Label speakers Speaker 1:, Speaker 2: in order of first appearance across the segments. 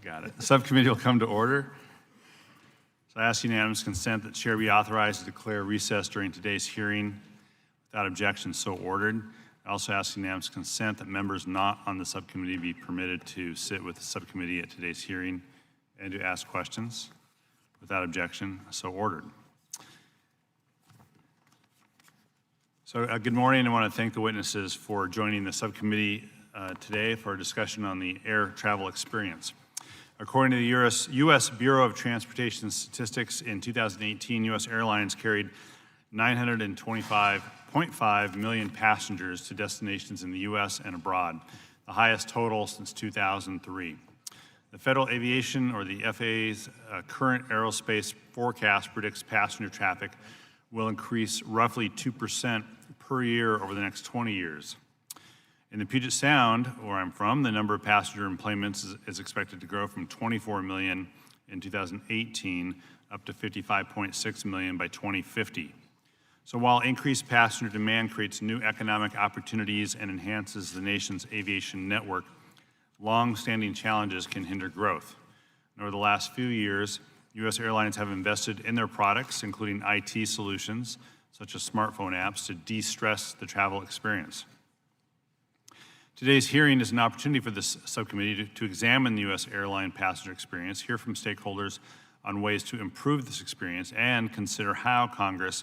Speaker 1: got it. The subcommittee will come to order. So I ask unanimous consent that chair be authorized to declare recess during today's hearing. Without objection, so ordered. I also ask unanimous consent that members not on the subcommittee be permitted to sit with the subcommittee at today's hearing and to ask questions. Without objection, so ordered. So good morning. I want to thank the witnesses for joining the subcommittee today for a discussion on the air travel experience. According to the U.S. Bureau of Transportation Statistics, in 2018, U.S. Airlines carried 925.5 million passengers to destinations in the U.S. and abroad, the highest total since 2003. The Federal Aviation, or the FAA's current aerospace forecast predicts passenger traffic will increase roughly 2% per year over the next 20 years. In the Puget Sound, where I'm from, the number of passenger enplanements is expected to grow from 24 million in 2018 up to 55.6 million by 2050. So while increased passenger demand creates new economic opportunities and enhances the nation's aviation network, long-standing challenges can hinder growth. And over the last few years, U.S. airlines have invested in their products, including IT solutions, such as smartphone apps, to de-stress the travel experience. Today's hearing is an opportunity for this subcommittee to examine the U.S. airline passenger experience, hear from stakeholders on ways to improve this experience, and consider how Congress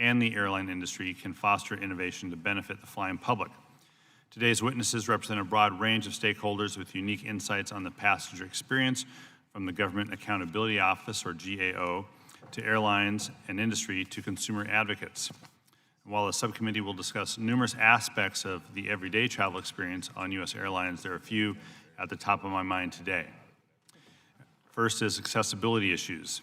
Speaker 1: and the airline industry can foster innovation to benefit the flying public. Today's witnesses represent a broad range of stakeholders with unique insights on the passenger experience, from the Government Accountability Office, or GAO, to airlines and industry to consumer advocates. While the subcommittee will discuss numerous aspects of the everyday travel experience on U.S. airlines, there are a few at the top of my mind today. First is accessibility issues.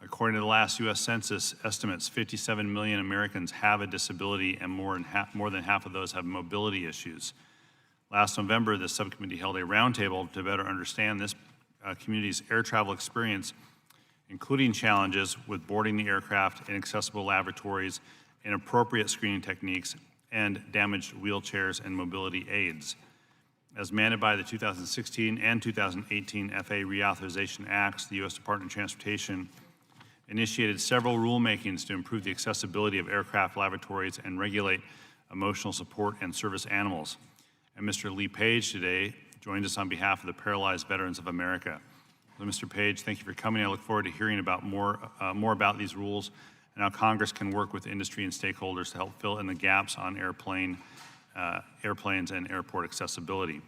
Speaker 1: According to the last U.S. Census estimates, 57 million Americans have a disability, and more than half of those have mobility issues. Last November, the subcommittee held a roundtable to better understand this community's air travel experience, including challenges with boarding the aircraft, inaccessible lavatories, inappropriate screening techniques, and damaged wheelchairs and mobility aids. As mandated by the 2016 and 2018 FAA Reauthorization Acts, the U.S. Department of Transportation initiated several rulemakings to improve the accessibility of aircraft lavatories and regulate emotional support and service animals. And Mr. Lee Page today joined us on behalf of the Paralyzed Veterans of America. So, Mr. Page, thank you for coming. I look forward to hearing about more about these rules and how Congress can work with industry and stakeholders to help fill in the gaps on airplanes and airport accessibility.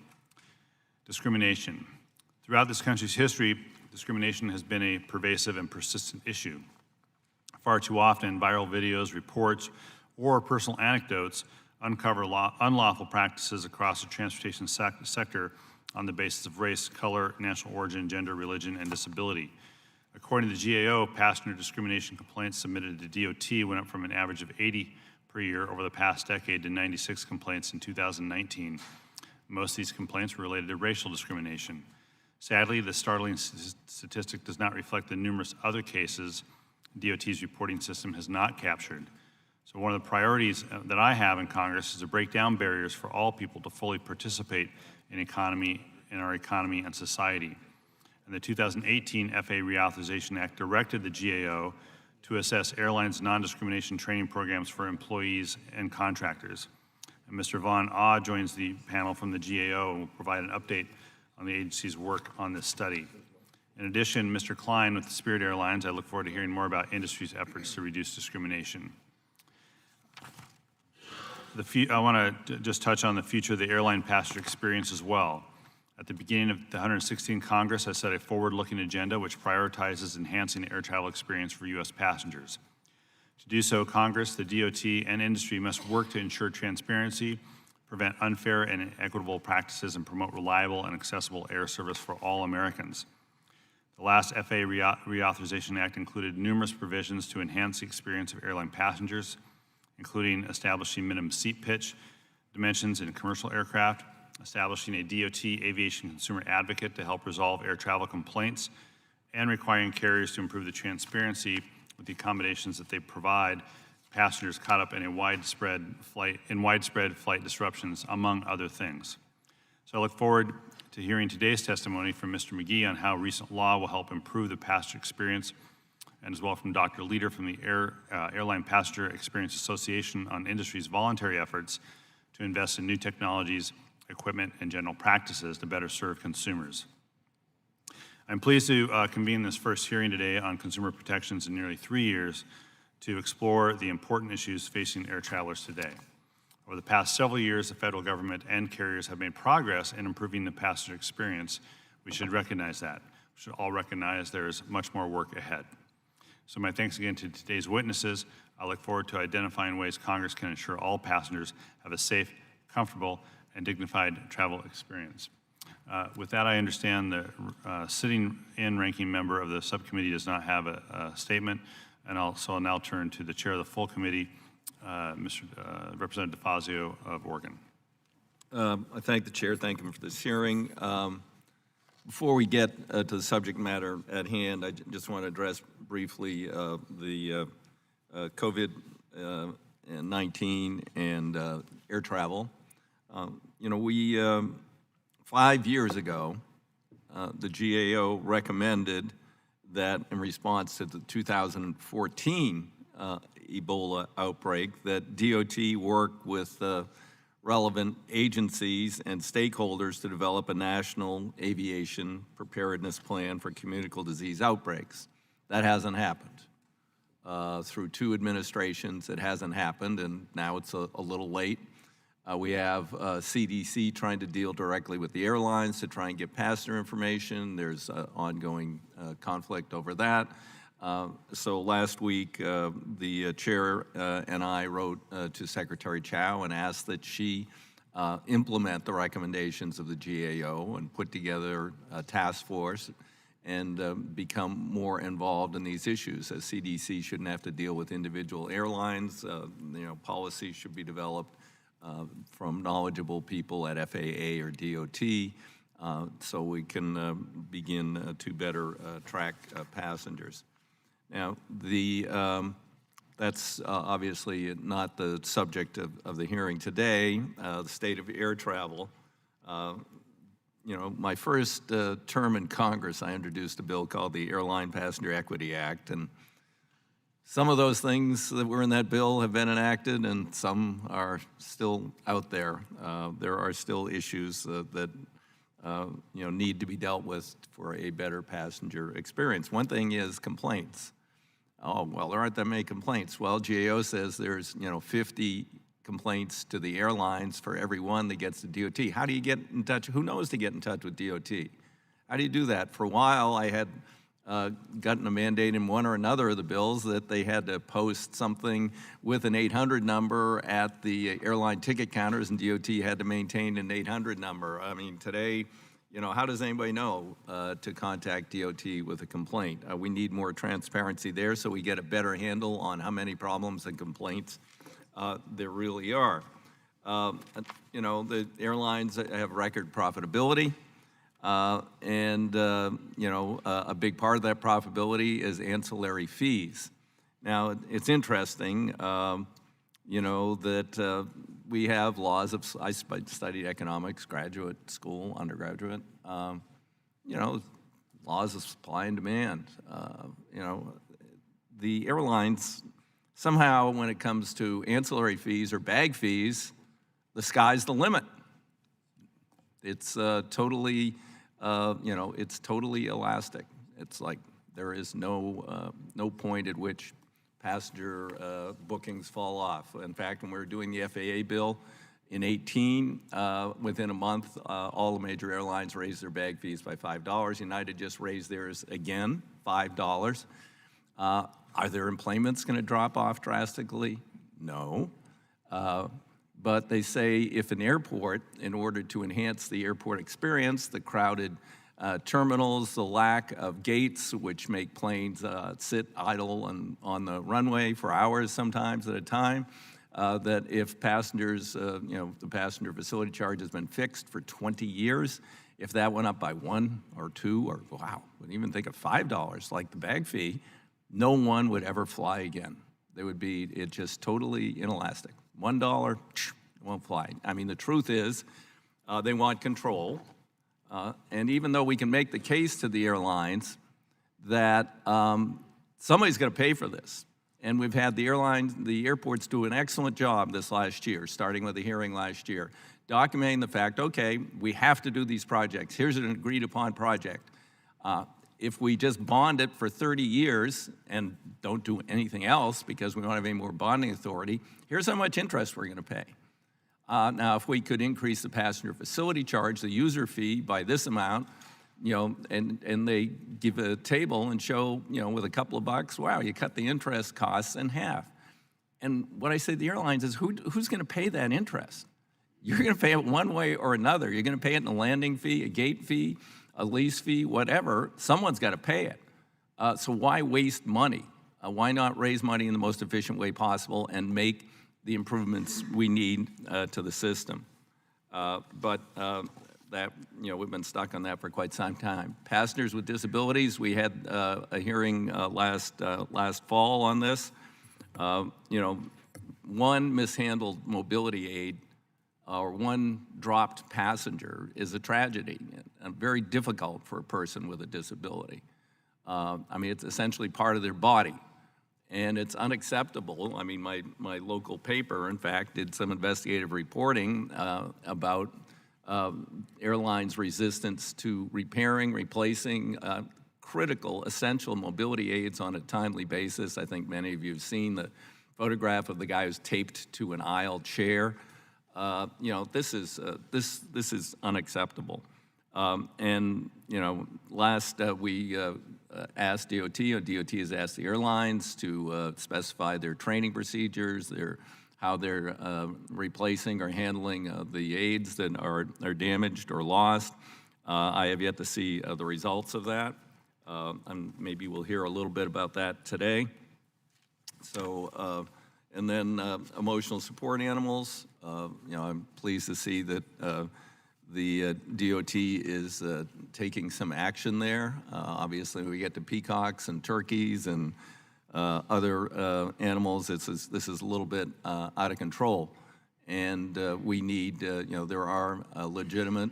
Speaker 1: Discrimination. Throughout this country's history, discrimination has been a pervasive and persistent issue. Far too often, viral videos, reports, or personal anecdotes uncover unlawful practices across the transportation sector on the basis of race, color, national origin, gender, religion, and disability. According to the GAO, passenger discrimination complaints submitted to DOT went up from an average of 80 per year over the past decade to 96 complaints in 2019. Most of these complaints were related to racial discrimination. Sadly, the startling statistic does not reflect the numerous other cases DOT's reporting system has not captured. So one of the priorities that I have in Congress is to break down barriers for all people to fully participate in our economy and society. And the 2018 FAA Reauthorization Act directed the GAO to assess airlines' non-discrimination training programs for employees and contractors. And Mr. Von Ah joins the panel from the GAO and will provide an update on the agency's work on this study. In addition, Mr. Klein with Spirit Airlines, I look forward to hearing more about industry's efforts to reduce discrimination. I want to just touch on the future of the airline passenger experience as well. At the beginning of the 116th Congress, I set a forward-looking agenda which prioritizes enhancing the air travel experience for U.S. passengers. To do so, Congress, the DOT, and industry must work to ensure transparency, prevent unfair and inequitable practices, and promote reliable and accessible air service for all Americans. The last FAA Reauthorization Act included numerous provisions to enhance the experience of airline passengers, including establishing minimum seat pitch dimensions in commercial aircraft, establishing a DOT aviation consumer advocate to help resolve air travel complaints, and requiring carriers to improve the transparency with the accommodations that they provide passengers caught up in widespread flight disruptions, among other things. So I look forward to hearing today's testimony from Mr. McGee on how recent law will help improve the passenger experience, and as well from Dr. Leader from the Airline Passenger Experience Association on industry's voluntary efforts to invest in new technologies, equipment, and general practices to better serve consumers. I'm pleased to convene this first hearing today on consumer protections in nearly 3 years to explore the important issues facing air travelers today. Over the past several years, the federal government and carriers have made progress in improving the passenger experience. We should recognize that. We should all recognize there is much more work ahead. So my thanks again to today's witnesses. I look forward to identifying ways Congress can ensure all passengers have a safe, comfortable, and dignified travel experience. With that, I understand the sitting-in ranking member of the subcommittee does not have a statement, and I'll now turn to the chair of the full committee, Representative DeFazio of Oregon.
Speaker 2: I thank the chair. Thank him for this hearing. Before we get to the subject matter at hand, I just want to address briefly the COVID-19 and air travel. We 5 years ago, the GAO recommended that in response to the 2014 Ebola outbreak, that DOT work with relevant agencies and stakeholders to develop a national aviation preparedness plan for communicable disease outbreaks. That hasn't happened. Through 2 administrations, it hasn't happened, and now it's a little late. We have CDC trying to deal directly with the airlines to try and get passenger information. There's ongoing conflict over that. So last week, the chair and I wrote to Secretary Chow and asked that she implement the recommendations of the GAO and put together a task force and become more involved in these issues. As CDC shouldn't have to deal with individual airlines. Policies should be developed from knowledgeable people at FAA or DOT, so we can begin to better track passengers. Now, that's obviously not the subject of the hearing today, the state of air travel. My first term in Congress, I introduced a bill called the Airline Passenger Equity Act, and some of those things that were in that bill have been enacted, and some are still out there. There are still issues that need to be dealt with for a better passenger experience. One thing is complaints. Oh, well, there aren't that many complaints. Well, GAO says there's 50 complaints to the airlines for every one that gets to DOT. How do you get in touch? Who knows to get in touch with DOT? How do you do that? For a while, I had gotten a mandate in one or another of the bills that they had to post something with an 800 number at the airline ticket counters, and DOT had to maintain an 800 number. I mean, today, how does anybody know to contact DOT with a complaint? We need more transparency there so we get a better handle on how many problems and complaints there really are. The airlines have record profitability. A big part of that profitability is ancillary fees. Now, it's interesting, that we have laws of, I studied economics, graduate school, undergraduate, laws of supply and demand. The airlines, somehow when it comes to ancillary fees or bag fees, the sky's the limit. It's totally elastic. It's like there is no point at which passenger bookings fall off. In fact, when we were doing the FAA bill in 2018, within a month, all the major airlines raised their bag fees by $5. United just raised theirs again, $5. Are their enplanements going to drop off drastically? No. But they say if an airport, in order to enhance the airport experience, the crowded terminals, the lack of gates, which make planes sit idle on the runway for hours sometimes at a time, that if passengers, the passenger facility charge has been fixed for 20 years, if that went up by $1 or $2 or, wouldn't even think of $5, like the bag fee, no one would ever fly again. It's just totally inelastic. $1, won't fly. I mean, the truth is, They want control. And even though we can make the case to the airlines that somebody's going to pay for this, and we've had the airports do an excellent job this last year, starting with the hearing last year, documenting the fact, okay, we have to do these projects. Here's an agreed upon project. If we just bond it for 30 years and don't do anything else because we don't have any more bonding authority, here's how much interest we're going to pay. Now, if we could increase the passenger facility charge, the user fee, by this amount, and they give a table and show, with a couple of bucks, wow, you cut the interest costs in half. And what I say to the airlines is, who's going to pay that interest? You're going to pay it one way or another. You're going to pay it in a landing fee, a gate fee, a lease fee, whatever. Someone's got to pay it. So why waste money? Why not raise money in the most efficient way possible and make the improvements we need to the system? But we've been stuck on that for quite some time. Passengers with disabilities, we had a hearing last fall on this. One mishandled mobility aid or one dropped passenger is a tragedy and very difficult for a person with a disability. It's essentially part of their body. And it's unacceptable. My local paper, in fact, did some investigative reporting about airlines' resistance to repairing, replacing critical, essential mobility aids on a timely basis. I think many of you have seen the photograph of the guy who's taped to an aisle chair. This is unacceptable. Last we asked DOT, DOT has asked the airlines to specify their training procedures, how they're replacing or handling the aids that are damaged or lost. I have yet to see the results of that. And maybe we'll hear a little bit about that today. So, and then emotional support animals. I'm pleased to see that the DOT is taking some action there. Obviously, we get to peacocks and turkeys and other animals. This is a little bit out of control. And we need, there are legitimate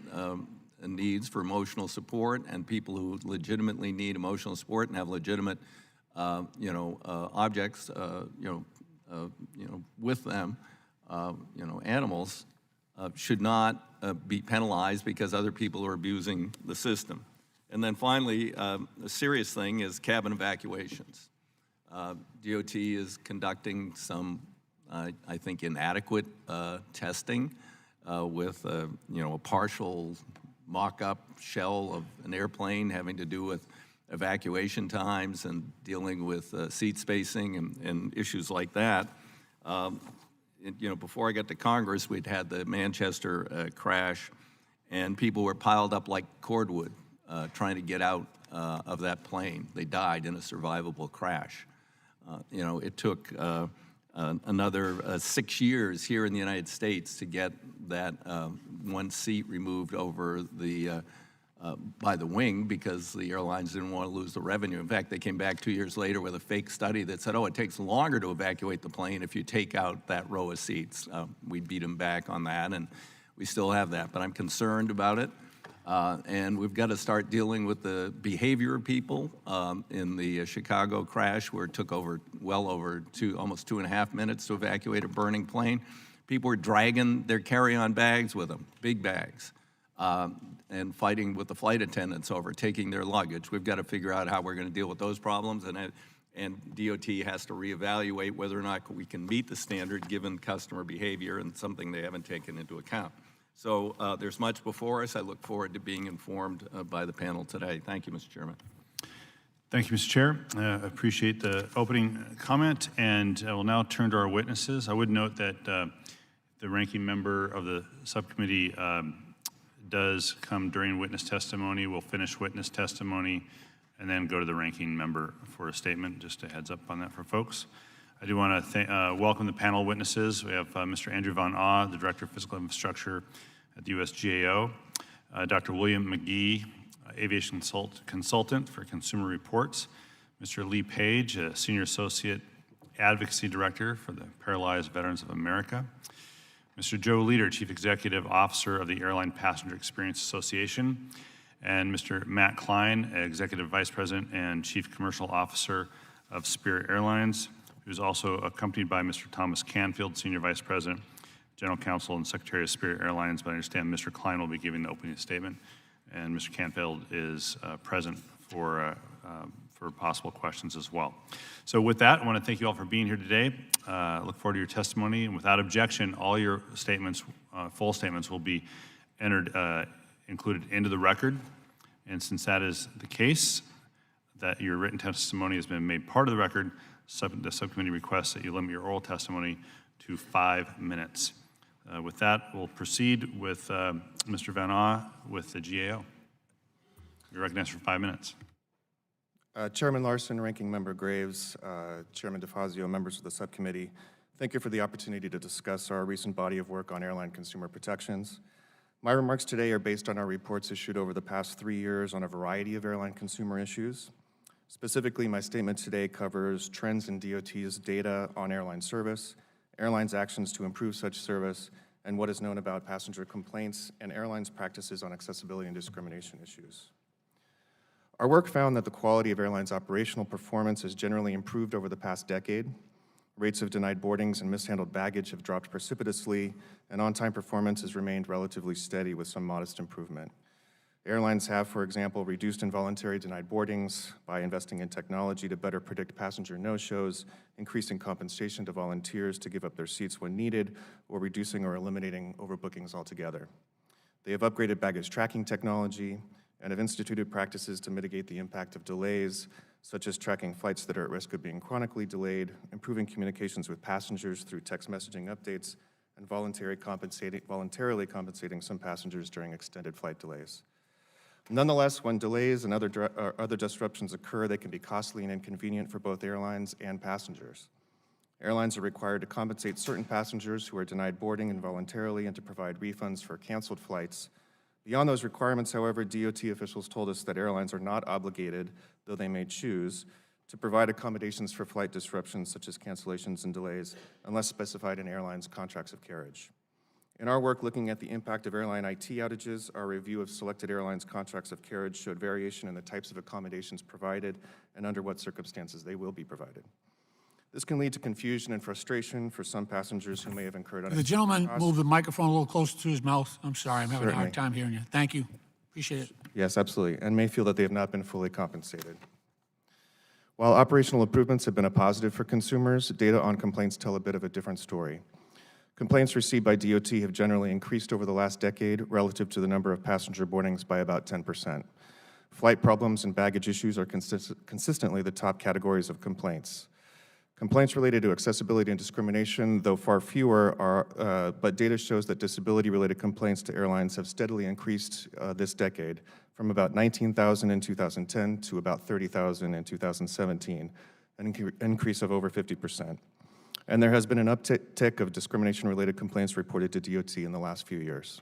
Speaker 2: needs for emotional support, and people who legitimately need emotional support and have legitimate, objects, with them, animals, should not be penalized because other people are abusing the system. And then finally, a serious thing is cabin evacuations. DOT is conducting some, I think, inadequate testing with, a partial mock-up shell of an airplane having to do with evacuation times and dealing with seat spacing and issues like that. Before I got to Congress, we'd had the Manchester crash, and people were piled up like cordwood trying to get out of that plane. They died in a survivable crash. It took another 6 years here in the United States to get that one seat removed over the by the wing because the airlines didn't want to lose the revenue. In fact, they came back 2 years later with a fake study that said, it takes longer to evacuate the plane if you take out that row of seats. We beat them back on that, and we still have that. But I'm concerned about it. And we've got to start dealing with the behavior of people. In the Chicago crash, where it took well over almost 2.5 minutes to evacuate a burning plane, people were dragging their carry-on bags with them, big bags, and fighting with the flight attendants over taking their luggage. We've got to figure out how we're going to deal with those problems, and DOT has to reevaluate whether or not we can meet the standard given customer behavior, and something they haven't taken into account. So there's much before us. I look forward to being informed by the panel today. Thank you, Mr. Chairman.
Speaker 1: Thank you, Mr. Chair. I appreciate the opening comment, and I will now turn to our witnesses. I would note that the ranking member of the subcommittee does come during witness testimony. We'll finish witness testimony and then go to the ranking member for a statement. Just a heads up on that for folks. I do want to welcome the panel witnesses. We have Mr. Andrew Von Ah, the Director of Physical Infrastructure at the USGAO, Dr. William McGee, Aviation Consultant for Consumer Reports, Mr. Lee Page, Senior Associate Advocacy Director for the Paralyzed Veterans of America, Mr. Joe Leader, Chief Executive Officer of the Airline Passenger Experience Association, and Mr. Matt Klein, Executive Vice President and Chief Commercial Officer of Spirit Airlines, who's also accompanied by Mr. Thomas Canfield, Senior Vice President, General Counsel, and Secretary of Spirit Airlines. But I understand Mr. Klein will be giving the opening statement, and Mr. Canfield is present for possible questions as well. So with that, I want to thank you all for being here today. Look forward to your testimony, and without objection, all your statements, full statements, will be included into the record. And since that is the case, that your written testimony has been made part of the record, the subcommittee requests that you limit your oral testimony to 5 minutes. With that, we'll proceed with Mr. Van Aw with the GAO. You're recognized for 5 minutes.
Speaker 3: Chairman Larson, Ranking Member Graves, Chairman DeFazio, members of the subcommittee, thank you for the opportunity to discuss our recent body of work on airline consumer protections. My remarks today are based on our reports issued over the past 3 years on a variety of airline consumer issues. Specifically, my statement today covers trends in DOT's data on airline service, airlines' actions to improve such service, and what is known about passenger complaints and airlines' practices on accessibility and discrimination issues. Our work found that the quality of airlines' operational performance has generally improved over the past decade. Rates of denied boardings and mishandled baggage have dropped precipitously, and on-time performance has remained relatively steady with some modest improvement. Airlines have, for example, reduced involuntary denied boardings by investing in technology to better predict passenger no-shows, increasing compensation to volunteers to give up their seats when needed, or reducing or eliminating overbookings altogether. They have upgraded baggage tracking technology and have instituted practices to mitigate the impact of delays, such as tracking flights that are at risk of being chronically delayed, improving communications with passengers through text messaging updates, and voluntarily compensating some passengers during extended flight delays. Nonetheless, when delays and other disruptions occur, they can be costly and inconvenient for both airlines and passengers. Airlines are required to compensate certain passengers who are denied boarding involuntarily and to provide refunds for canceled flights. Beyond those requirements, however, DOT officials told us that airlines are not obligated, though they may choose, to provide accommodations for flight disruptions such as cancellations and delays, unless specified in airlines' contracts of carriage. In our work looking at the impact of airline IT outages, our review of selected airlines' contracts of carriage showed variation in the types of accommodations provided and under what circumstances they will be provided. This can lead to confusion and frustration for some passengers who may have incurred
Speaker 4: Could the gentleman move the microphone a little closer to his mouth? I'm sorry, I'm having a hard time hearing you. Thank you. Appreciate it.
Speaker 3: Yes, absolutely, and may feel that they have not been fully compensated. While operational improvements have been a positive for consumers, data on complaints tell a bit of a different story. Complaints received by DOT have generally increased over the last decade relative to the number of passenger boardings by about 10%. Flight problems and baggage issues are consistently the top categories of complaints. Complaints related to accessibility and discrimination, though far fewer, but data shows that disability-related complaints to airlines have steadily increased this decade, from about 19,000 in 2010 to about 30,000 in 2017, an increase of over 50%. And there has been an uptick of discrimination-related complaints reported to DOT in the last few years.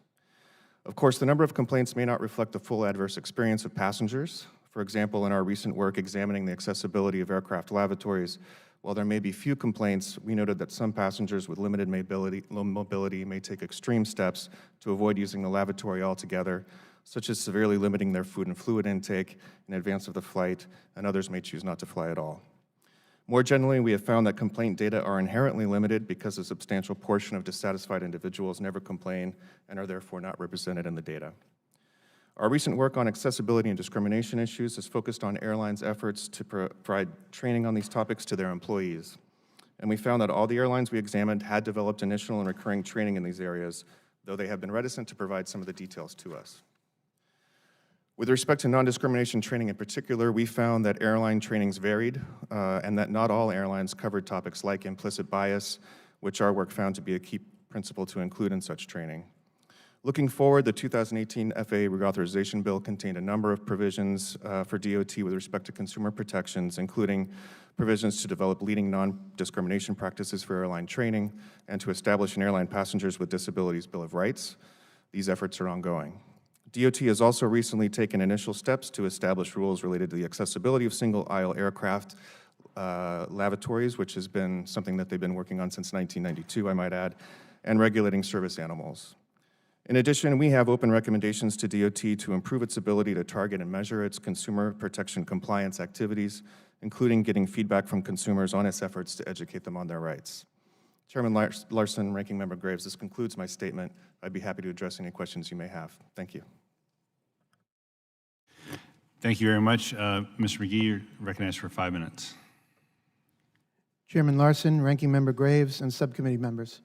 Speaker 3: Of course, the number of complaints may not reflect the full adverse experience of passengers. For example, in our recent work examining the accessibility of aircraft lavatories, while there may be few complaints, we noted that some passengers with limited mobility may take extreme steps to avoid using the lavatory altogether, such as severely limiting their food and fluid intake in advance of the flight, and others may choose not to fly at all. More generally, we have found that complaint data are inherently limited because a substantial portion of dissatisfied individuals never complain and are therefore not represented in the data. Our recent work on accessibility and discrimination issues is focused on airlines' efforts to provide training on these topics to their employees. And we found that all the airlines we examined had developed initial and recurring training in these areas, though they have been reticent to provide some of the details to us. With respect to non-discrimination training in particular, we found that airline trainings varied and that not all airlines covered topics like implicit bias, which our work found to be a key principle to include in such training. Looking forward, the 2018 FAA reauthorization bill contained a number of provisions for DOT with respect to consumer protections, including provisions to develop leading non-discrimination practices for airline training and to establish an Airline Passengers with Disabilities Bill of Rights. These efforts are ongoing. DOT has also recently taken initial steps to establish rules related to the accessibility of single-aisle aircraft lavatories, which has been something that they've been working on since 1992, I might add, and regulating service animals. In addition, we have open recommendations to DOT to improve its ability to target and measure its consumer protection compliance activities, including getting feedback from consumers on its efforts to educate them on their rights. Chairman Larson, Ranking Member Graves, this concludes my statement. I'd be happy to address any questions you may have. Thank you.
Speaker 1: Thank you very much. Mr. McGee, you're recognized for 5 minutes.
Speaker 5: Chairman Larson, Ranking Member Graves, and subcommittee members.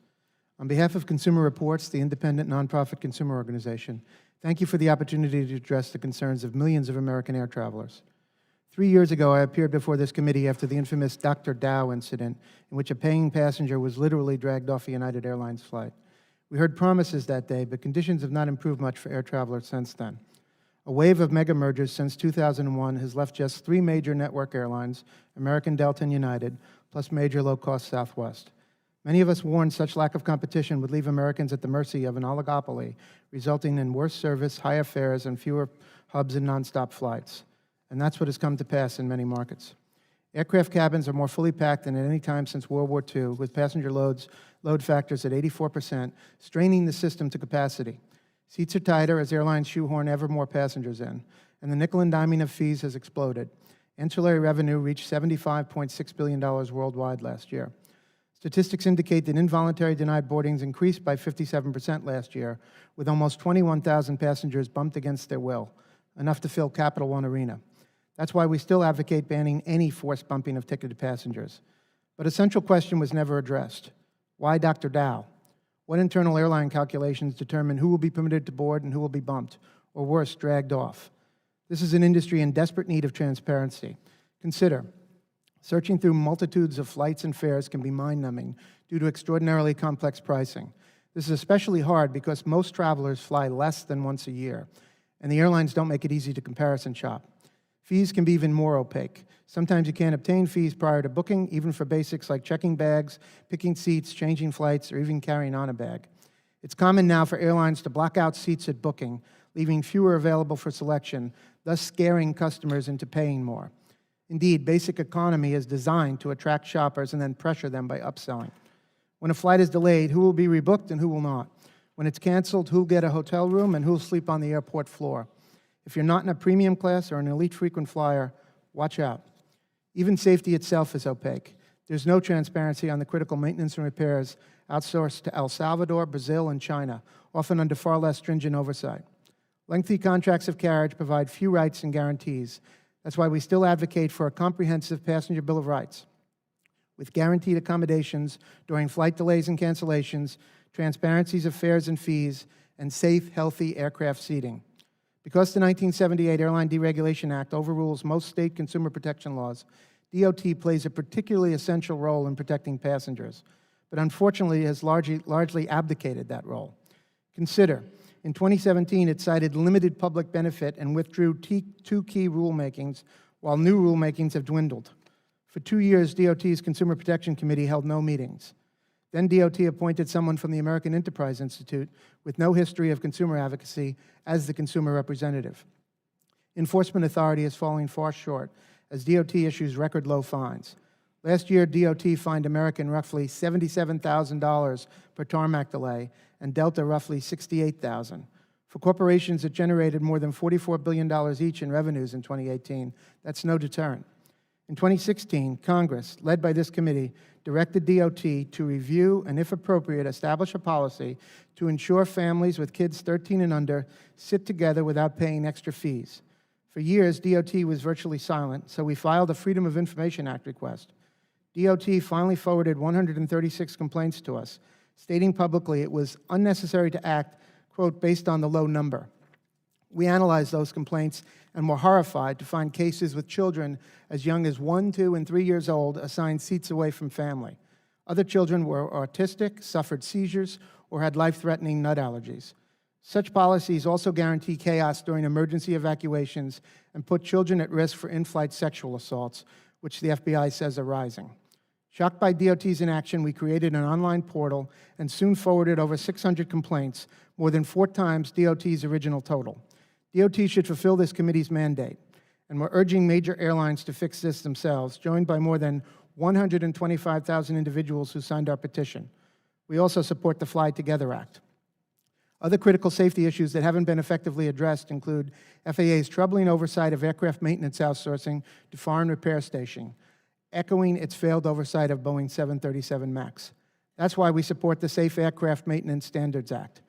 Speaker 5: On behalf of Consumer Reports, the independent nonprofit consumer organization, thank you for the opportunity to address the concerns of millions of American air travelers. 3 years ago, I appeared before this committee after the infamous Dr. Dow incident, in which a paying passenger was literally dragged off a United Airlines flight. We heard promises that day, but conditions have not improved much for air travelers since then. A wave of mega mergers since 2001 has left just 3 major network airlines, American, Delta, and United, plus major low-cost Southwest. Many of us warned such lack of competition would leave Americans at the mercy of an oligopoly, resulting in worse service, higher fares, and fewer hubs and nonstop flights. And that's what has come to pass in many markets. Aircraft cabins are more fully packed than at any time since World War II, with passenger load factors at 84%, straining the system to capacity. Seats are tighter as airlines shoehorn ever more passengers in, and the nickel and diming of fees has exploded. Ancillary revenue reached $75.6 billion worldwide last year. Statistics indicate that involuntary denied boardings increased by 57% last year, with almost 21,000 passengers bumped against their will, enough to fill Capital One Arena. That's why we still advocate banning any forced bumping of ticketed passengers. But a central question was never addressed. Why Dr. Dow? What internal airline calculations determine who will be permitted to board and who will be bumped, or worse, dragged off? This is an industry in desperate need of transparency. Consider, searching through multitudes of flights and fares can be mind-numbing due to extraordinarily complex pricing. This is especially hard because most travelers fly less than once a year, and the airlines don't make it easy to comparison shop. Fees can be even more opaque. Sometimes you can't obtain fees prior to booking, even for basics like checking bags, picking seats, changing flights, or even carrying on a bag. It's common now for airlines to block out seats at booking, leaving fewer available for selection, thus scaring customers into paying more. Indeed, basic economy is designed to attract shoppers and then pressure them by upselling. When a flight is delayed, who will be rebooked and who will not? When it's canceled, who will get a hotel room and who will sleep on the airport floor? If you're not in a premium class or an elite frequent flyer, watch out. Even safety itself is opaque. There's no transparency on the critical maintenance and repairs outsourced to El Salvador, Brazil, and China, often under far less stringent oversight. Lengthy contracts of carriage provide few rights and guarantees. That's why we still advocate for a comprehensive passenger bill of rights, with guaranteed accommodations during flight delays and cancellations, transparencies of fares and fees, and safe, healthy aircraft seating. Because the 1978 Airline Deregulation Act overrules most state consumer protection laws, DOT plays a particularly essential role in protecting passengers, but unfortunately has largely abdicated that role. Consider, in 2017, it cited limited public benefit and withdrew 2 key rulemakings, while new rulemakings have dwindled. For 2 years, DOT's Consumer Protection Committee held no meetings. Then DOT appointed someone from the American Enterprise Institute with no history of consumer advocacy as the consumer representative. Enforcement authority is falling far short as DOT issues record low fines. Last year, DOT fined American roughly $77,000 per tarmac delay and Delta roughly $68,000. For corporations that generated more than $44 billion each in revenues in 2018, that's no deterrent. In 2016, Congress, led by this committee, directed DOT to review and, if appropriate, establish a policy to ensure families with kids 13 and under sit together without paying extra fees. For years, DOT was virtually silent, so we filed a Freedom of Information Act request. DOT finally forwarded 136 complaints to us, stating publicly it was unnecessary to act, quote, based on the low number. We analyzed those complaints and were horrified to find cases with children as young as 1, 2, and 3 years old assigned seats away from family. Other children were autistic, suffered seizures, or had life-threatening nut allergies. Such policies also guarantee chaos during emergency evacuations and put children at risk for in-flight sexual assaults, which the FBI says are rising. Shocked by DOT's inaction, we created an online portal and soon forwarded over 600 complaints, more than 4 times DOT's original total. DOT should fulfill this committee's mandate, and we're urging major airlines to fix this themselves, joined by more than 125,000 individuals who signed our petition. We also support the Fly Together Act. Other critical safety issues that haven't been effectively addressed include FAA's troubling oversight of aircraft maintenance outsourcing to foreign repair station, echoing its failed oversight of Boeing 737 MAX. That's why we support the Safe Aircraft Maintenance Standards Act.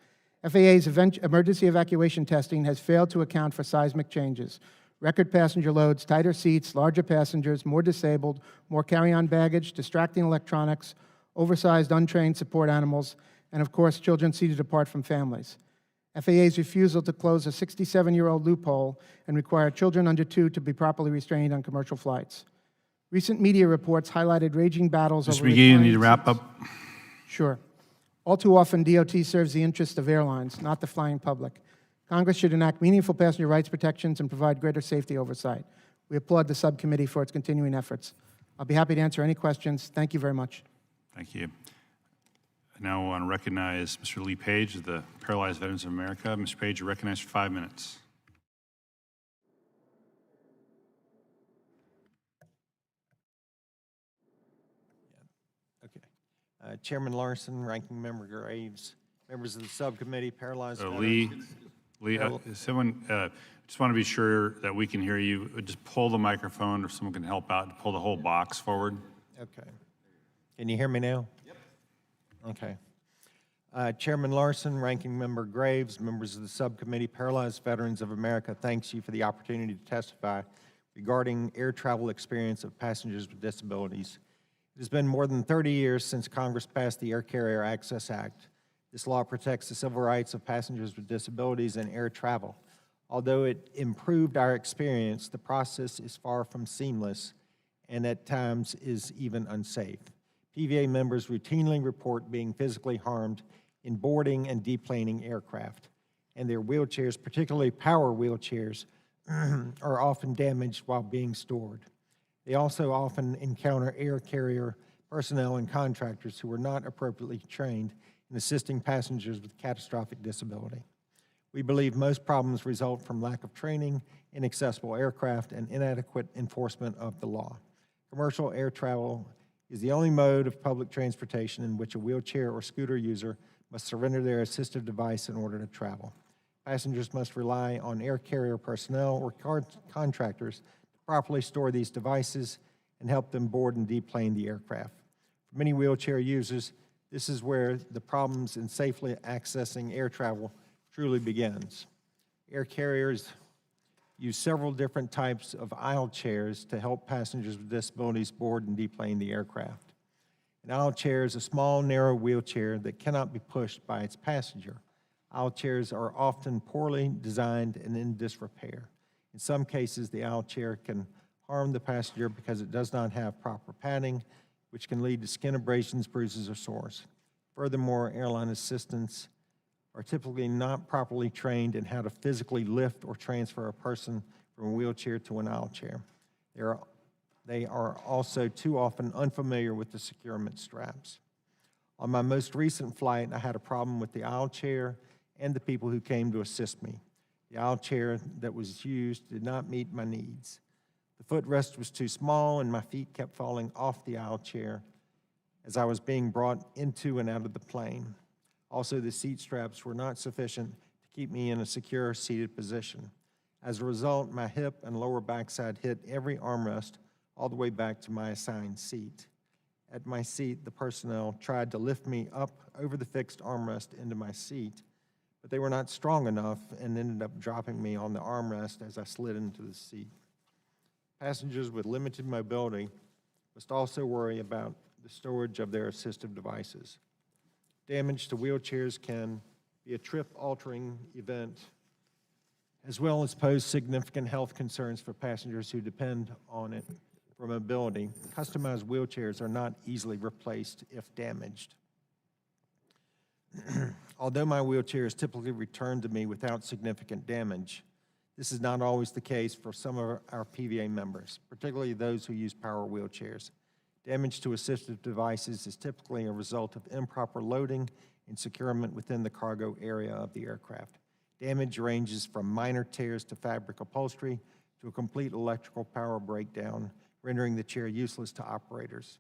Speaker 5: FAA's emergency evacuation testing has failed to account for seismic changes. Record passenger loads, tighter seats, larger passengers, more disabled, more carry-on baggage, distracting electronics, oversized, untrained support animals, and of course, children seated apart from families. FAA's refusal to close a 67-year-old loophole and require children under 2 to be properly restrained on commercial flights. Recent media reports highlighted raging battles
Speaker 1: Mr.
Speaker 5: over
Speaker 1: McGee, you need to
Speaker 5: reclining
Speaker 1: wrap
Speaker 5: seats.
Speaker 1: up.
Speaker 5: Sure. All too often, DOT serves the interests of airlines, not the flying public. Congress should enact meaningful passenger rights protections and provide greater safety oversight. We applaud the subcommittee for its continuing efforts. I'll be happy to answer any questions. Thank you very much.
Speaker 1: Thank you. Now I want to recognize Mr. Lee Page of the Paralyzed Veterans of America. Mr. Page, you're recognized for 5 minutes.
Speaker 6: Okay. Chairman Larson, Ranking Member Graves, members of the subcommittee, Paralyzed
Speaker 1: So
Speaker 6: Veterans.
Speaker 1: Lee, someone, just want to be sure that we can hear you. Just pull the microphone, or someone can help out to pull the whole box forward.
Speaker 6: Okay. Can you hear me now? Yep. Okay. Chairman Larson, Ranking Member Graves, members of the subcommittee, Paralyzed Veterans of America, thanks you for the opportunity to testify regarding air travel experience of passengers with disabilities. It has been more than 30 years since Congress passed the Air Carrier Access Act. This law protects the civil rights of passengers with disabilities in air travel. Although it improved our experience, the process is far from seamless and at times is even unsafe. PVA members routinely report being physically harmed in boarding and deplaning aircraft, and their wheelchairs, particularly power wheelchairs, are often damaged while being stored. They also often encounter air carrier personnel and contractors who are not appropriately trained in assisting passengers with catastrophic disability. We believe most problems result from lack of training, inaccessible aircraft, and inadequate enforcement of the law. Commercial air travel is the only mode of public transportation in which a wheelchair or scooter user must surrender their assistive device in order to travel. Passengers must rely on air carrier personnel or contractors to properly store these devices and help them board and deplane the aircraft. For many wheelchair users, this is where the problems in safely accessing air travel truly begins. Air carriers use several different types of aisle chairs to help passengers with disabilities board and deplane the aircraft. An aisle chair is a small, narrow wheelchair that cannot be pushed by its passenger. Aisle chairs are often poorly designed and in disrepair. In some cases, the aisle chair can harm the passenger because it does not have proper padding, which can lead to skin abrasions, bruises, or sores. Furthermore, airline assistants are typically not properly trained in how to physically lift or transfer a person from a wheelchair to an aisle chair. They are also too often unfamiliar with the securement straps. On my most recent flight, I had a problem with the aisle chair and the people who came to assist me. The aisle chair that was used did not meet my needs. The footrest was too small, and my feet kept falling off the aisle chair as I was being brought into and out of the plane. Also, the seat straps were not sufficient to keep me in a secure seated position. As a result, my hip and lower backside hit every armrest all the way back to my assigned seat. At my seat, the personnel tried to lift me up over the fixed armrest into my seat, but they were not strong enough and ended up dropping me on the armrest as I slid into the seat. Passengers with limited mobility must also worry about the storage of their assistive devices. Damage to wheelchairs can be a trip-altering event, as well as pose significant health concerns for passengers who depend on it for mobility. Customized wheelchairs are not easily replaced if damaged. Although my wheelchair is typically returned to me without significant damage, this is not always the case for some of our PVA members, particularly those who use power wheelchairs. Damage to assistive devices is typically a result of improper loading and securement within the cargo area of the aircraft. Damage ranges from minor tears to fabric upholstery to a complete electrical power breakdown, rendering the chair useless to operators.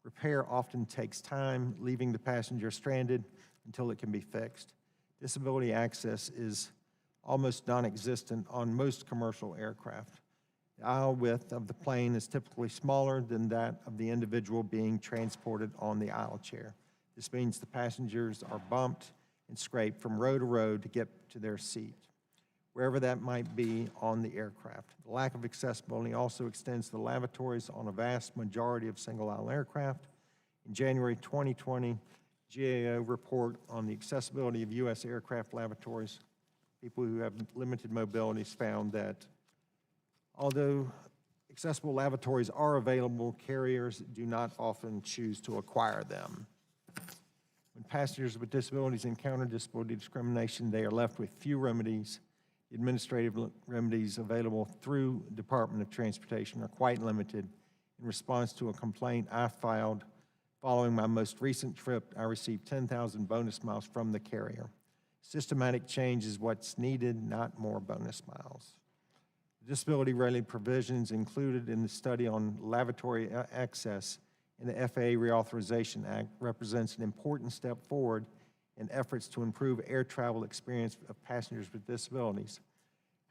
Speaker 6: Repair often takes time, leaving the passenger stranded until it can be fixed. Disability access is almost non-existent on most commercial aircraft. The aisle width of the plane is typically smaller than that of the individual being transported on the aisle chair. This means the passengers are bumped and scraped from row to row to get to their seat, wherever that might be on the aircraft. The lack of accessibility also extends to the lavatories on a vast majority of single-aisle aircraft. In January 2020, GAO report on the accessibility of U.S. aircraft lavatories, people who have limited mobilities found that although accessible lavatories are available, carriers do not often choose to acquire them. When passengers with disabilities encounter disability discrimination, they are left with few remedies. The administrative remedies available through Department of Transportation are quite limited. In response to a complaint I filed following my most recent trip, I received 10,000 bonus miles from the carrier. Systematic change is what's needed, not more bonus miles. Disability-related provisions included in the study on lavatory access in the FAA Reauthorization Act represents an important step forward in efforts to improve air travel experience of passengers with disabilities.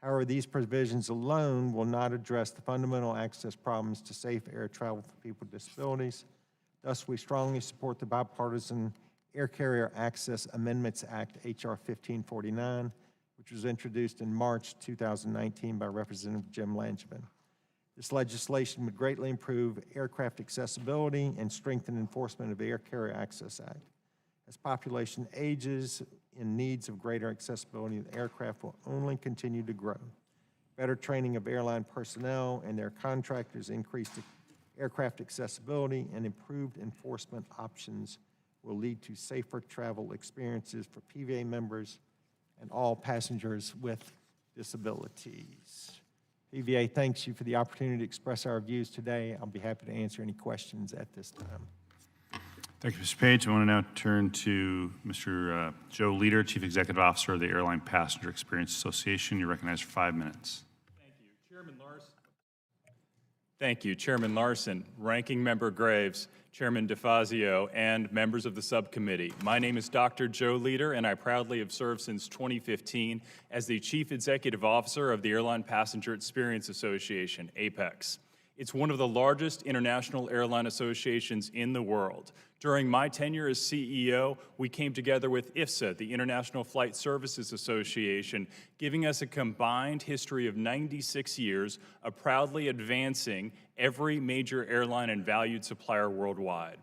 Speaker 6: However, these provisions alone will not address the fundamental access problems to safe air travel for people with disabilities. Thus, we strongly support the bipartisan Air Carrier Access Amendments Act, H.R. 1549, which was introduced in March 2019 by Representative Jim Langevin. This legislation would greatly improve aircraft accessibility and strengthen enforcement of the Air Carrier Access Act. As population ages and needs of greater accessibility of the aircraft will only continue to grow. Better training of airline personnel and their contractors, increased aircraft accessibility, and improved enforcement options will lead to safer travel experiences for PVA members and all passengers with disabilities. PVA thanks you for the opportunity to express our views today. I'll be happy to answer any questions at this time.
Speaker 1: Thank you, Mr. Page. I want to now turn to Mr. Joe Leader, Chief Executive Officer of the Airline Passenger Experience Association. You're recognized for 5 minutes.
Speaker 7: Thank you. Chairman Larson. Thank you, Chairman Larson, Ranking Member Graves, Chairman DeFazio, and members of the subcommittee. My name is Dr. Joe Leader, and I proudly have served since 2015 as the Chief Executive Officer of the Airline Passenger Experience Association, APEX. It's one of the largest international airline associations in the world. During my tenure as CEO, we came together with IFSA, the International Flight Services Association, giving us a combined history of 96 years of proudly advancing every major airline and valued supplier worldwide.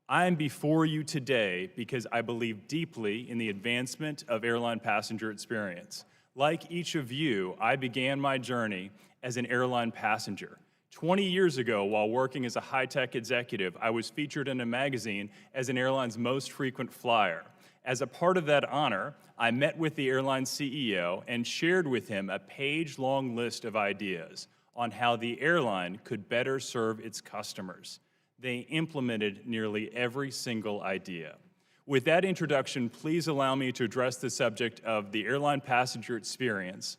Speaker 7: I am before you today because I believe deeply in the advancement of airline passenger experience. Like each of you, I began my journey as an airline passenger. 20 years ago, while working as a high-tech executive, I was featured in a magazine as an airline's most frequent flyer. As a part of that honor, I met with the airline CEO and shared with him a page-long list of ideas on how the airline could better serve its customers. They implemented nearly every single idea. With that introduction, please allow me to address the subject of the airline passenger experience,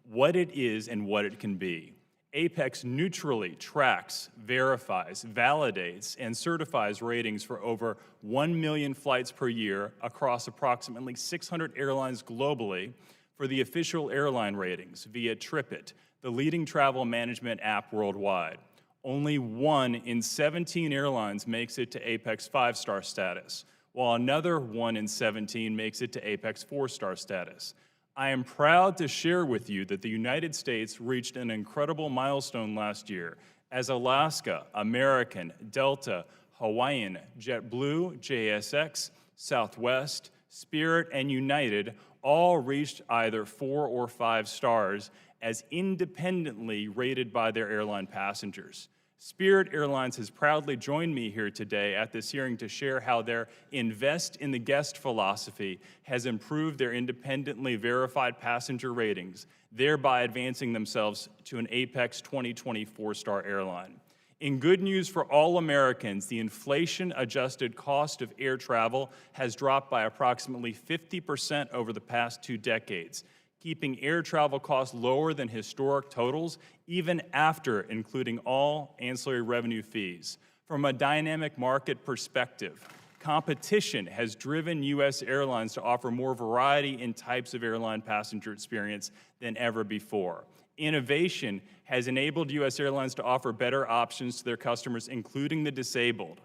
Speaker 7: what it is and what it can be. APEX neutrally tracks, verifies, validates, and certifies ratings for over 1 million flights per year across approximately 600 airlines globally for the official airline ratings via TripIt, the leading travel management app worldwide. Only 1 in 17 airlines makes it to APEX 5-star status, while another 1 in 17 makes it to APEX 4-star status. I am proud to share with you that the United States reached an incredible milestone last year as Alaska, American, Delta, Hawaiian, JetBlue, JSX, Southwest, Spirit, and United all reached either 4 or 5 stars as independently rated by their airline passengers. Spirit Airlines has proudly joined me here today at this hearing to share how their invest in the guest philosophy has improved their independently verified passenger ratings, thereby advancing themselves to an APEX 2024 star airline. In good news for all Americans, the inflation-adjusted cost of air travel has dropped by approximately 50% over the past 2 decades, keeping air travel costs lower than historic totals, even after including all ancillary revenue fees. From a dynamic market perspective, competition has driven U.S. airlines to offer more variety in types of airline passenger experience than ever before. Innovation has enabled U.S. airlines to offer better options to their customers, including the disabled.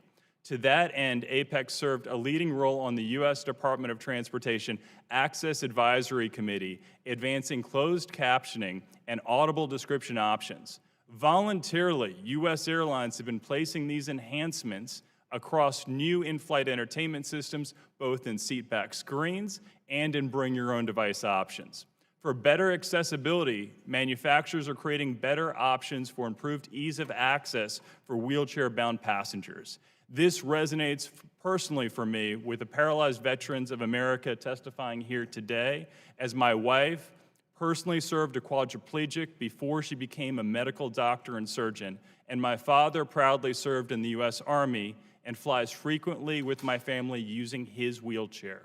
Speaker 7: To that end, APEX served a leading role on the U.S. Department of Transportation Access Advisory Committee, advancing closed captioning and audible description options. Voluntarily, U.S. airlines have been placing these enhancements across new in-flight entertainment systems, both in seatback screens and in bring-your-own-device options. For better accessibility, manufacturers are creating better options for improved ease of access for wheelchair-bound passengers. This resonates personally for me with the Paralyzed Veterans of America testifying here today, as my wife personally served a quadriplegic before she became a medical doctor and surgeon, and my father proudly served in the U.S. Army and flies frequently with my family using his wheelchair.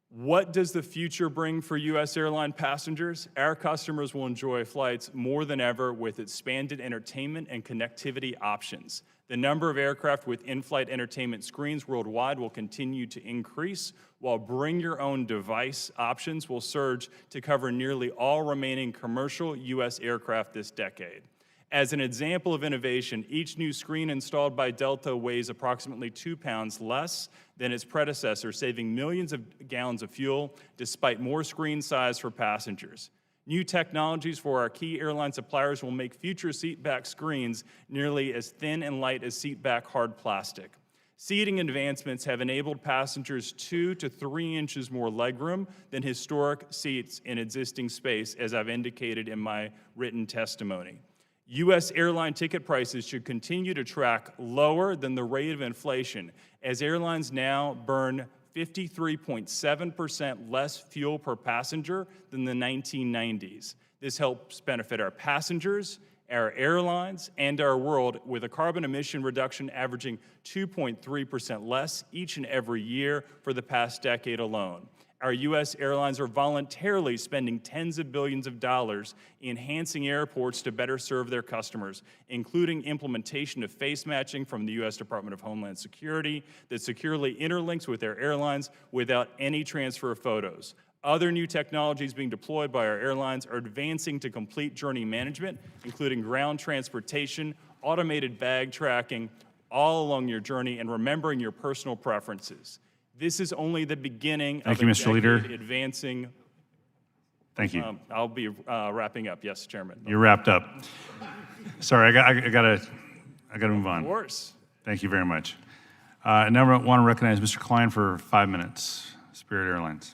Speaker 7: What does the future bring for U.S. airline passengers? Our customers will enjoy flights more than ever with expanded entertainment and connectivity options. The number of aircraft with in-flight entertainment screens worldwide will continue to increase, while bring-your-own-device options will surge to cover nearly all remaining commercial U.S. aircraft this decade. As an example of innovation, each new screen installed by Delta weighs approximately 2 pounds less than its predecessor, saving millions of gallons of fuel despite more screen size for passengers. New technologies for our key airline suppliers will make future seatback screens nearly as thin and light as seatback hard plastic. Seating advancements have enabled passengers 2 to 3 inches more legroom than historic seats in existing space, as I've indicated in my written testimony. U.S. airline ticket prices should continue to track lower than the rate of inflation, as airlines now burn 53.7% less fuel per passenger than the 1990s. This helps benefit our passengers, our airlines, and our world, with a carbon emission reduction averaging 2.3% less each and every year for the past decade alone. Our U.S. airlines are voluntarily spending tens of billions of dollars enhancing airports to better serve their customers, including implementation of face matching from the U.S. Department of Homeland Security that securely interlinks with their airlines without any transfer of photos. Other new technologies being deployed by our airlines are advancing to complete journey management, including ground transportation, automated bag tracking, all along your journey, and remembering your personal preferences. This is only the beginning
Speaker 1: Thank
Speaker 7: of
Speaker 1: you,
Speaker 7: a
Speaker 1: Mr. Leader.
Speaker 7: decade advancing.
Speaker 1: Thank you.
Speaker 7: I'll be wrapping up. Yes, Chairman.
Speaker 1: You're wrapped up. Sorry, I gotta move on.
Speaker 7: Of course.
Speaker 1: Thank you very much. Now I want to recognize Mr. Klein for 5 minutes, Spirit Airlines.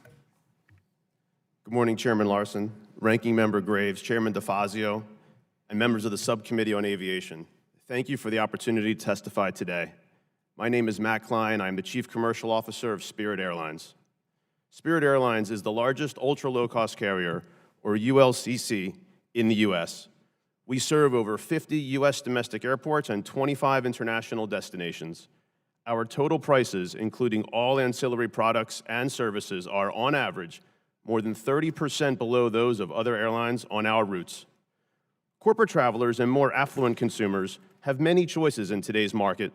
Speaker 8: Good morning, Chairman Larson, Ranking Member Graves, Chairman DeFazio, and members of the Subcommittee on Aviation. Thank you for the opportunity to testify today. My name is Matt Klein. I'm the Chief Commercial Officer of Spirit Airlines. Spirit Airlines is the largest ultra-low-cost carrier, or ULCC, in the U.S. We serve over 50 U.S. domestic airports and 25 international destinations. Our total prices, including all ancillary products and services, are, on average, more than 30% below those of other airlines on our routes. Corporate travelers and more affluent consumers have many choices in today's market.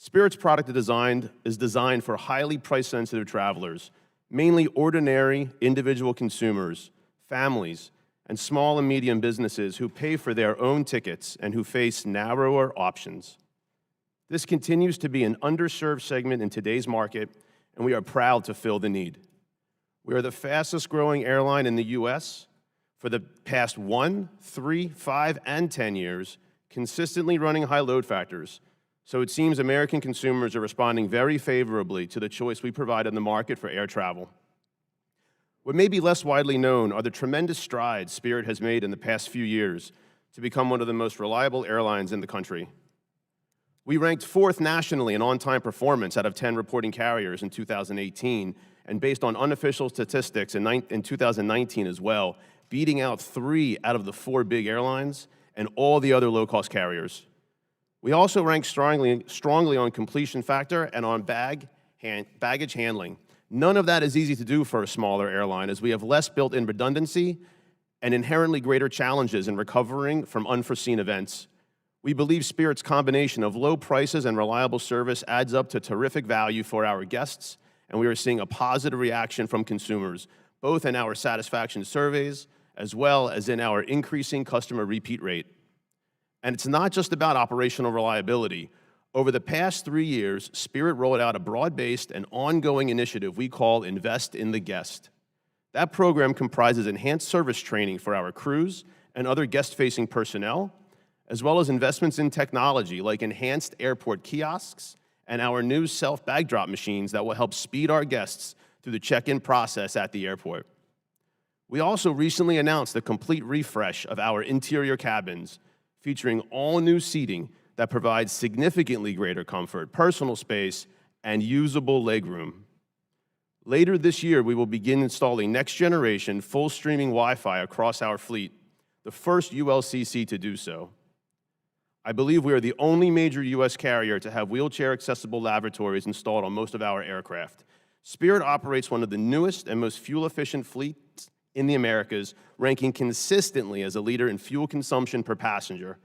Speaker 8: Spirit's product is designed for highly price-sensitive travelers, mainly ordinary individual consumers, families, and small and medium businesses who pay for their own tickets and who face narrower options. This continues to be an underserved segment in today's market, and we are proud to fill the need. We are the fastest-growing airline in the U.S. for the past 1, 3, 5, and 10 years, consistently running high load factors. So it seems American consumers are responding very favorably to the choice we provide in the market for air travel. What may be less widely known are the tremendous strides Spirit has made in the past few years to become one of the most reliable airlines in the country. We ranked 4th nationally in on-time performance out of 10 reporting carriers in 2018, and based on unofficial statistics in 2019 as well, beating out 3 out of the 4 big airlines and all the other low-cost carriers. We also rank strongly on completion factor and on baggage handling. None of that is easy to do for a smaller airline, as we have less built-in redundancy and inherently greater challenges in recovering from unforeseen events. We believe Spirit's combination of low prices and reliable service adds up to terrific value for our guests, and we are seeing a positive reaction from consumers, both in our satisfaction surveys as well as in our increasing customer repeat rate. And it's not just about operational reliability. Over the past 3 years, Spirit rolled out a broad-based and ongoing initiative we call Invest in the Guest. That program comprises enhanced service training for our crews and other guest-facing personnel, as well as investments in technology like enhanced airport kiosks and our new self-bag drop machines that will help speed our guests through the check-in process at the airport. We also recently announced the complete refresh of our interior cabins, featuring all-new seating that provides significantly greater comfort, personal space, and usable legroom. Later this year, we will begin installing next-generation full streaming Wi-Fi across our fleet, the first ULCC to do so. I believe we are the only major U.S. carrier to have wheelchair-accessible lavatories installed on most of our aircraft. Spirit operates one of the newest and most fuel-efficient fleets in the Americas, ranking consistently as a leader in fuel consumption per passenger.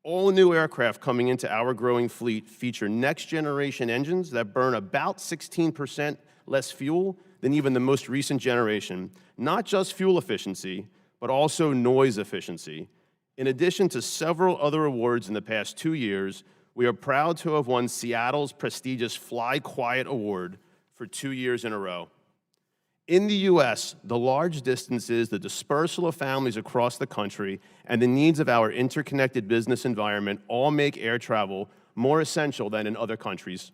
Speaker 8: All new aircraft coming into our growing fleet feature next-generation engines that burn about 16% less fuel than even the most recent generation. Not just fuel efficiency, but also noise efficiency. In addition to several other awards in the past 2 years, we are proud to have won Seattle's prestigious Fly Quiet Award for 2 years in a row. In the U.S., the large distances, the dispersal of families across the country, and the needs of our interconnected business environment all make air travel more essential than in other countries.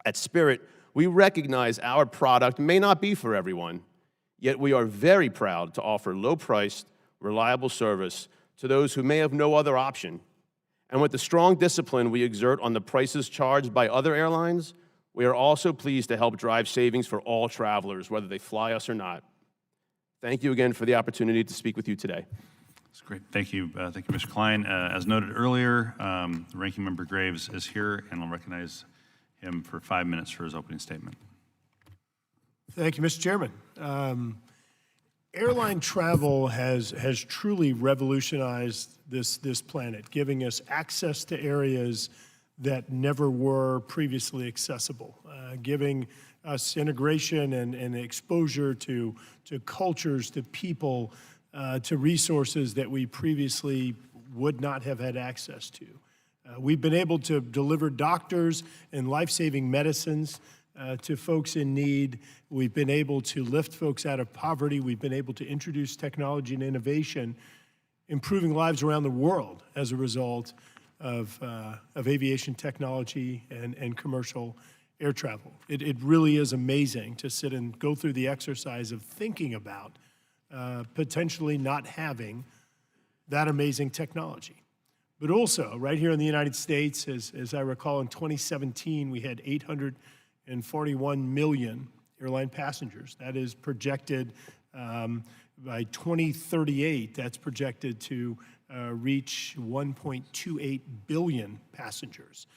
Speaker 8: At Spirit, we recognize our product may not be for everyone, yet we are very proud to offer low-priced, reliable service to those who may have no other option. And with the strong discipline we exert on the prices charged by other airlines, we are also pleased to help drive savings for all travelers, whether they fly us or not. Thank you again for the opportunity to speak with you today.
Speaker 1: That's great. Thank you, Mr. Klein. As noted earlier, the Ranking Member Graves is here, and I'll recognize him for 5 minutes for his opening statement.
Speaker 9: Thank you, Mr. Chairman. Airline travel has truly revolutionized this planet, giving us access to areas that never were previously accessible, giving us integration and exposure to cultures, to people, to resources that we previously would not have had access to. We've been able to deliver doctors and life-saving medicines to folks in need. We've been able to lift folks out of poverty. We've been able to introduce technology and innovation, improving lives around the world as a result of aviation technology and commercial air travel. It really is amazing to sit and go through the exercise of thinking about potentially not having that amazing technology. But also, right here in the United States, as I recall, in 2017, we had 841 million airline passengers. That is projected by 2038, that's projected to reach 1.28 billion passengers.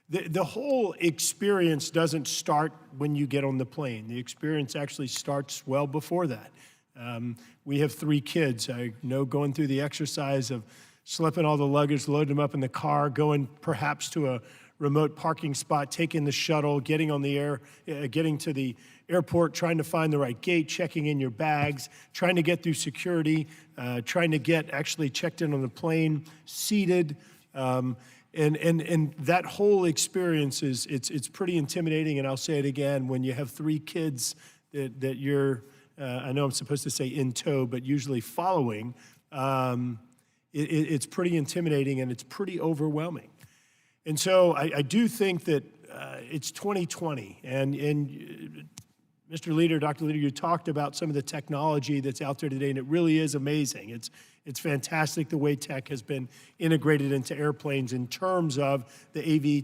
Speaker 9: The whole experience doesn't start when you get on the plane. The experience actually starts well before that. We have 3 kids. I know going through the exercise of slipping all the luggage, loading them up in the car, going perhaps to a remote parking spot, taking the shuttle, getting to the airport, trying to find the right gate, checking in your bags, trying to get through security, trying to get actually checked in on the plane, seated, and that whole experience it's pretty intimidating. And I'll say it again: when you have 3 kids that you're, I know I'm supposed to say in tow, but usually following, it's pretty intimidating and it's pretty overwhelming. And so I do think that it's 2020, and Mr. Leader, Dr. Leader, you talked about some of the technology that's out there today, and it really is amazing. It's fantastic the way tech has been integrated into airplanes in terms of the AV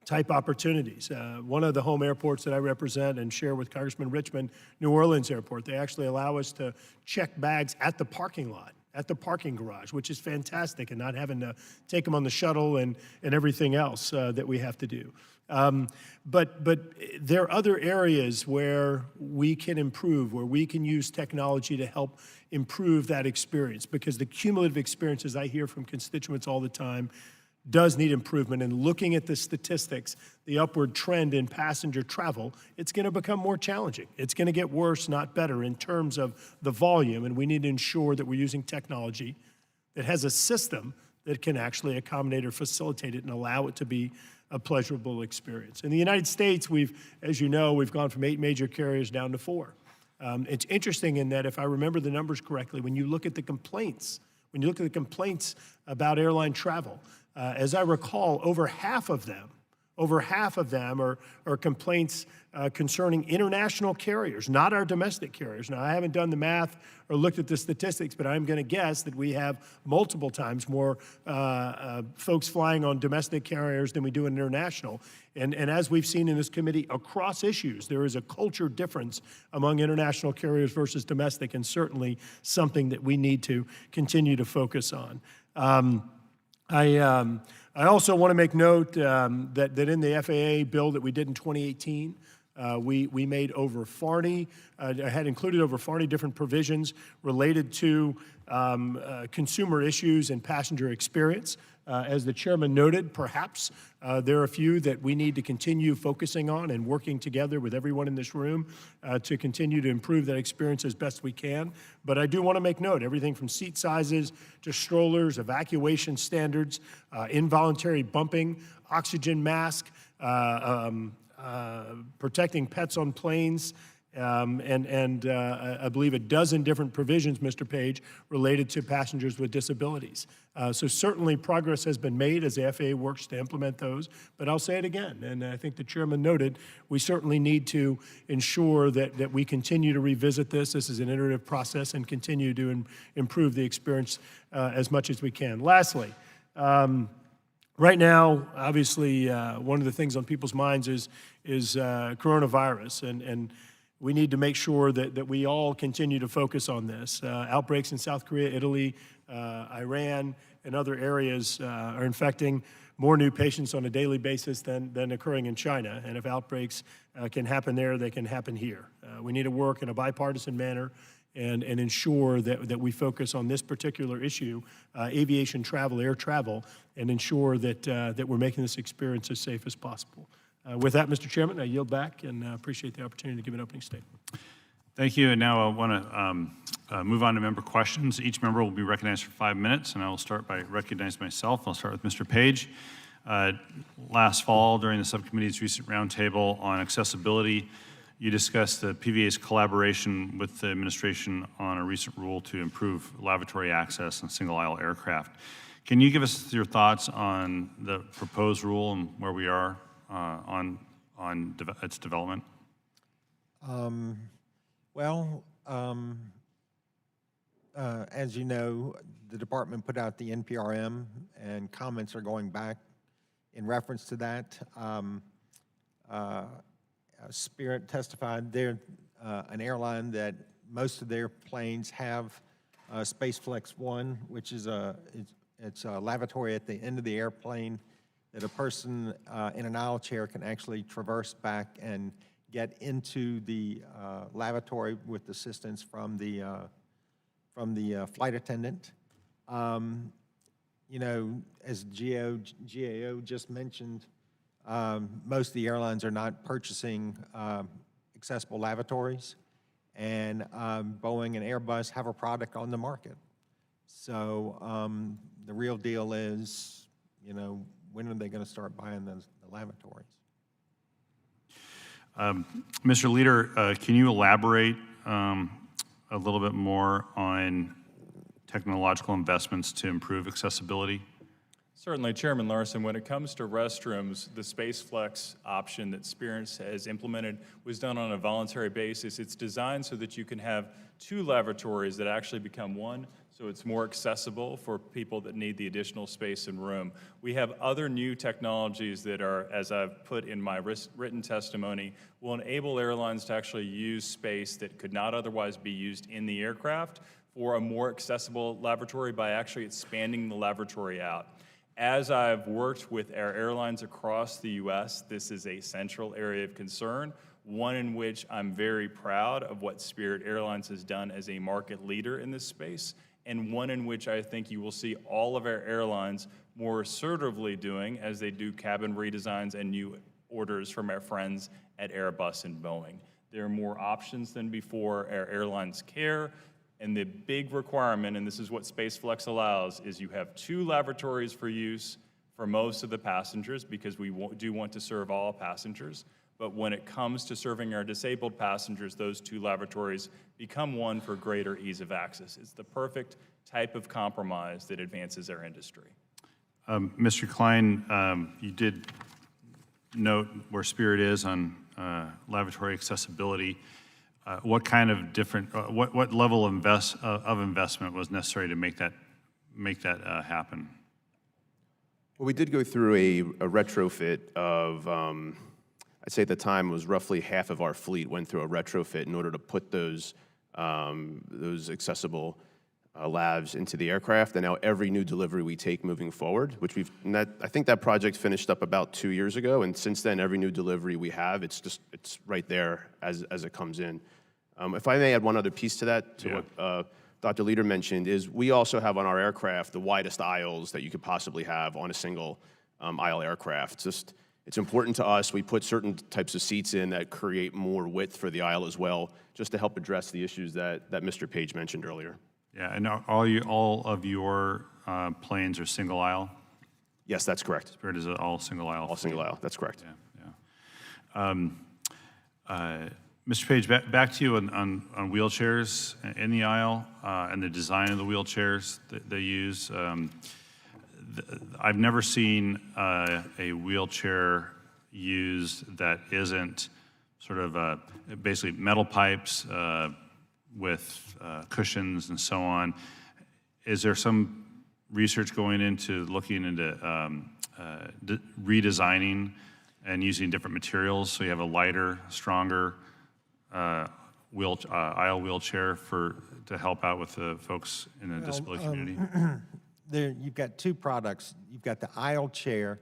Speaker 9: type opportunities. One of the home airports that I represent and share with Congressman Richmond, New Orleans Airport, they actually allow us to check bags at the parking lot at the parking garage, which is fantastic, and not having to take them on the shuttle and everything else that we have to do. But there are other areas where we can improve, where we can use technology to help improve that experience, because the cumulative experiences I hear from constituents all the time does need improvement. And looking at the statistics, the upward trend in passenger travel, it's going to become more challenging. It's going to get worse, not better, in terms of the volume. And we need to ensure that we're using technology that has a system that can actually accommodate or facilitate it and allow it to be a pleasurable experience. In the United States, as you know, we've gone from 8 major carriers down to 4. It's interesting in that, if I remember the numbers correctly, when you look at the complaints about airline travel, as I recall, over half of them are complaints concerning international carriers, not our domestic carriers. Now, I haven't done the math or looked at the statistics, but I'm going to guess that we have multiple times more folks flying on domestic carriers than we do in international. And as we've seen in this committee across issues, there is a culture difference among international carriers versus domestic, and certainly something that we need to continue to focus on. I also want to make note that in the FAA bill that we did in 2018, we made over 40, had included over 40 different provisions related to consumer issues and passenger experience. As the chairman noted, perhaps there are a few that we need to continue focusing on and working together with everyone in this room to continue to improve that experience as best we can. But I do want to make note, everything from seat sizes to strollers, evacuation standards, involuntary bumping, oxygen mask, protecting pets on planes, and I believe a dozen different provisions, Mr. Page, related to passengers with disabilities. So certainly progress has been made as the FAA works to implement those, but I'll say it again, and I think the chairman noted, we certainly need to ensure that we continue to revisit this. This is an iterative process, and continue to improve the experience as much as we can. Lastly, right now, obviously, one of the things on people's minds is coronavirus, and we need to make sure that we all continue to focus on this. Outbreaks in South Korea, Italy, Iran, and other areas are infecting more new patients on a daily basis than occurring in China. And if outbreaks can happen there, they can happen here. We need to work in a bipartisan manner and ensure that we focus on this particular issue, aviation travel, air travel, and ensure that we're making this experience as safe as possible. With that, Mr. Chairman, I yield back and appreciate the opportunity to give an opening statement.
Speaker 1: Thank you. And now I want to move on to member questions. Each member will be recognized for 5 minutes, and I will start by recognizing myself. I'll start with Mr. Page. Last fall, during the subcommittee's recent roundtable on accessibility, you discussed the PVA's collaboration with the administration on a recent rule to improve lavatory access in single-aisle aircraft. Can you give us your thoughts on the proposed rule and where we are on its development?
Speaker 6: As you know, the department put out the NPRM, and comments are going back in reference to that. Spirit testified they're an airline that most of their planes have SpaceFlex 1, which is it's a lavatory at the end of the airplane that a person in an aisle chair can actually traverse back and get into the lavatory with assistance from the flight attendant. You know, as GAO just mentioned, most of the airlines are not purchasing accessible lavatories, and Boeing and Airbus have a product on the market. So the real deal is, you know, when are they going to start buying the lavatories?
Speaker 1: Mr. Leader, can you elaborate a little bit more on technological investments to improve accessibility?
Speaker 7: Certainly, Chairman Larson, when it comes to restrooms, the SpaceFlex option that Spirit has implemented was done on a voluntary basis. It's designed so that you can have 2 lavatories that actually become one, so it's more accessible for people that need the additional space and room. We have other new technologies that are, as I've put in my written testimony, will enable airlines to actually use space that could not otherwise be used in the aircraft for a more accessible lavatory by actually expanding the lavatory out. As I've worked with our airlines across the U.S., this is a central area of concern, one in which I'm very proud of what Spirit Airlines has done as a market leader in this space, and one in which I think you will see all of our airlines more assertively doing as they do cabin redesigns and new orders from our friends at Airbus and Boeing. There are more options than before. Our airlines care. And the big requirement, and this is what SpaceFlex allows, is you have 2 lavatories for use for most of the passengers because we do want to serve all passengers. But when it comes to serving our disabled passengers, those 2 lavatories become one for greater ease of access. It's the perfect type of compromise that advances our industry.
Speaker 1: Mr. Klein, you did note where Spirit is on lavatory accessibility. What kind of different, what level of investment was necessary to make that happen?
Speaker 8: Well, we did go through a retrofit of, I'd say at the time it was roughly half of our fleet went through a retrofit in order to put those accessible lavs into the aircraft. And now every new delivery we take moving forward, which I think that project finished up about 2 years ago. And since then, every new delivery we have, it's right there as it comes in. If I may add one other piece to that, to what Dr. Leader mentioned, is we also have on our aircraft the widest aisles that you could possibly have on a single aisle aircraft. It's important to us. We put certain types of seats in that create more width for the aisle as well, just to help address the issues that Mr. Page mentioned earlier.
Speaker 1: Yeah, and all of your planes are single aisle?
Speaker 8: Yes, that's correct.
Speaker 1: Spirit is all single aisle?
Speaker 8: All single aisle, that's correct.
Speaker 1: Yeah. Mr. Page, back to you on wheelchairs in the aisle and the design of the wheelchairs that they use. I've never seen a wheelchair used that isn't sort of basically metal pipes with cushions and so on. Is there some research going into looking into redesigning and using different materials so you have a lighter, stronger aisle wheelchair to help out with the folks in the disability community?
Speaker 6: You've got 2 products. You've got the aisle chair,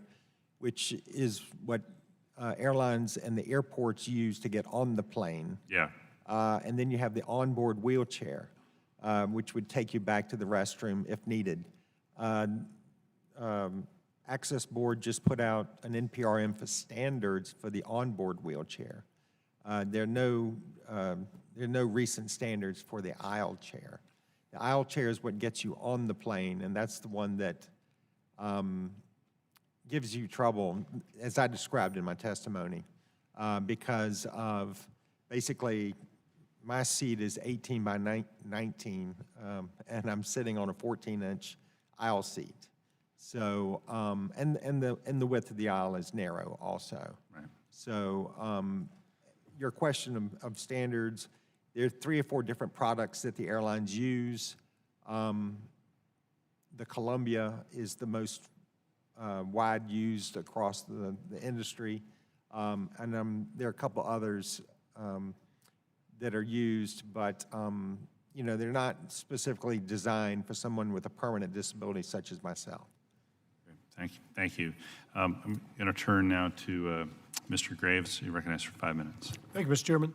Speaker 6: which is what airlines and the airports use to get on the plane.
Speaker 1: Yeah.
Speaker 6: And then you have the onboard wheelchair, which would take you back to the restroom if needed. Access Board just put out an NPRM for standards for the onboard wheelchair. There are no recent standards for the aisle chair. The aisle chair is what gets you on the plane, and that's the one that gives you trouble, as I described in my testimony, because of basically my seat is 18 by 19, and I'm sitting on a 14-inch aisle seat. So, and the width of the aisle is narrow also.
Speaker 1: Right.
Speaker 6: So, your question of standards, there are 3 or 4 different products that the airlines use. The Columbia is the most wide used across the industry. And there are a couple others that are used, but they're not specifically designed for someone with a permanent disability such as myself.
Speaker 1: Thank you. I'm going to turn now to Mr. Graves. You're recognized for 5 minutes.
Speaker 9: Thank you, Mr. Chairman.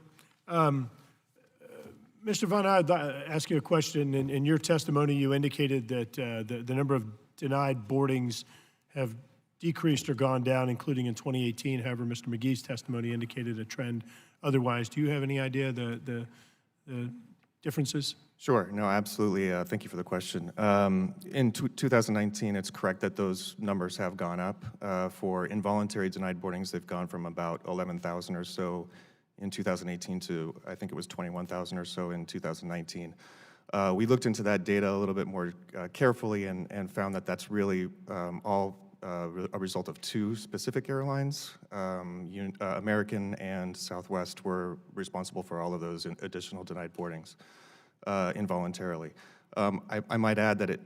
Speaker 9: Mr. Vaughn, I'd ask you a question. In your testimony, you indicated that the number of denied boardings have decreased or gone down, including in 2018. However, Mr. McGee's testimony indicated a trend otherwise. Do you have any idea the differences?
Speaker 3: Sure. No, absolutely. Thank you for the question. In 2019, it's correct that those numbers have gone up. For involuntary denied boardings, they've gone from about 11,000 or so in 2018 to, I think it was 21,000 or so in 2019. We looked into that data a little bit more carefully and found that that's really all a result of two specific airlines. American and Southwest were responsible for all of those additional denied boardings involuntarily. I might add that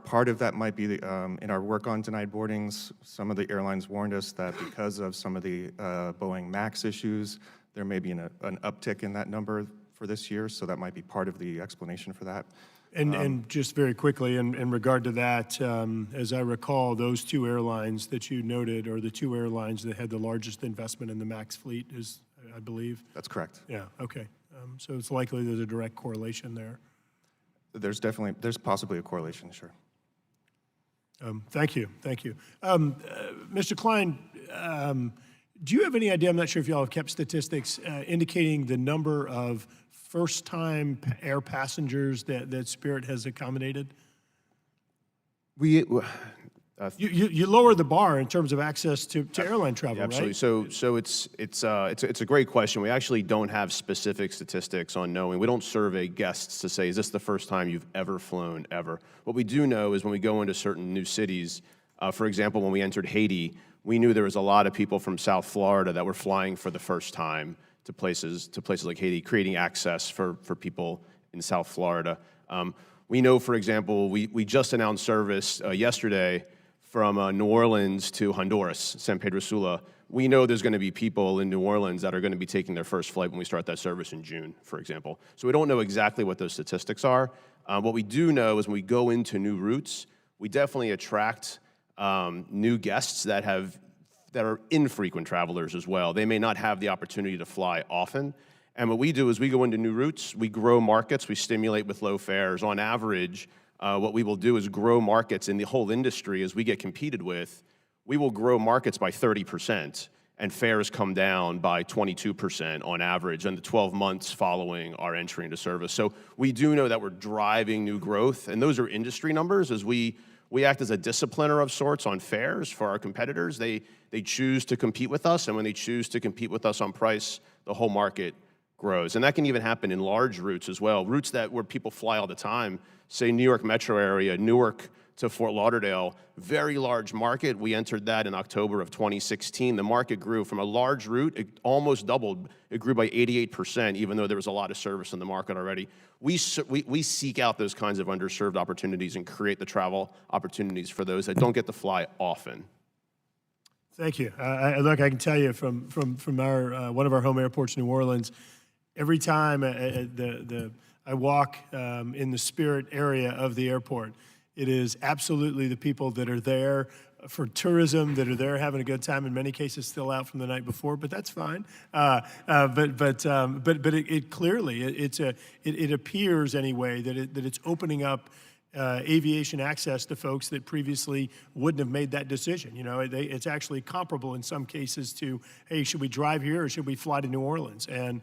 Speaker 3: part of that might be in our work on denied boardings, some of the airlines warned us that because of some of the Boeing MAX issues, there may be an uptick in that number for this year, so that might be part of the explanation for that.
Speaker 9: And just very quickly, in regard to that, as I recall, those two airlines that you noted are the two airlines that had the largest investment in the MAX fleet, I believe?
Speaker 3: That's correct.
Speaker 9: Yeah, okay. So it's likely there's a direct correlation there.
Speaker 3: There's possibly a correlation, sure.
Speaker 9: Thank you. Mr. Klein, do you have any idea, I'm not sure if y'all have kept statistics, indicating the number of first-time air passengers that Spirit has accommodated? You lower the bar in terms of access to airline travel,
Speaker 8: Yeah, absolutely.
Speaker 9: right?
Speaker 8: So it's a great question. We actually don't have specific statistics on knowing. We don't survey guests to say, is this the first time you've ever flown ever? What we do know is when we go into certain new cities, for example, when we entered Haiti, we knew there was a lot of people from South Florida that were flying for the first time to places like Haiti, creating access for people in South Florida. We know, for example, we just announced service yesterday from New Orleans to Honduras, San Pedro Sula. We know there's going to be people in New Orleans that are going to be taking their first flight when we start that service in June, for example. So we don't know exactly what those statistics are. What we do know is when we go into new routes, we definitely attract new guests that are infrequent travelers as well. They may not have the opportunity to fly often. And what we do is we go into new routes, we grow markets, we stimulate with low fares. On average, what we will do is grow markets in the whole industry as we get competed with. We will grow markets by 30%, and fares come down by 22% on average in the 12 months following our entry into service. So we do know that we're driving new growth, and those are industry numbers. As we act as a discipliner of sorts on fares for our competitors. They choose to compete with us, and when they choose to compete with us on price, the whole market grows. And that can even happen in large routes as well, routes where people fly all the time, say New York metro area, Newark to Fort Lauderdale, very large market. We entered that in October of 2016. The market grew from a large route, it almost doubled. It grew by 88%, even though there was a lot of service in the market already. We seek out those kinds of underserved opportunities and create the travel opportunities for those that don't get to fly often.
Speaker 9: Thank you. Look, I can tell you from our one of our home airports, New Orleans, every time I walk in the Spirit area of the airport, it is absolutely the people that are there for tourism, that are there having a good time. In many cases, still out from the night before, but that's fine. But it clearly it appears anyway that it's opening up aviation access to folks that previously wouldn't have made that decision. You know, it's actually comparable in some cases to, hey, should we drive here or should we fly to New Orleans? And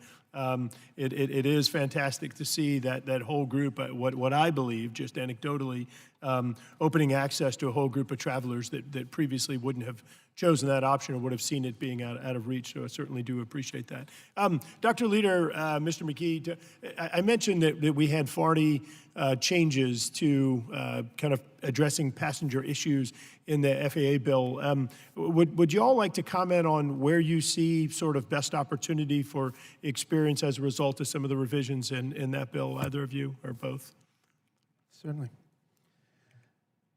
Speaker 9: it is fantastic to see that whole group, what I believe, just anecdotally, opening access to a whole group of travelers that previously wouldn't have chosen that option or would have seen it being out of reach. So I certainly do appreciate that. Dr. Leader, Mr. McKee, I mentioned that we had 40 changes to kind of addressing passenger issues in the FAA bill. Would you all like to comment on where you see sort of best opportunity for experience as a result of some of the revisions in that bill, either of you or both?
Speaker 5: Certainly.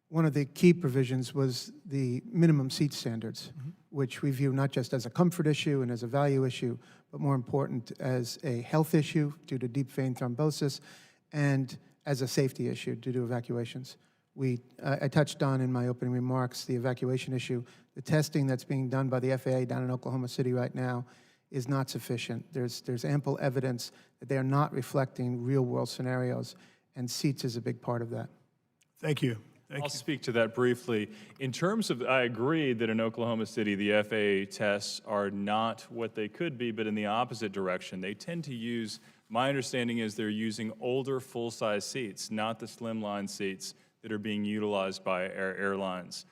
Speaker 5: One of the key provisions was the minimum seat standards, which we view not just as a comfort issue and as a value issue, but more important as a health issue due to deep vein thrombosis and as a safety issue due to evacuations. I touched on in my opening remarks the evacuation issue. The testing that's being done by the FAA down in Oklahoma City right now is not sufficient. There's ample evidence that they are not reflecting real-world scenarios, and seats is a big part of that.
Speaker 9: Thank you.
Speaker 7: I'll speak to that briefly. In terms of, I agree that in Oklahoma City, the FAA tests are not what they could be, but in the opposite direction. They tend to use, my understanding is they're using older full-size seats, not the slimline seats that are being utilized by airlines.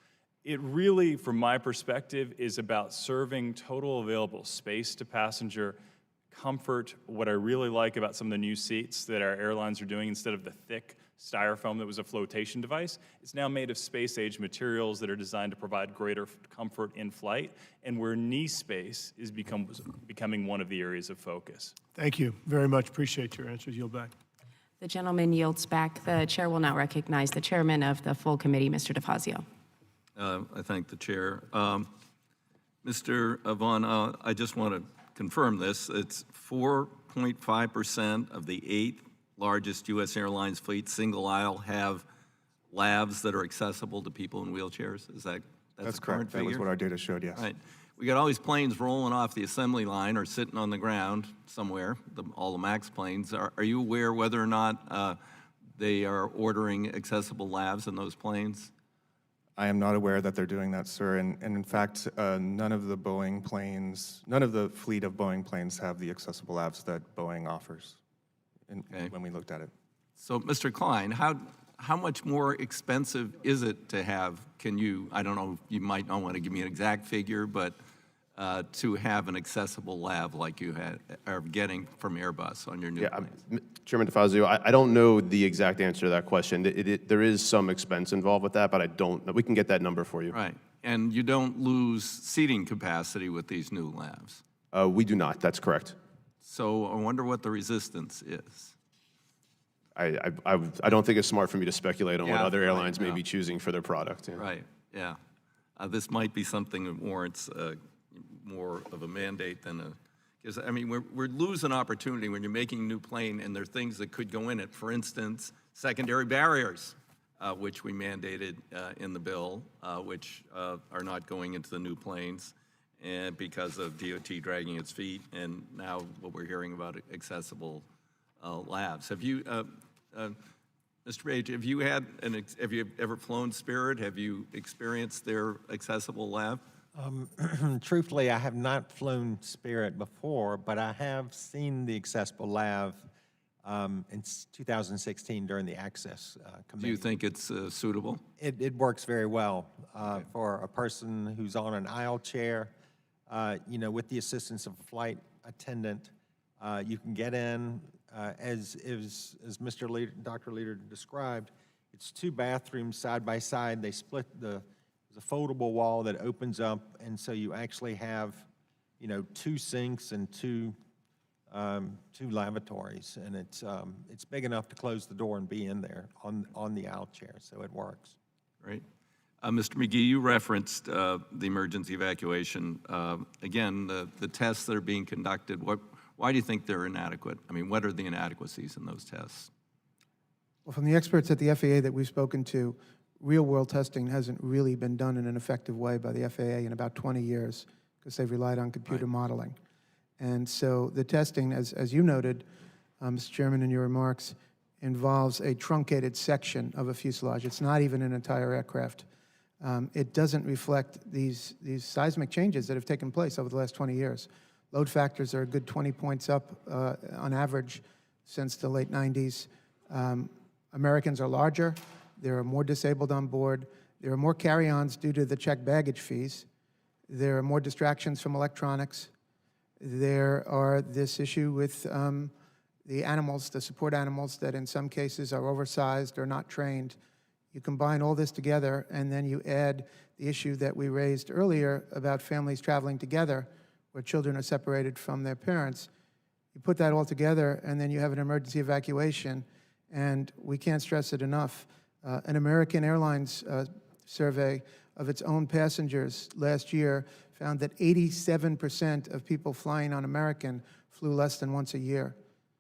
Speaker 7: It really, from my perspective, is about serving total available space to passenger comfort. What I really like about some of the new seats that our airlines are doing, instead of the thick styrofoam that was a flotation device, it's now made of space-age materials that are designed to provide greater comfort in flight, and where knee space is becoming one of the areas of focus.
Speaker 9: Thank you very much. Appreciate your answers. Yield back.
Speaker 10: The gentleman yields back. The chair will now recognize the chairman of the full committee, Mr. DeFazio.
Speaker 2: I thank the chair. Mr. Vaughn, I just want to confirm this. It's 4.5% of the 8 largest U.S. airlines fleet, single aisle, have labs that are accessible to people in wheelchairs. Is that
Speaker 3: That's
Speaker 2: a current
Speaker 3: correct. That was
Speaker 2: figure?
Speaker 3: what our data showed, yes.
Speaker 2: Right. We got all these planes rolling off the assembly line or sitting on the ground somewhere, all the MAX planes. Are you aware whether or not they are ordering accessible labs in those planes?
Speaker 3: I am not aware that they're doing that, sir. And in fact, none of the fleet of Boeing planes have the accessible labs that Boeing offers when we looked at it.
Speaker 2: So, Mr. Klein, how much more expensive is it to have, I don't know, you might not want to give me an exact figure, but to have an accessible lab like you are getting from Airbus on your new planes?
Speaker 8: Chairman DeFazio, I don't know the exact answer to that question. There is some expense involved with that, but we can get that number for you.
Speaker 2: Right. And you don't lose seating capacity with these new labs?
Speaker 8: We do not. That's correct.
Speaker 2: So I wonder what the resistance is.
Speaker 8: I don't think it's smart for me to speculate on what other airlines may
Speaker 2: no.
Speaker 8: be choosing for their product. Yeah.
Speaker 2: Right, yeah. This might be something that warrants more of a mandate than because, I mean, we're losing opportunity when you're making a new plane and there are things that could go in it. For instance, secondary barriers, which we mandated in the bill, which are not going into the new planes and because of DOT dragging its feet, and now what we're hearing about accessible labs. Have you, Mr. Page, have you ever flown Spirit? Have you experienced their accessible lab?
Speaker 6: Truthfully, I have not flown Spirit before, but I have seen the accessible lab in 2016 during the Access Committee.
Speaker 2: Do you think it's suitable?
Speaker 6: It works very well for a person who's on an aisle chair. With the assistance of a flight attendant, you can get in. As Mr. Leader, Dr. Leader described, it's 2 bathrooms side by side. They split there's a foldable wall that opens up, and so you actually have, 2 sinks and 2 lavatories, and it's big enough to close the door and be in there on the aisle chair, so it works.
Speaker 2: Right. Mr. McGee, you referenced the emergency evacuation. Again, the tests that are being conducted, why do you think they're inadequate? I mean, what are the inadequacies in those tests?
Speaker 5: Well, from the experts at the FAA that we've spoken to, real-world testing hasn't really been done in an effective way by the FAA in about 20 years because they've relied on computer modeling. And so the testing, as you noted, Mr. Chairman, in your remarks, involves a truncated section of a fuselage. It's not even an entire aircraft. It doesn't reflect these seismic changes that have taken place over the last 20 years. Load factors are a good 20 points up on average since the late 90s. Americans are larger. There are more disabled on board. There are more carry-ons due to the checked baggage fees. There are more distractions from electronics. There are this issue with the animals, the support animals that in some cases are oversized or not trained. You combine all this together, and then you add the issue that we raised earlier about families traveling together where children are separated from their parents. You put that all together, and then you have an emergency evacuation, and we can't stress it enough. An American Airlines survey of its own passengers last year found that 87% of people flying on American flew less than once a year.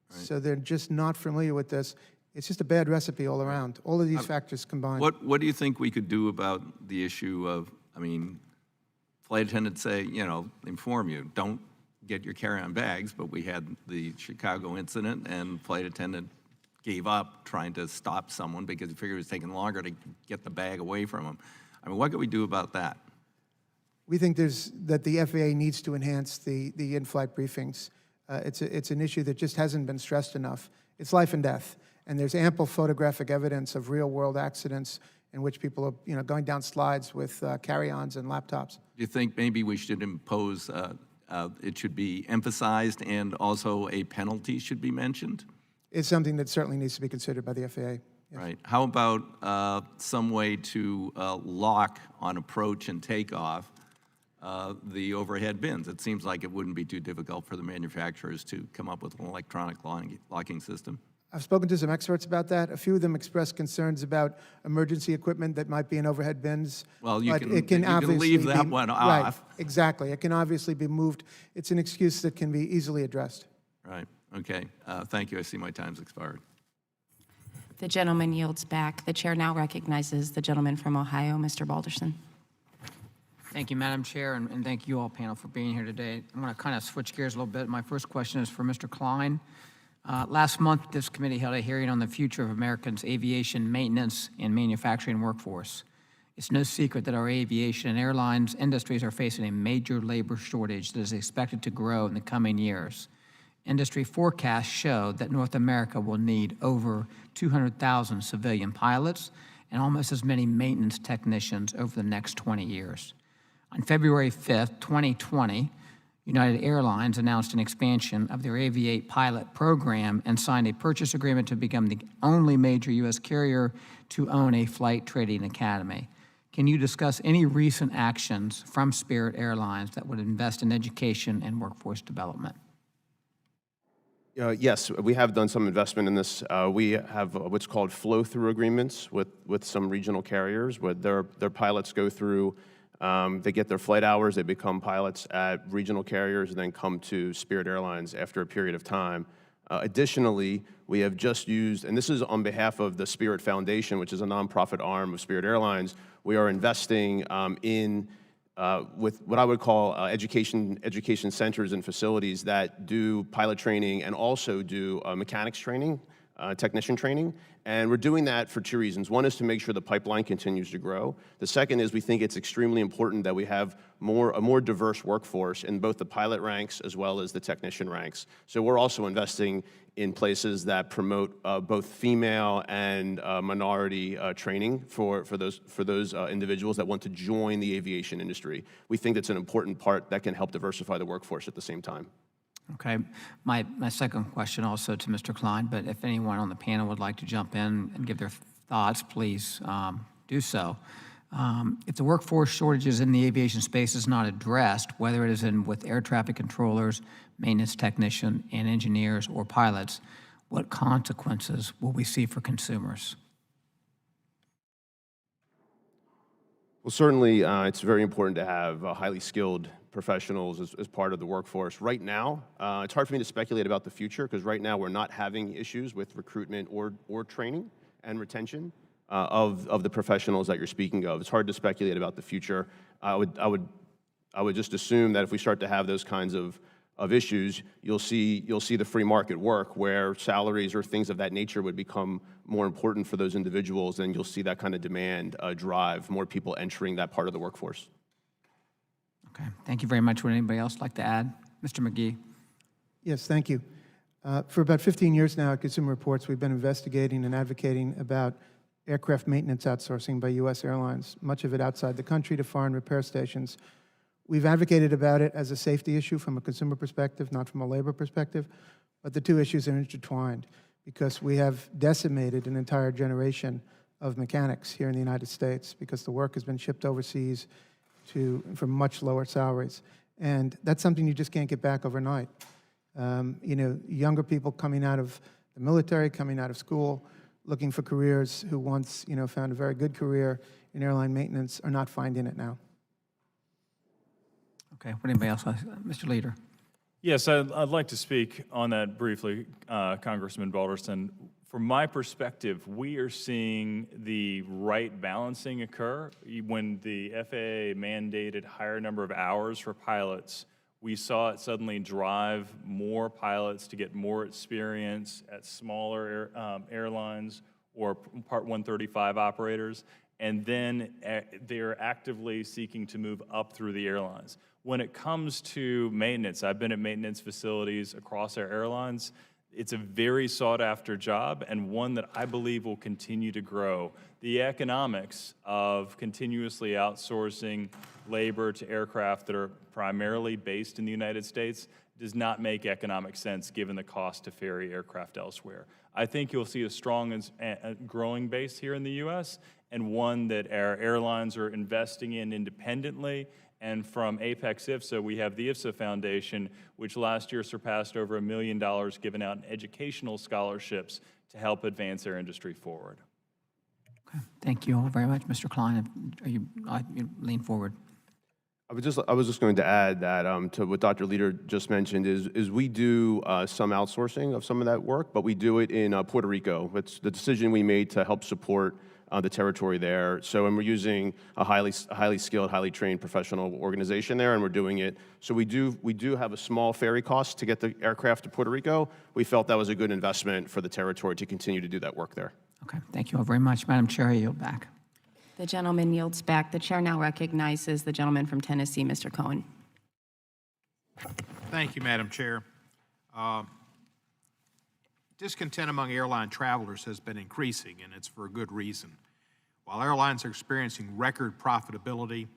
Speaker 5: Right. So they're just not familiar with this. It's just a bad recipe all around. All of these factors combined.
Speaker 2: What do you think we could do about the issue of, flight attendants say, inform you, don't get your carry-on bags, but we had the Chicago incident and flight attendant gave up trying to stop someone because he figured it was taking longer to get the bag away from him. What can we do about that?
Speaker 5: We think that the FAA needs to enhance the in-flight briefings. It's an issue that just hasn't been stressed enough. It's life and death, and there's ample photographic evidence of real-world accidents in which people are going down slides with carry-ons and laptops.
Speaker 2: Do you think maybe we should impose it should be emphasized and also a penalty should be mentioned?
Speaker 5: It's something that certainly needs to be considered by the FAA. Yes.
Speaker 2: Right. How about some way to lock on approach and takeoff the overhead bins? It seems like it wouldn't be too difficult for the manufacturers to come up with an electronic locking system.
Speaker 5: I've spoken to some experts about that. A few of them expressed concerns about emergency equipment that might be in overhead bins.
Speaker 2: Well, you
Speaker 5: but
Speaker 2: can-
Speaker 5: it can
Speaker 2: you can
Speaker 5: obviously
Speaker 2: leave that
Speaker 5: be-
Speaker 2: one
Speaker 5: Right,
Speaker 2: off.
Speaker 5: exactly. It can obviously be moved. It's an excuse that can be easily addressed.
Speaker 2: Right. Okay. Thank you. I see my time's expired.
Speaker 10: The gentleman yields back. The chair now recognizes the gentleman from Ohio, Mr. Balderson.
Speaker 11: Thank you, Madam Chair, and thank you all, panel, for being here today. I'm going to kind of switch gears a little bit. My first question is for Mr. Klein. Last month, this committee held a hearing on the future of Americans' aviation maintenance and manufacturing workforce. It's no secret that our aviation and airlines industries are facing a major labor shortage that is expected to grow in the coming years. Industry forecasts show that North America will need over 200,000 civilian pilots and almost as many maintenance technicians over the next 20 years. On February 5th, 2020, United Airlines announced an expansion of their Aviate pilot program and signed a purchase agreement to become the only major U.S. carrier to own a flight training academy. Can you discuss any recent actions from Spirit Airlines that would invest in education and workforce development?
Speaker 8: Yes, we have done some investment in this. We have what's called flow-through agreements with some regional carriers, where their pilots go through, they get their flight hours, they become pilots at regional carriers, and then come to Spirit Airlines after a period of time. Additionally, we have just used, and this is on behalf of the Spirit Foundation, which is a nonprofit arm of Spirit Airlines, we are investing in with what I would call education centers and facilities that do pilot training and also do mechanics training, technician training. And we're doing that for two reasons. One is to make sure the pipeline continues to grow. The second is we think it's extremely important that we have a more diverse workforce in both the pilot ranks as well as the technician ranks. So we're also investing in places that promote both female and minority training for those individuals that want to join the aviation industry. We think that's an important part that can help diversify the workforce at the same time.
Speaker 11: Okay. My second question also to Mr. Klein, but if anyone on the panel would like to jump in and give their thoughts, please do so. If the workforce shortages in the aviation space is not addressed, whether it is with air traffic controllers, maintenance technician, and engineers or pilots, what consequences will we see for consumers?
Speaker 8: Well, certainly it's very important to have highly skilled professionals as part of the workforce. Right now, it's hard for me to speculate about the future because right now we're not having issues with recruitment or training and retention of the professionals that you're speaking of. It's hard to speculate about the future. I would just assume that if we start to have those kinds of issues, you'll see the free market work where salaries or things of that nature would become more important for those individuals, and you'll see that kind of demand drive more people entering that part of the workforce.
Speaker 11: Okay. Thank you very much. Would anybody else like to add? Mr. McGee.
Speaker 5: Yes, thank you. For about 15 years now at Consumer Reports, we've been investigating and advocating about aircraft maintenance outsourcing by U.S. airlines, much of it outside the country to foreign repair stations. We've advocated about it as a safety issue from a consumer perspective, not from a labor perspective, but the two issues are intertwined because we have decimated an entire generation of mechanics here in the United States because the work has been shipped overseas for much lower salaries. And that's something you just can't get back overnight. Younger people coming out of the military, coming out of school, looking for careers who once, found a very good career in airline maintenance are not finding it now.
Speaker 11: Okay. Would anybody else like? Mr. Leader.
Speaker 7: Yes, I'd like to speak on that briefly, Congressman Balderson. From my perspective, we are seeing the right balancing occur. When the FAA mandated higher number of hours for pilots, we saw it suddenly drive more pilots to get more experience at smaller airlines or Part 135 operators, and then they're actively seeking to move up through the airlines. When it comes to maintenance, I've been at maintenance facilities across our airlines. It's a very sought-after job and one that I believe will continue to grow. The economics of continuously outsourcing labor to aircraft that are primarily based in the United States does not make economic sense given the cost to ferry aircraft elsewhere. I think you'll see a strong and growing base here in the U.S. and one that our airlines are investing in independently. And from Apex IFSA, we have the IFSA Foundation, which last year surpassed over $1 million given out in educational scholarships to help advance our industry forward.
Speaker 11: Okay. Thank you all very much. Mr. Klein, you lean forward.
Speaker 8: I was just going to add that to what Dr. Leader just mentioned is we do some outsourcing of some of that work, but we do it in Puerto Rico. It's the decision we made to help support the territory there. So, and we're using a highly skilled, highly trained professional organization there, and we're doing it. So we do have a small ferry cost to get the aircraft to Puerto Rico. We felt that was a good investment for the territory to continue to do that work there.
Speaker 11: Okay, thank you all very much. Madam Chair, I yield back.
Speaker 10: The gentleman yields back. The chair now recognizes the gentleman from Tennessee, Mr. Cohen.
Speaker 12: Thank you, Madam Chair. Discontent among airline travelers has been increasing, and it's for a good reason. While airlines are experiencing record profitability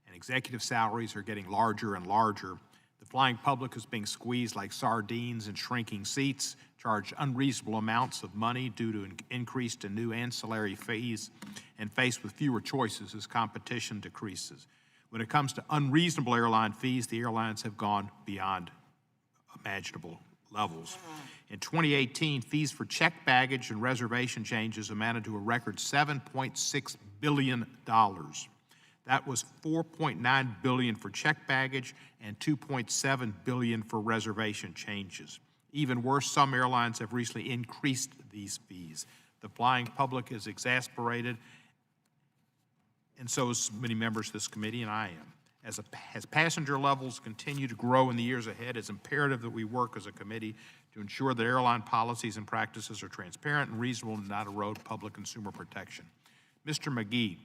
Speaker 12: and executive salaries are getting larger and larger, the flying public is being squeezed like sardines in shrinking seats, charged unreasonable amounts of money due to increased and new ancillary fees, and faced with fewer choices as competition decreases. When it comes to unreasonable airline fees, the airlines have gone beyond imaginable levels. In 2018, fees for checked baggage and reservation changes amounted to a record $7.6 billion. That was $4.9 billion for checked baggage and $2.7 billion for reservation changes. Even worse, some airlines have recently increased these fees. The flying public is exasperated, and so is many members of this committee, and I am. As passenger levels continue to grow in the years ahead, it's imperative that we work as a committee to ensure that airline policies and practices are transparent and reasonable and not erode public consumer protection. Mr. McGee,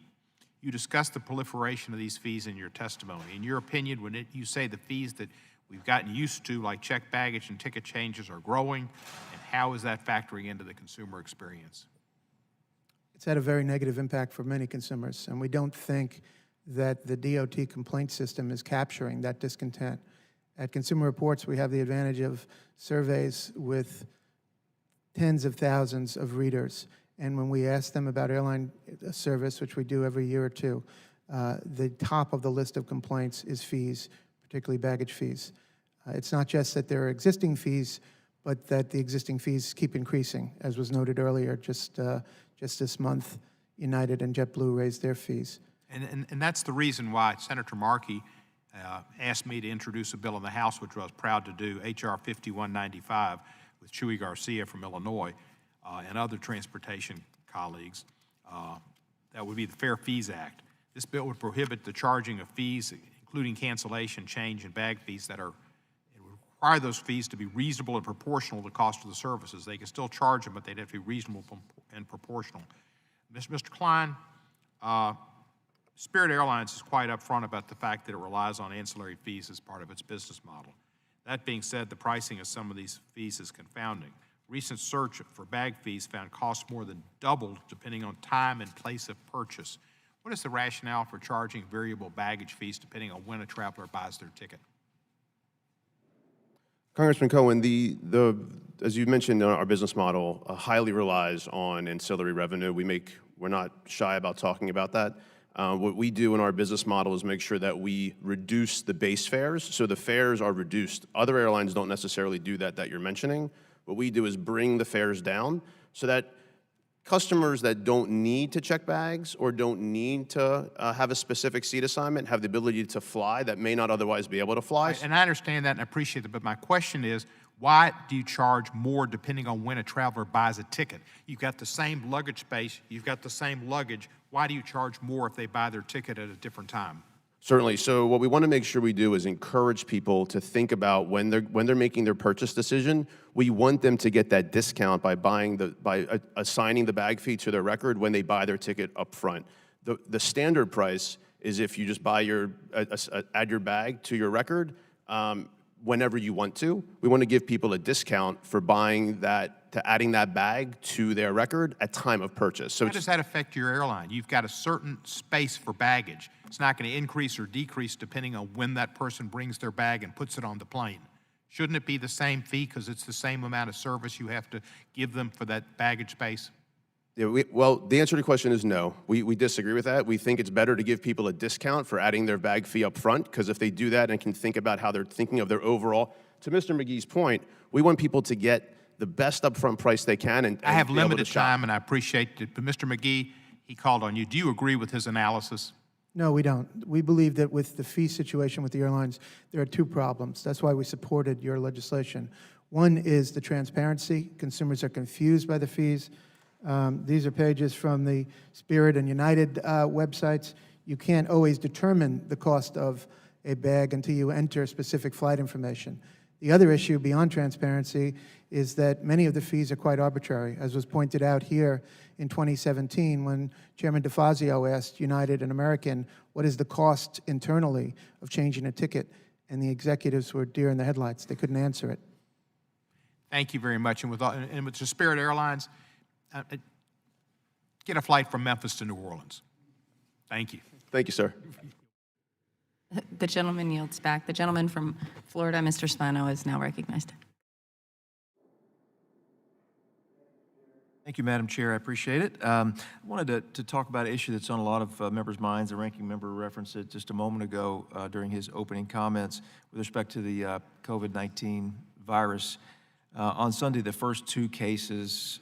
Speaker 12: you discussed the proliferation of these fees in your testimony. In your opinion, when you say the fees that we've gotten used to, like checked baggage and ticket changes, are growing, and how is that factoring into the consumer experience?
Speaker 5: It's had a very negative impact for many consumers, and we don't think that the DOT complaint system is capturing that discontent. At Consumer Reports, we have the advantage of surveys with tens of thousands of readers, and when we ask them about airline service, which we do every year or two, the top of the list of complaints is fees, particularly baggage fees. It's not just that there are existing fees, but that the existing fees keep increasing. As was noted earlier, just this month, United and JetBlue raised their fees.
Speaker 12: And that's the reason why Senator Markey asked me to introduce a bill in the House, which I was proud to do, H.R. 5195, with Chuy Garcia from Illinois and other transportation colleagues. That would be the Fair Fees Act. This bill would prohibit the charging of fees, including cancellation, change, and bag fees it would require those fees to be reasonable and proportional to the cost of the services. They can still charge them, but they'd have to be reasonable and proportional. Mr. Klein, Spirit Airlines is quite upfront about the fact that it relies on ancillary fees as part of its business model. That being said, the pricing of some of these fees is confounding. Recent search for bag fees found costs more than doubled depending on time and place of purchase. What is the rationale for charging variable baggage fees depending on when a traveler buys their ticket?
Speaker 8: Congressman Cohen, as you mentioned, our business model highly relies on ancillary revenue. We're not shy about talking about that. What we do in our business model is make sure that we reduce the base fares, so the fares are reduced. Other airlines don't necessarily do that you're mentioning. What we do is bring the fares down so that customers that don't need to check bags or don't need to have a specific seat assignment have the ability to fly that may not otherwise be able to fly.
Speaker 12: Right, and I understand that and appreciate it, but my question is, why do you charge more depending on when a traveler buys a ticket? You've got the same luggage space, you've got the same luggage. Why do you charge more if they buy their ticket at a different time?
Speaker 8: Certainly. So what we want to make sure we do is encourage people to think about when they're making their purchase decision. We want them to get that discount by assigning the bag fee to their record when they buy their ticket up front. The standard price is if you just buy add your bag to your record. whenever you want to. We want to give people a discount for buying that, to adding that bag to their record at time of purchase. So
Speaker 12: How does that affect your airline? You've got a certain space for baggage. It's not going to increase or decrease depending on when that person brings their bag and puts it on the plane. Shouldn't it be the same fee because it's the same amount of service you have to give them for that baggage space?
Speaker 8: Yeah, well, the answer to the question is no. We disagree with that. We think it's better to give people a discount for adding their bag fee up front, because if they do that and can think about how they're thinking of their overall, to Mr. McGee's point, we want people to get the best upfront price they can and
Speaker 12: I have
Speaker 8: be able to
Speaker 12: limited
Speaker 8: shop.
Speaker 12: time, and I appreciate it, but Mr. McGee, he called on you. Do you agree with his analysis?
Speaker 5: No, we don't. We believe that with the fee situation with the airlines, there are two problems. That's why we supported your legislation. One is the transparency. Consumers are confused by the fees. These are pages from the Spirit and United websites. You can't always determine the cost of a bag until you enter specific flight information. The other issue beyond transparency is that many of the fees are quite arbitrary, as was pointed out here in 2017 when Chairman DeFazio asked United and American, what is the cost internally of changing a ticket? And the executives were deer in the headlights. They couldn't answer it.
Speaker 12: Thank you very much. And with the Spirit Airlines, get a flight from Memphis to New Orleans. Thank you.
Speaker 8: Thank you, sir.
Speaker 10: The gentleman yields back. The gentleman from Florida, Mr. Spano, is now recognized.
Speaker 13: Thank you, Madam Chair. I appreciate it. I wanted to talk about an issue that's on a lot of members' minds. The ranking member referenced it just a moment ago during his opening comments with respect to the COVID-19 virus. On Sunday, the first two cases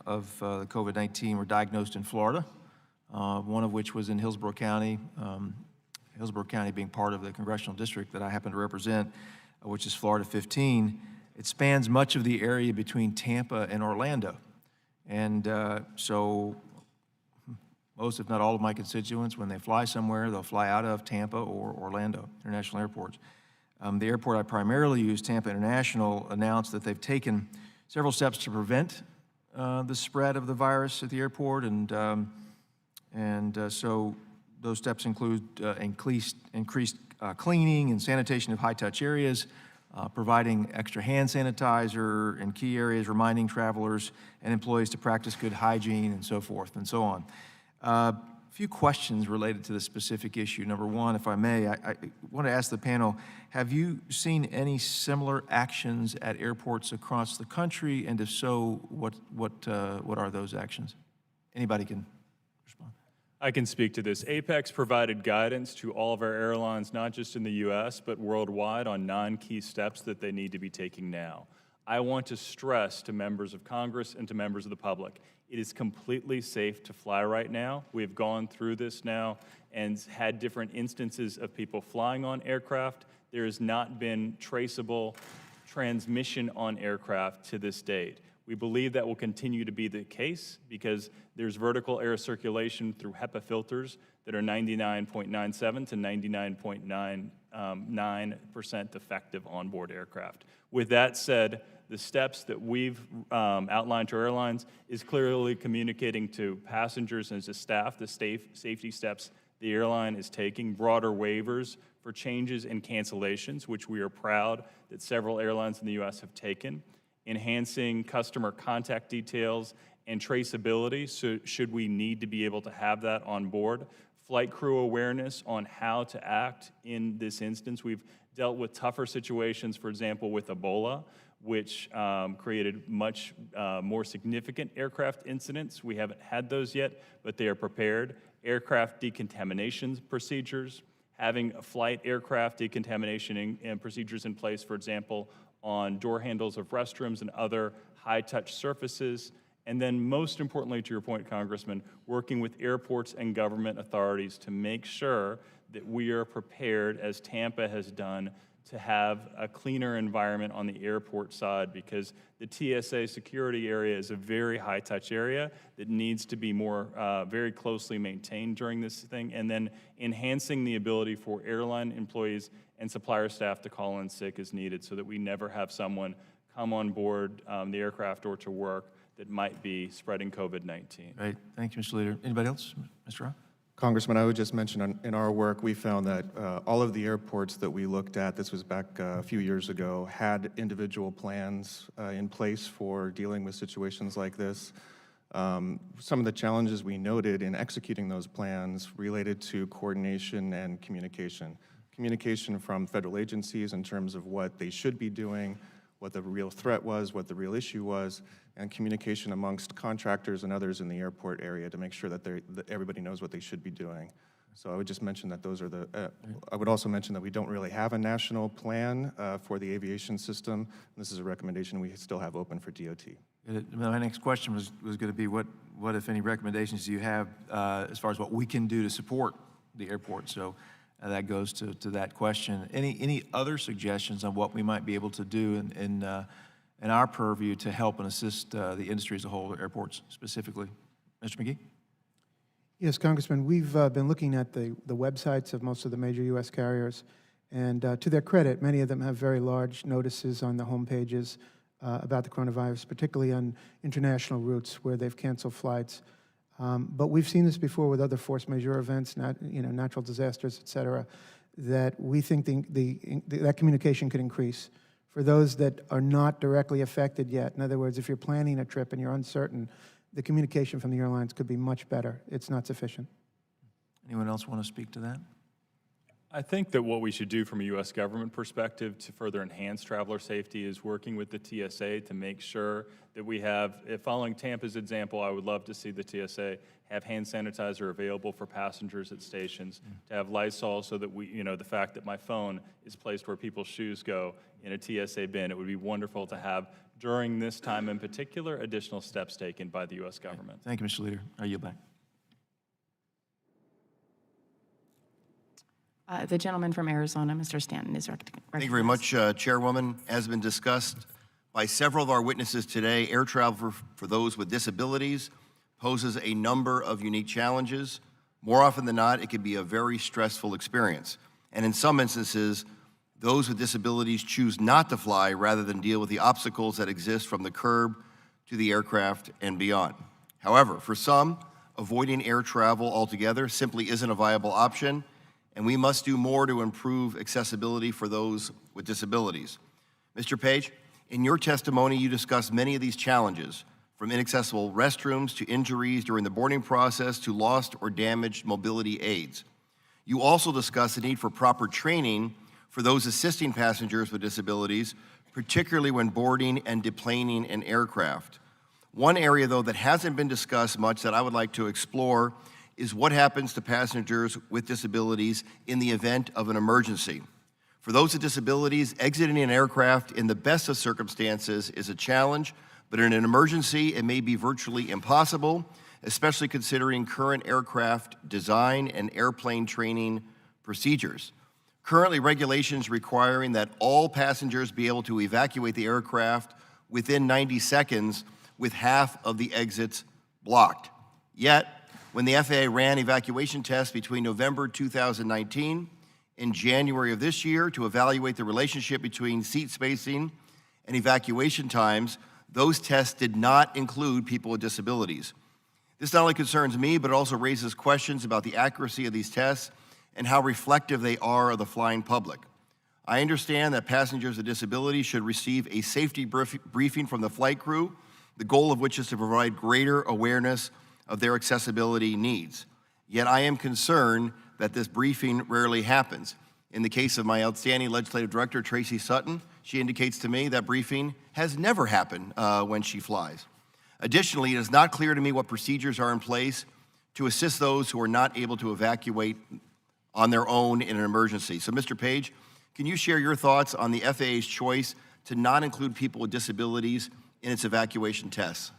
Speaker 13: of COVID-19 were diagnosed in Florida, one of which was in Hillsborough County, Hillsborough County being part of the congressional district that I happen to represent, which is Florida 15. It spans much of the area between Tampa and Orlando. And so most, if not all of my constituents, when they fly somewhere, they'll fly out of Tampa or Orlando International Airports. The airport I primarily use, Tampa International, announced that they've taken several steps to prevent the spread of the virus at the airport, so those steps include increased cleaning and sanitation of high-touch areas, providing extra hand sanitizer in key areas, reminding travelers and employees to practice good hygiene, and so forth and so on. A few questions related to this specific issue. Number one, if I may, I want to ask the panel, have you seen any similar actions at airports across the country? And if so, what are those actions? Anybody can respond.
Speaker 7: I can speak to this. Apex provided guidance to all of our airlines, not just in the U.S., but worldwide, on 9 key steps that they need to be taking now. I want to stress to members of Congress and to members of the public, it is completely safe to fly right now. We've gone through this now and had different instances of people flying on aircraft. There has not been traceable transmission on aircraft to this date. We believe that will continue to be the case because there's vertical air circulation through HEPA filters that are 99.97 to 99.99% effective on board aircraft. With that said, the steps that we've outlined to airlines is clearly communicating to passengers and to staff the safety steps the airline is taking, broader waivers for changes and cancellations, which we are proud that several airlines in the U.S. have taken, enhancing customer contact details and traceability, so should we need to be able to have that on board. Flight crew awareness on how to act in this instance. We've dealt with tougher situations, for example, with Ebola, which created much more significant aircraft incidents. We haven't had those yet, but they are prepared. Aircraft decontamination procedures, having flight aircraft decontamination and procedures in place, for example, on door handles of restrooms and other high-touch surfaces. And then most importantly, to your point, Congressman, working with airports and government authorities to make sure that we are prepared, as Tampa has done, to have a cleaner environment on the airport side, because the TSA security area is a very high-touch area that needs to be more very closely maintained during this thing, and then enhancing the ability for airline employees and supplier staff to call in sick as needed so that we never have someone come on board the aircraft or to work that might be spreading COVID-19.
Speaker 13: Right. Thank you, Mr. Leader. Anybody else? Mr. Rowe?
Speaker 3: Congressman, I would just mention in our work, we found that all of the airports that we looked at, this was back a few years ago, had individual plans in place for dealing with situations like this. Some of the challenges we noted in executing those plans related to coordination and communication. Communication from federal agencies in terms of what they should be doing, what the real threat was, what the real issue was, and communication amongst contractors and others in the airport area to make sure that everybody knows what they should be doing. So I would just mention that those are the, I would also mention that we don't really have a national plan for the aviation system. This is a recommendation we still have open for DOT.
Speaker 13: My next question was going to be what, if any, recommendations do you have as far as what we can do to support the airport? So that goes to that question. Any other suggestions on what we might be able to do in our purview to help and assist the industry as a whole, airports specifically? Mr. McGee?
Speaker 5: Yes, Congressman, we've been looking at the websites of most of the major U.S. carriers, and to their credit, many of them have very large notices on the home pages about the coronavirus, particularly on international routes where they've canceled flights. But we've seen this before with other force majeure events, natural disasters, et cetera, that we think that communication could increase. For those that are not directly affected yet, in other words, if you're planning a trip and you're uncertain, the communication from the airlines could be much better. It's not sufficient.
Speaker 13: Anyone else want to speak to that?
Speaker 7: I think that what we should do from a U.S. government perspective to further enhance traveler safety is working with the TSA to make sure that we have, following Tampa's example, I would love to see the TSA have hand sanitizer available for passengers at stations, to have Lysol so that we, the fact that my phone is placed where people's shoes go in a TSA bin, it would be wonderful to have, during this time in particular, additional steps taken by the U.S. government.
Speaker 13: Thank you, Mr. Leader. I yield back.
Speaker 10: The gentleman from Arizona, Mr. Stanton, is recognized.
Speaker 14: Thank you very much, Chairwoman. As been discussed by several of our witnesses today, air travel for those with disabilities poses a number of unique challenges. More often than not, it can be a very stressful experience. And in some instances, those with disabilities choose not to fly rather than deal with the obstacles that exist from the curb to the aircraft and beyond. However, for some, avoiding air travel altogether simply isn't a viable option, and we must do more to improve accessibility for those with disabilities. Mr. Page, in your testimony, you discussed many of these challenges, from inaccessible restrooms to injuries during the boarding process to lost or damaged mobility aids. You also discussed the need for proper training for those assisting passengers with disabilities, particularly when boarding and deplaning an aircraft. One area, though, that hasn't been discussed much that I would like to explore is what happens to passengers with disabilities in the event of an emergency. For those with disabilities, exiting an aircraft in the best of circumstances is a challenge, but in an emergency, it may be virtually impossible, especially considering current aircraft design and airplane training procedures. Currently, regulations requiring that all passengers be able to evacuate the aircraft within 90 seconds with half of the exits blocked. Yet, when the FAA ran evacuation tests between November 2019 and January of this year to evaluate the relationship between seat spacing and evacuation times, those tests did not include people with disabilities. This not only concerns me, but it also raises questions about the accuracy of these tests and how reflective they are of the flying public. I understand that passengers with disabilities should receive a safety briefing from the flight crew, the goal of which is to provide greater awareness of their accessibility needs. Yet I am concerned that this briefing rarely happens. In the case of my outstanding legislative director, Tracy Sutton, she indicates to me that briefing has never happened when she flies. Additionally, it is not clear to me what procedures are in place to assist those who are not able to evacuate on their own in an emergency. So, Mr. Page, can you share your thoughts on the FAA's choice to not include people with disabilities in its evacuation tests?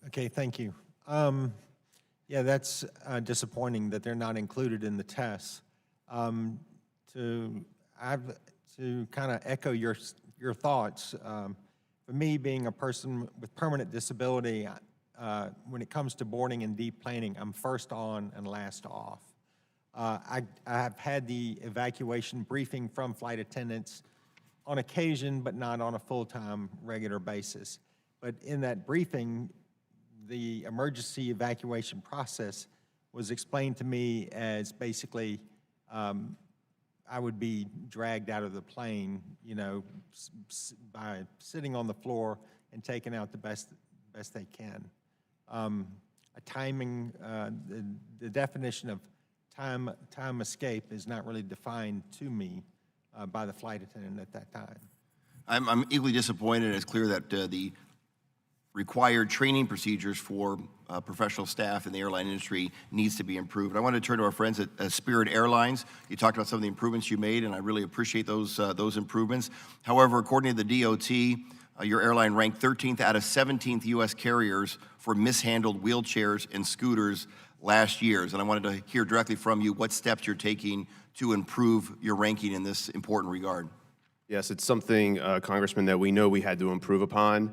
Speaker 6: Okay, thank you. Yeah, that's disappointing that they're not included in the tests. To kind of echo your thoughts, for me, being a person with permanent disability, when it comes to boarding and deplaning, I'm first on and last off. I have had the evacuation briefing from flight attendants on occasion, but not on a full-time, regular basis. But in that briefing, the emergency evacuation process was explained to me as basically I would be dragged out of the plane, you know, by sitting on the floor and taken out the best they can. A timing, the definition of time escape is not really defined to me by the flight attendant at that time.
Speaker 14: I'm equally disappointed. It's clear that the required training procedures for professional staff in the airline industry needs to be improved. I want to turn to our friends at Spirit Airlines. You talked about some of the improvements you made, and I really appreciate those improvements. However, according to the DOT, your airline ranked 13th out of 17th U.S. carriers for mishandled wheelchairs and scooters last year. And I wanted to hear directly from you what steps you're taking to improve your ranking in this important regard.
Speaker 8: Yes, it's something, Congressman, that we know we had to improve upon.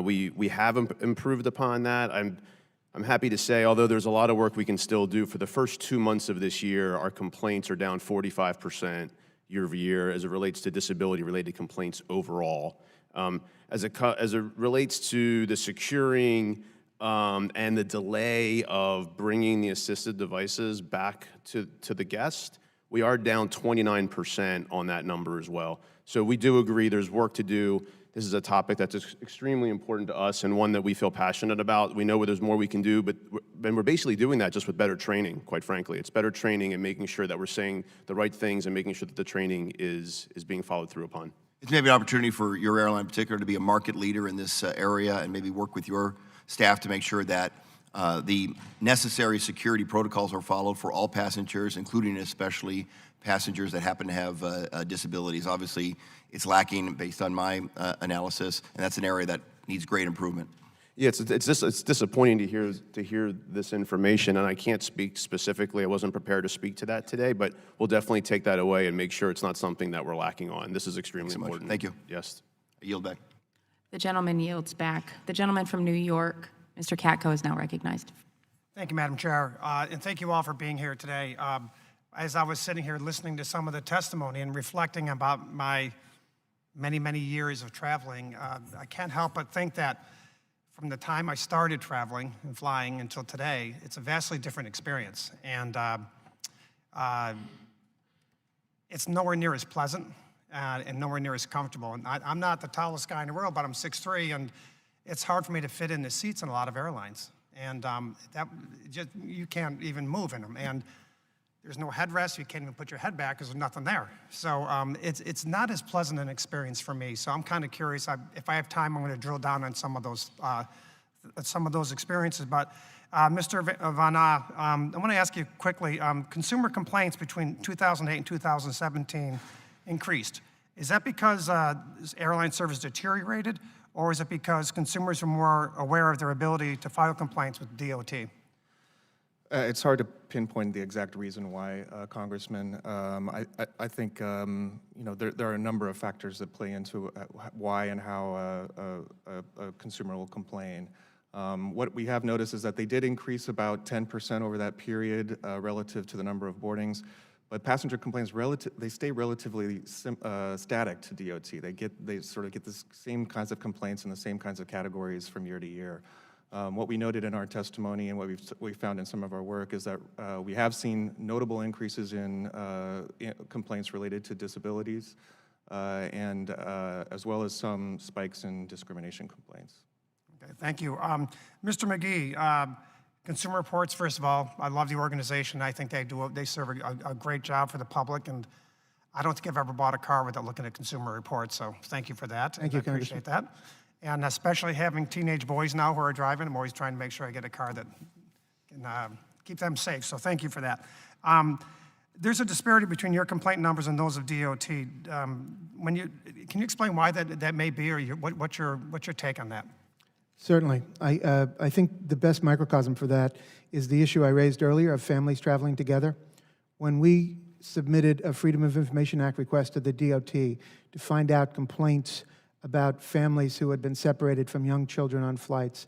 Speaker 8: We have improved upon that. I'm happy to say, although there's a lot of work we can still do, for the first 2 months of this year, our complaints are down 45% year over year as it relates to disability-related complaints overall. As it relates to the securing and the delay of bringing the assisted devices back to the guest, we are down 29% on that number as well. So we do agree there's work to do. This is a topic that's extremely important to us and one that we feel passionate about. We know there's more we can do, but we're basically doing that just with better training, quite frankly. It's better training and making sure that we're saying the right things and making sure that the training is being followed through upon.
Speaker 14: It's maybe an opportunity for your airline in particular to be a market leader in this area and maybe work with your staff to make sure that the necessary security protocols are followed for all passengers, including especially passengers that happen to have disabilities. Obviously, it's lacking based on my analysis, and that's an area that needs great improvement.
Speaker 8: Yeah, it's disappointing to hear this information, and I can't speak specifically. I wasn't prepared to speak to that today, but we'll definitely take that away and make sure it's not something that we're lacking on. This is extremely important.
Speaker 14: Thank you.
Speaker 8: Yes.
Speaker 14: I yield back.
Speaker 10: The gentleman yields back. The gentleman from New York, Mr. Katko, is now recognized.
Speaker 15: Thank you, Madam Chair, and thank you all for being here today. As I was sitting here listening to some of the testimony and reflecting about my many, many years of traveling, I can't help but think that from the time I started traveling and flying until today, it's a vastly different experience. And it's nowhere near as pleasant and nowhere near as comfortable. And I'm not the tallest guy in the world, but I'm 6'3", and it's hard for me to fit in the seats in a lot of airlines. And you can't even move in them. And there's no headrest. You can't even put your head back because there's nothing there. So it's not as pleasant an experience for me. So I'm kind of curious. If I have time, I'm going to drill down on some of those experiences. But Mr. Van Ah, I want to ask you quickly. Consumer complaints between 2008 and 2017 increased. Is that because airline service deteriorated, or is it because consumers are more aware of their ability to file complaints with DOT?
Speaker 3: It's hard to pinpoint the exact reason why, Congressman. I think there are a number of factors that play into why and how a consumer will complain. What we have noticed is that they did increase about 10% over that period relative to the number of boardings, but passenger complaints they stay relatively static to DOT. They sort of get the same kinds of complaints in the same kinds of categories from year to year. What we noted in our testimony and what we found in some of our work is that we have seen notable increases in complaints related to disabilities and as well as some spikes in discrimination complaints.
Speaker 15: Okay, thank you. Mr. McGee, Consumer Reports, first of all, I love the organization. I think they serve a great job for the public, and I don't think I've ever bought a car without looking at Consumer Reports, so thank you for that.
Speaker 5: Thank you,
Speaker 15: I appreciate that. And especially having teenage boys now who are driving, I'm always trying to make sure I get a car that can keep them safe, so thank you for that. There's a disparity between your complaint numbers and those of DOT. Can you explain why that may be, or what's your take on that?
Speaker 5: Certainly. I think the best microcosm for that is the issue I raised earlier of families traveling together. When we submitted a Freedom of Information Act request to the DOT to find out complaints about families who had been separated from young children on flights,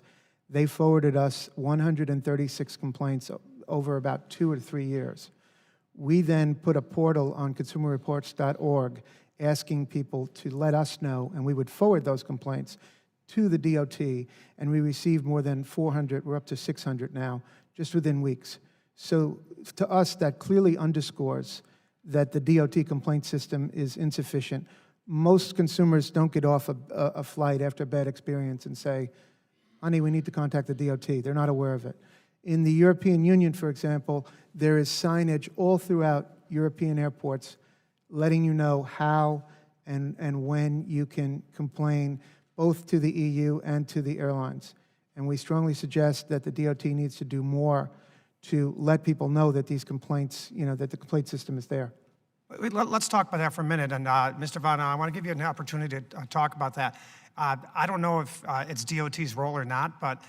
Speaker 5: they forwarded us 136 complaints over about 2 or 3 years. We then put a portal on consumerreports.org asking people to let us know, and we would forward those complaints to the DOT, and we received more than 400, we're up to 600 now, just within weeks. So to us, that clearly underscores that the DOT complaint system is insufficient. Most consumers don't get off a flight after a bad experience and say, honey, we need to contact the DOT. They're not aware of it. In the European Union, for example, there is signage all throughout European airports letting you know how and when you can complain both to the EU and to the airlines. And we strongly suggest that the DOT needs to do more to let people know that these complaints, that the complaint system is there.
Speaker 15: Let's talk about that for a minute. And Mr. Vaughn, I want to give you an opportunity to talk about that. I don't know if it's DOT's role or not, but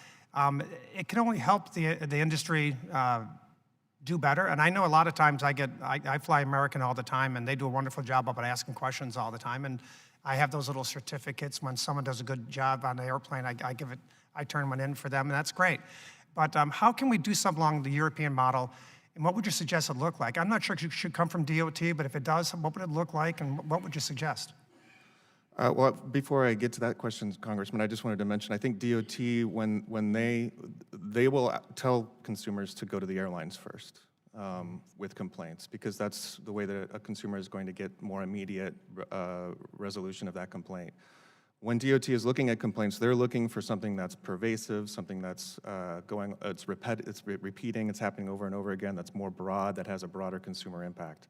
Speaker 15: it can only help the industry do better. And I know a lot of times I fly American all the time, and they do a wonderful job about asking questions all the time. And I have those little certificates when someone does a good job on the airplane. I turn one in for them, and that's great. But how can we do something along the European model? And what would you suggest it look like? I'm not sure it should come from DOT, but if it does, what would it look like, and what would you suggest?
Speaker 3: Well, before I get to that question, Congressman, I just wanted to mention, I think DOT, when they will tell consumers to go to the airlines first with complaints, because that's the way that a consumer is going to get more immediate resolution of that complaint. When DOT is looking at complaints, they're looking for something that's pervasive, something that's repeating, it's happening over and over again, that's more broad, that has a broader consumer impact.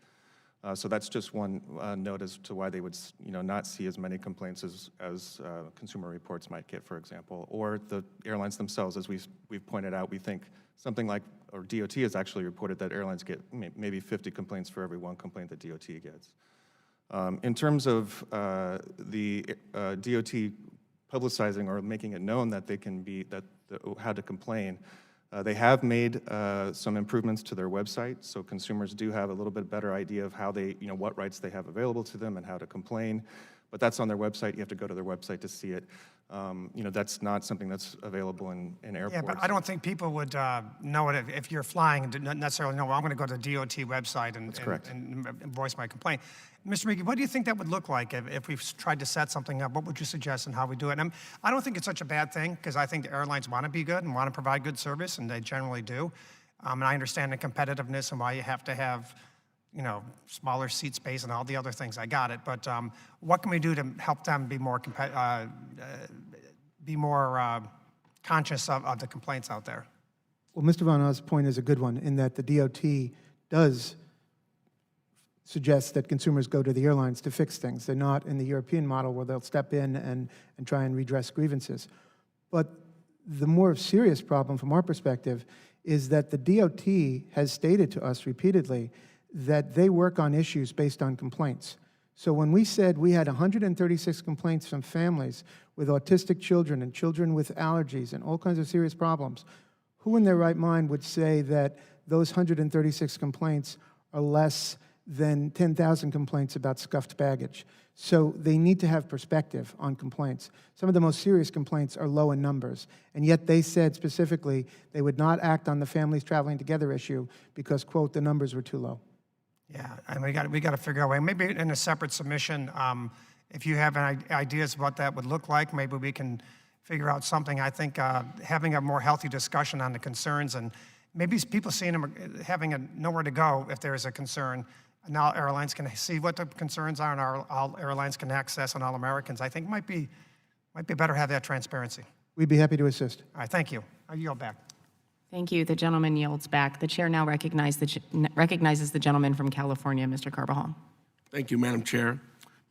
Speaker 3: So that's just one note as to why they would, not see as many complaints as Consumer Reports might get, for example, or the airlines themselves. As we've pointed out, we think something like, or DOT has actually reported that airlines get maybe 50 complaints for every one complaint that DOT gets. In terms of the DOT publicizing or making it known that they can how to complain, they have made some improvements to their website, so consumers do have a little bit better idea of how what rights they have available to them and how to complain. But that's on their website. You have to go to their website to see it. That's not something that's available in airports.
Speaker 15: Yeah, but I don't think people would know it if you're flying and not necessarily know, well, I'm going to go to the DOT website and voice my complaint. Mr. Meeke, what do you think that would look like if we tried to set something up? What would you suggest and how we do it? And I don't think it's such a bad thing, because I think the airlines want to be good and want to provide good service, and they generally do. And I understand the competitiveness and why you have to have smaller seat space and all the other things. I got it. But what can we do to help them be more conscious of the complaints out there?
Speaker 5: Well, Mr. Von Ozz's point is a good one, in that the DOT does suggest that consumers go to the airlines to fix things. They're not in the European model where they'll step in and try and redress grievances. But the more serious problem from our perspective is that the DOT has stated to us repeatedly that they work on issues based on complaints. So when we said we had 136 complaints from families with autistic children and children with allergies and all kinds of serious problems, who in their right mind would say that those 136 complaints are less than 10,000 complaints about scuffed baggage? So they need to have perspective on complaints. Some of the most serious complaints are low in numbers, and yet they said specifically they would not act on the families traveling together issue because, quote, the numbers were too low.
Speaker 15: Yeah, and we got to figure out a way. Maybe in a separate submission, if you have any ideas of what that would look like, maybe we can figure out something. I think having a more healthy discussion on the concerns, and maybe people seeing them having nowhere to go if there is a concern. Now airlines can see what the concerns are, and all airlines can access, and all Americans. I think might be better to have that transparency.
Speaker 5: We'd be happy to assist.
Speaker 15: All right, thank you. I yield back.
Speaker 10: Thank you. The gentleman yields back. The chair now recognizes the gentleman from California, Mr. Carbajal.
Speaker 16: Thank you, Madam Chair.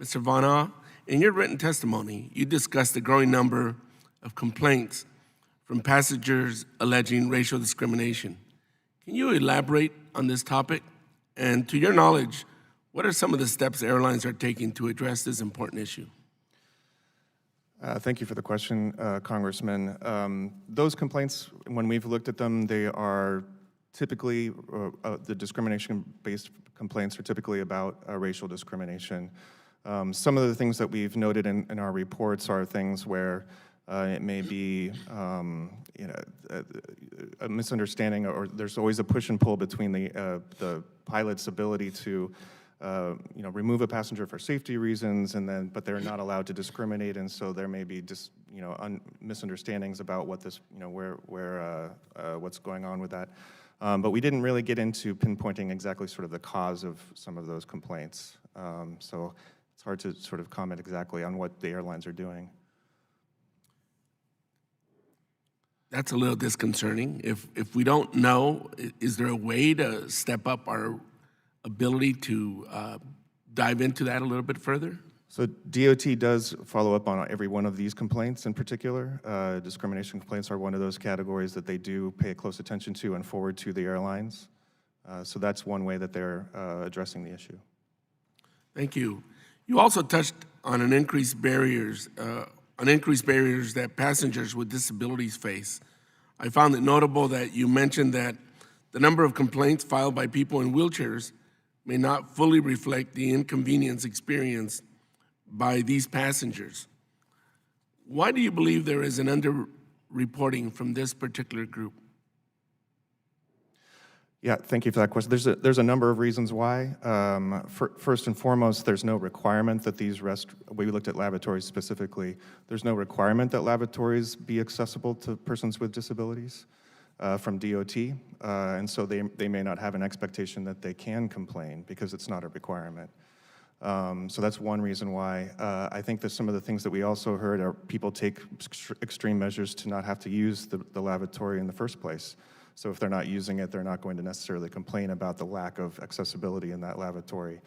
Speaker 16: Mr. Von Oz, in your written testimony, you discussed the growing number of complaints from passengers alleging racial discrimination. Can you elaborate on this topic? And to your knowledge, what are some of the steps airlines are taking to address this important issue?
Speaker 3: Thank you for the question, Congressman. Those complaints, when we've looked at them, they are typically, the discrimination-based complaints are typically about racial discrimination. Some of the things that we've noted in our reports are things where it may be a misunderstanding, or there's always a push and pull between the pilot's ability to remove a passenger for safety reasons, but they're not allowed to discriminate, and so there may be just misunderstandings about what this, what's going on with that. But we didn't really get into pinpointing exactly sort of the cause of some of those complaints. So it's hard to sort of comment exactly on what the airlines are doing.
Speaker 16: That's a little disconcerting. If we don't know, is there a way to step up our ability to dive into that a little bit further?
Speaker 3: So DOT does follow up on every one of these complaints in particular. Discrimination complaints are one of those categories that they do pay close attention to and forward to the airlines. So that's one way that they're addressing the issue.
Speaker 16: Thank you. You also touched on increased barriers that passengers with disabilities face. I found it notable that you mentioned that the number of complaints filed by people in wheelchairs may not fully reflect the inconvenience experienced by these passengers. Why do you believe there is an underreporting from this particular group?
Speaker 3: Yeah, thank you for that question. There's a number of reasons why. First and foremost, there's no requirement that we looked at lavatories specifically, there's no requirement that lavatories be accessible to persons with disabilities from DOT, and so they may not have an expectation that they can complain because it's not a requirement. So that's one reason why. I think that some of the things that we also heard are people take extreme measures to not have to use the lavatory in the first place. So if they're not using it, they're not going to necessarily complain about the lack of accessibility in that lavatory.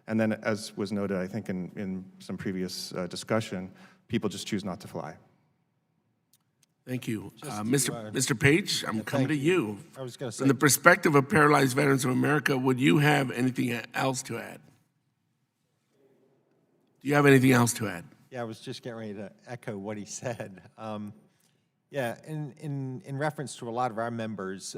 Speaker 3: And then, as was noted, I think in some previous discussion, people just choose not to fly.
Speaker 16: Thank you. Mr. Page, I'm coming to you.
Speaker 6: I was going to say,
Speaker 16: From the perspective of Paralyzed Veterans of America, would you have anything else to add? Do you have anything else to add?
Speaker 6: yeah, I was just getting ready to echo what he said. Yeah, in reference to a lot of our members,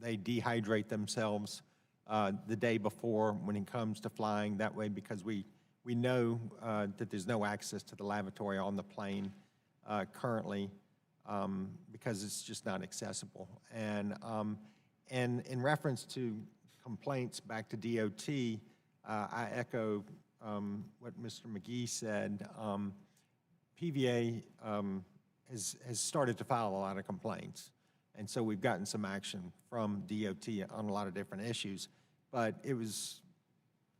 Speaker 6: they dehydrate themselves the day before when it comes to flying. That way, because we know that there's no access to the lavatory on the plane currently because it's just not accessible. And in reference to complaints back to DOT, I echo what Mr. McGee said. PVA has started to file a lot of complaints, and so we've gotten some action from DOT on a lot of different issues. But it was,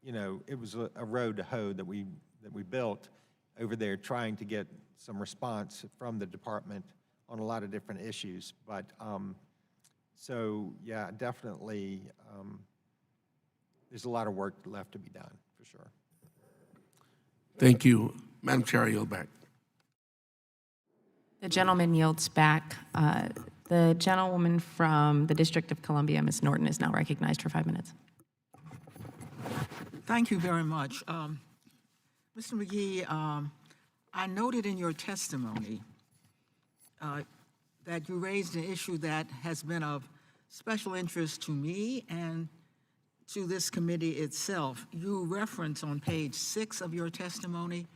Speaker 6: a road to hoe that we built over there, trying to get some response from the department on a lot of different issues. But so yeah, definitely, there's a lot of work left to be done for sure.
Speaker 16: Thank you, Madam Chair. I yield back.
Speaker 10: The gentleman yields back. The gentlewoman from the District of Columbia, Ms. Norton, is now recognized for 5 minutes.
Speaker 17: Thank you very much. Mr. McGee, I noted in your testimony that you raised an issue that has been of special interest to me and to this committee itself. You reference on page 6 of your testimony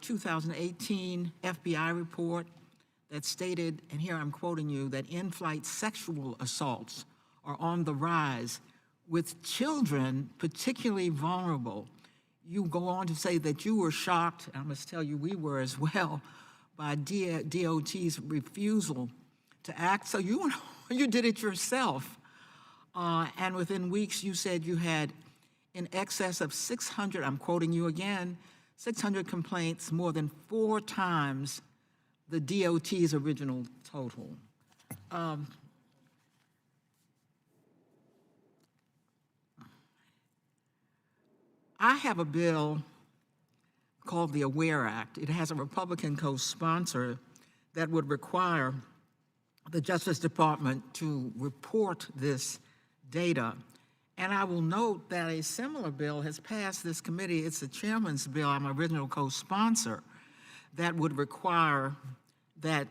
Speaker 17: 2018 FBI report that stated, and here I'm quoting you, that in-flight sexual assaults are on the rise, with children particularly vulnerable. You go on to say that you were shocked, I must tell you we were as well, by DOT's refusal to act. So you did it yourself. And within weeks you said you had in excess of 600, I'm quoting you again, 600 complaints, more than 4 times the DOT's original total. I have a bill called the AWARE Act. It has a Republican co-sponsor that would require the Justice Department to report this data. And I will note that a similar bill has passed this committee. It's the chairman's bill, I'm an original co-sponsor, that would require that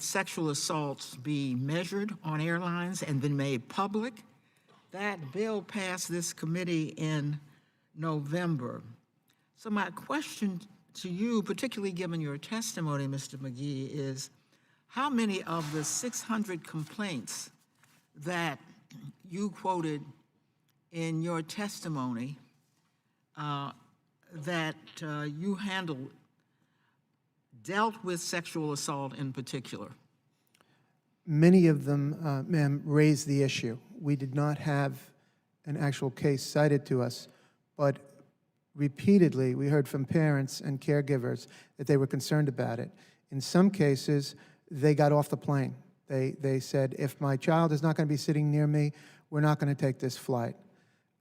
Speaker 17: sexual assaults be measured on airlines and then made public. That bill passed this committee in November. So my question to you, particularly given your testimony, Mr. McGee, is how many of the 600 complaints that you quoted in your testimony that you handled dealt with sexual assault in particular?
Speaker 5: Many of them, ma'am, raised the issue. We did not have an actual case cited to us, but repeatedly we heard from parents and caregivers that they were concerned about it. In some cases, they got off the plane. They said, if my child is not going to be sitting near me, we're not going to take this flight.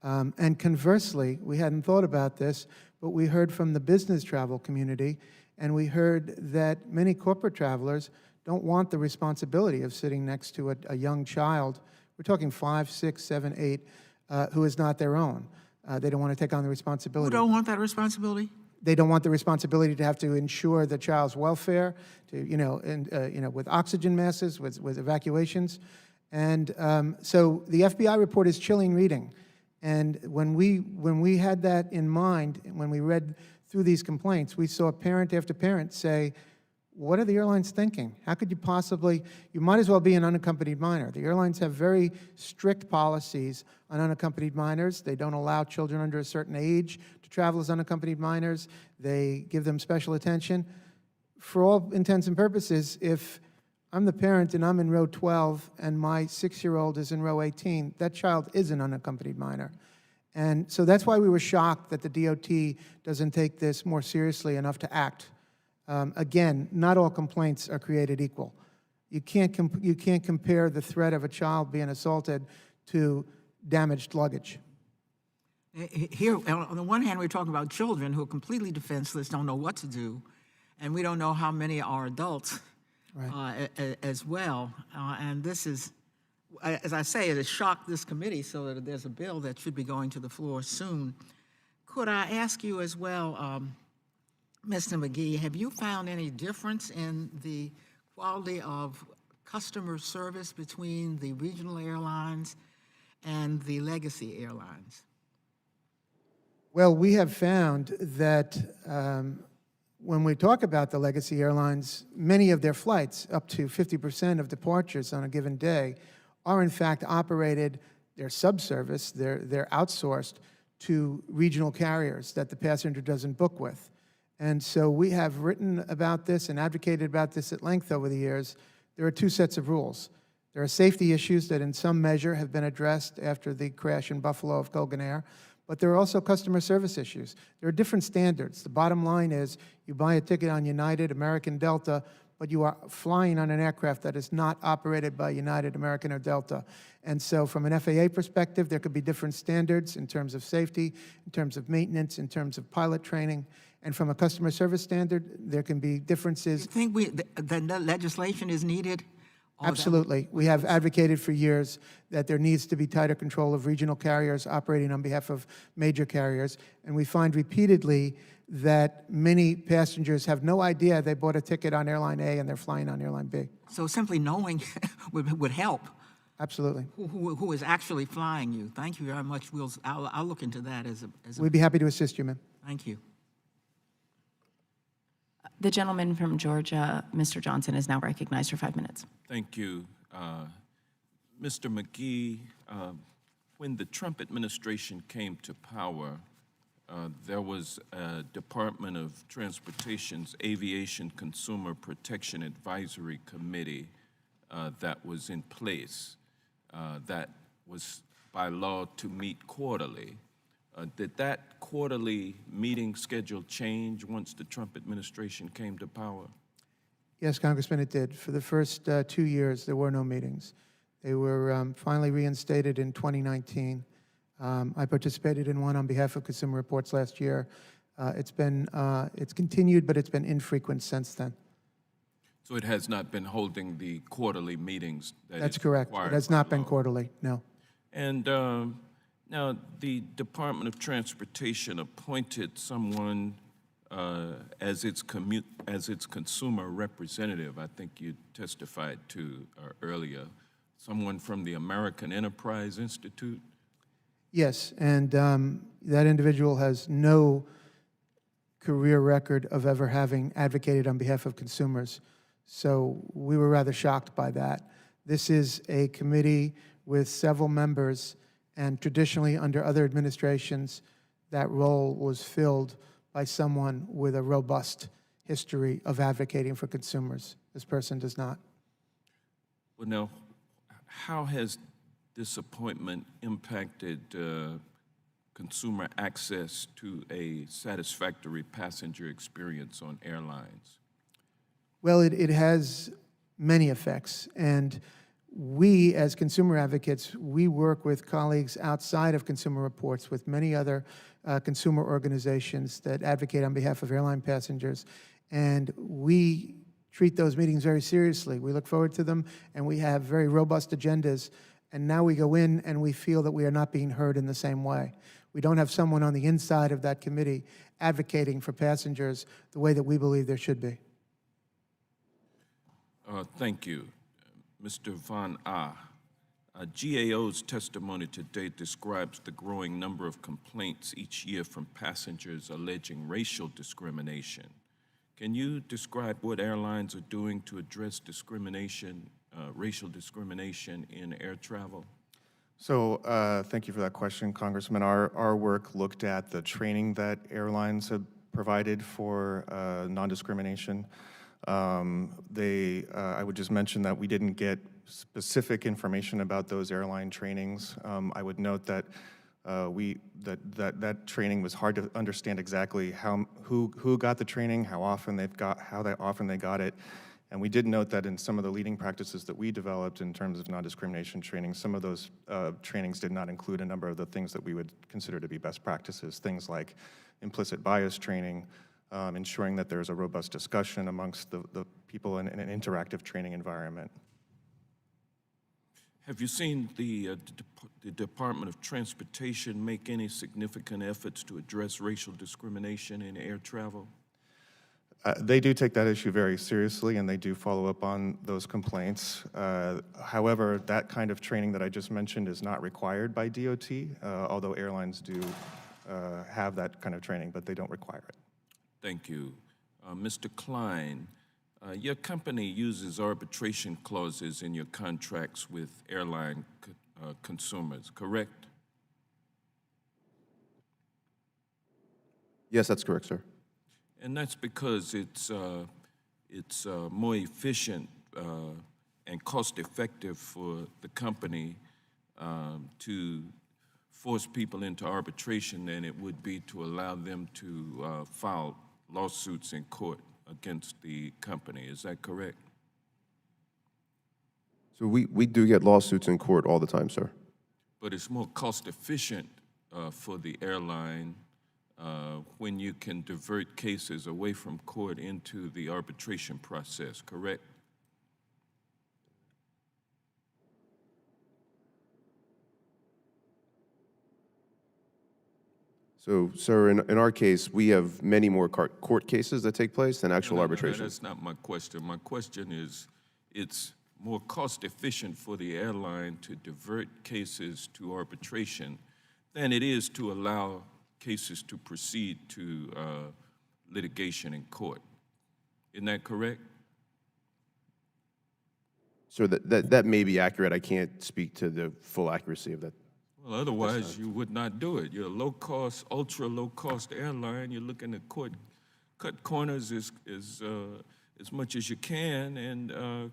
Speaker 5: And conversely, we hadn't thought about this, but we heard from the business travel community, and we heard that many corporate travelers don't want the responsibility of sitting next to a young child. We're talking 5, 6, 7, 8, who is not their own. They don't want to take on the
Speaker 17: Who
Speaker 5: responsibility.
Speaker 17: don't want that responsibility?
Speaker 5: They don't want the responsibility to have to ensure the child's welfare, to with oxygen masks, with evacuations, and so the FBI report is chilling reading. And when we had that in mind, when we read through these complaints, we saw parent after parent say, what are the airlines thinking? How could you possibly, you might as well be an unaccompanied minor. The airlines have very strict policies on unaccompanied minors. They don't allow children under a certain age to travel as unaccompanied minors. They give them special attention. For all intents and purposes, if I'm the parent and I'm in row 12 and my 6-year-old is in row 18, that child is an unaccompanied minor. And so that's why we were shocked that the DOT doesn't take this more seriously enough to act. Again, not all complaints are created equal. You can't compare the threat of a child being assaulted to damaged luggage.
Speaker 17: Here, on the one hand, we're talking about children who are completely defenseless, don't know what to do, and we don't know how many are adults as well. And this is, as I say, it has shocked this committee, so that there's a bill that should be going to the floor soon. Could I ask you as well, Mr. McGee, have you found any difference in the quality of customer service between the regional airlines and the legacy airlines?
Speaker 5: Well, we have found that when we talk about the legacy airlines, many of their flights, up to 50% of departures on a given day, are in fact operated, they're subservice, they're outsourced to regional carriers that the passenger doesn't book with. And so we have written about this and advocated about this at length over the years. There are two sets of rules. There are safety issues that in some measure have been addressed after the crash in Buffalo of Colgan Air, but there are also customer service issues. There are different standards. The bottom line is you buy a ticket on United, American, Delta, but you are flying on an aircraft that is not operated by United, American, or Delta. And so from an FAA perspective, there could be different standards in terms of safety, in terms of maintenance, in terms of pilot training. And from a customer service standard, there can be differences.
Speaker 17: You think the legislation is needed?
Speaker 5: Absolutely. We have advocated for years that there needs to be tighter control of regional carriers operating on behalf of major carriers. And we find repeatedly that many passengers have no idea they bought a ticket on Airline A and they're flying on Airline B.
Speaker 17: So simply knowing would help.
Speaker 5: Absolutely.
Speaker 17: Who is actually flying you. Thank you very much. I'll look into that as a
Speaker 5: We'd be happy to assist you, ma'am.
Speaker 17: Thank you.
Speaker 10: The gentleman from Georgia, Mr. Johnson, is now recognized for 5 minutes.
Speaker 18: Thank you. Mr. McGee, when the Trump administration came to power, there was a Department of Transportation's Aviation Consumer Protection Advisory Committee that was in place that was by law to meet quarterly. Did that quarterly meeting schedule change once the Trump administration came to power?
Speaker 5: Yes, Congressman, it did. For the first 2 years, there were no meetings. They were finally reinstated in 2019. I participated in one on behalf of Consumer Reports last year. It's continued, but it's been infrequent since then.
Speaker 18: So it has not been holding the quarterly meetings that
Speaker 5: That's
Speaker 18: is
Speaker 5: correct. It
Speaker 18: required
Speaker 5: has
Speaker 18: by
Speaker 5: not been
Speaker 18: law.
Speaker 5: quarterly, no.
Speaker 18: And now, the Department of Transportation appointed someone as its consumer representative. I think you testified to earlier, someone from the American Enterprise Institute.
Speaker 5: Yes, and that individual has no career record of ever having advocated on behalf of consumers. So we were rather shocked by that. This is a committee with several members, and traditionally under other administrations, that role was filled by someone with a robust history of advocating for consumers. This person does not.
Speaker 18: Well, now, how has this appointment impacted consumer access to a satisfactory passenger experience on airlines?
Speaker 5: Well, it has many effects, and we, as consumer advocates, we work with colleagues outside of Consumer Reports with many other consumer organizations that advocate on behalf of airline passengers, and we treat those meetings very seriously. We look forward to them, and we have very robust agendas, and now we go in and we feel that we are not being heard in the same way. We don't have someone on the inside of that committee advocating for passengers the way that we believe there should be.
Speaker 18: Thank you. Mr. Von Ah, GAO's testimony today describes the growing number of complaints each year from passengers alleging racial discrimination. Can you describe what airlines are doing to address discrimination, racial discrimination in air travel?
Speaker 3: So thank you for that question, Congressman. Our work looked at the training that airlines have provided for non-discrimination. I would just mention that we didn't get specific information about those airline trainings. I would note that that training was hard to understand exactly who got the training, how often they got it. And we did note that in some of the leading practices that we developed in terms of non-discrimination training, some of those trainings did not include a number of the things that we would consider to be best practices, things like implicit bias training, ensuring that there's a robust discussion amongst the people in an interactive training environment.
Speaker 18: Have you seen the Department of Transportation make any significant efforts to address racial discrimination in air travel?
Speaker 3: They do take that issue very seriously, and they do follow up on those complaints. However, that kind of training that I just mentioned is not required by DOT, although airlines do have that kind of training, but they don't require it.
Speaker 18: Thank you. Mr. Klein, your company uses arbitration clauses in your contracts with airline consumers, correct?
Speaker 8: Yes, that's correct, sir.
Speaker 18: And that's because it's more efficient and cost-effective for the company to force people into arbitration than it would be to allow them to file lawsuits in court against the company. Is that correct?
Speaker 8: So we do get lawsuits in court all the time, sir.
Speaker 18: But it's more cost-efficient for the airline when you can divert cases away from court into the arbitration process, correct?
Speaker 8: So, sir, in our case, we have many more court cases that take place than actual arbitration.
Speaker 18: That's not my question. My question is, it's more cost-efficient for the airline to divert cases to arbitration than it is to allow cases to proceed to litigation in court. Isn't that correct?
Speaker 8: So that may be accurate. I can't speak to the full accuracy of that.
Speaker 18: Well, otherwise you would not do it. You're a low-cost, ultra-low-cost airline. You're looking to cut corners as much as you can, and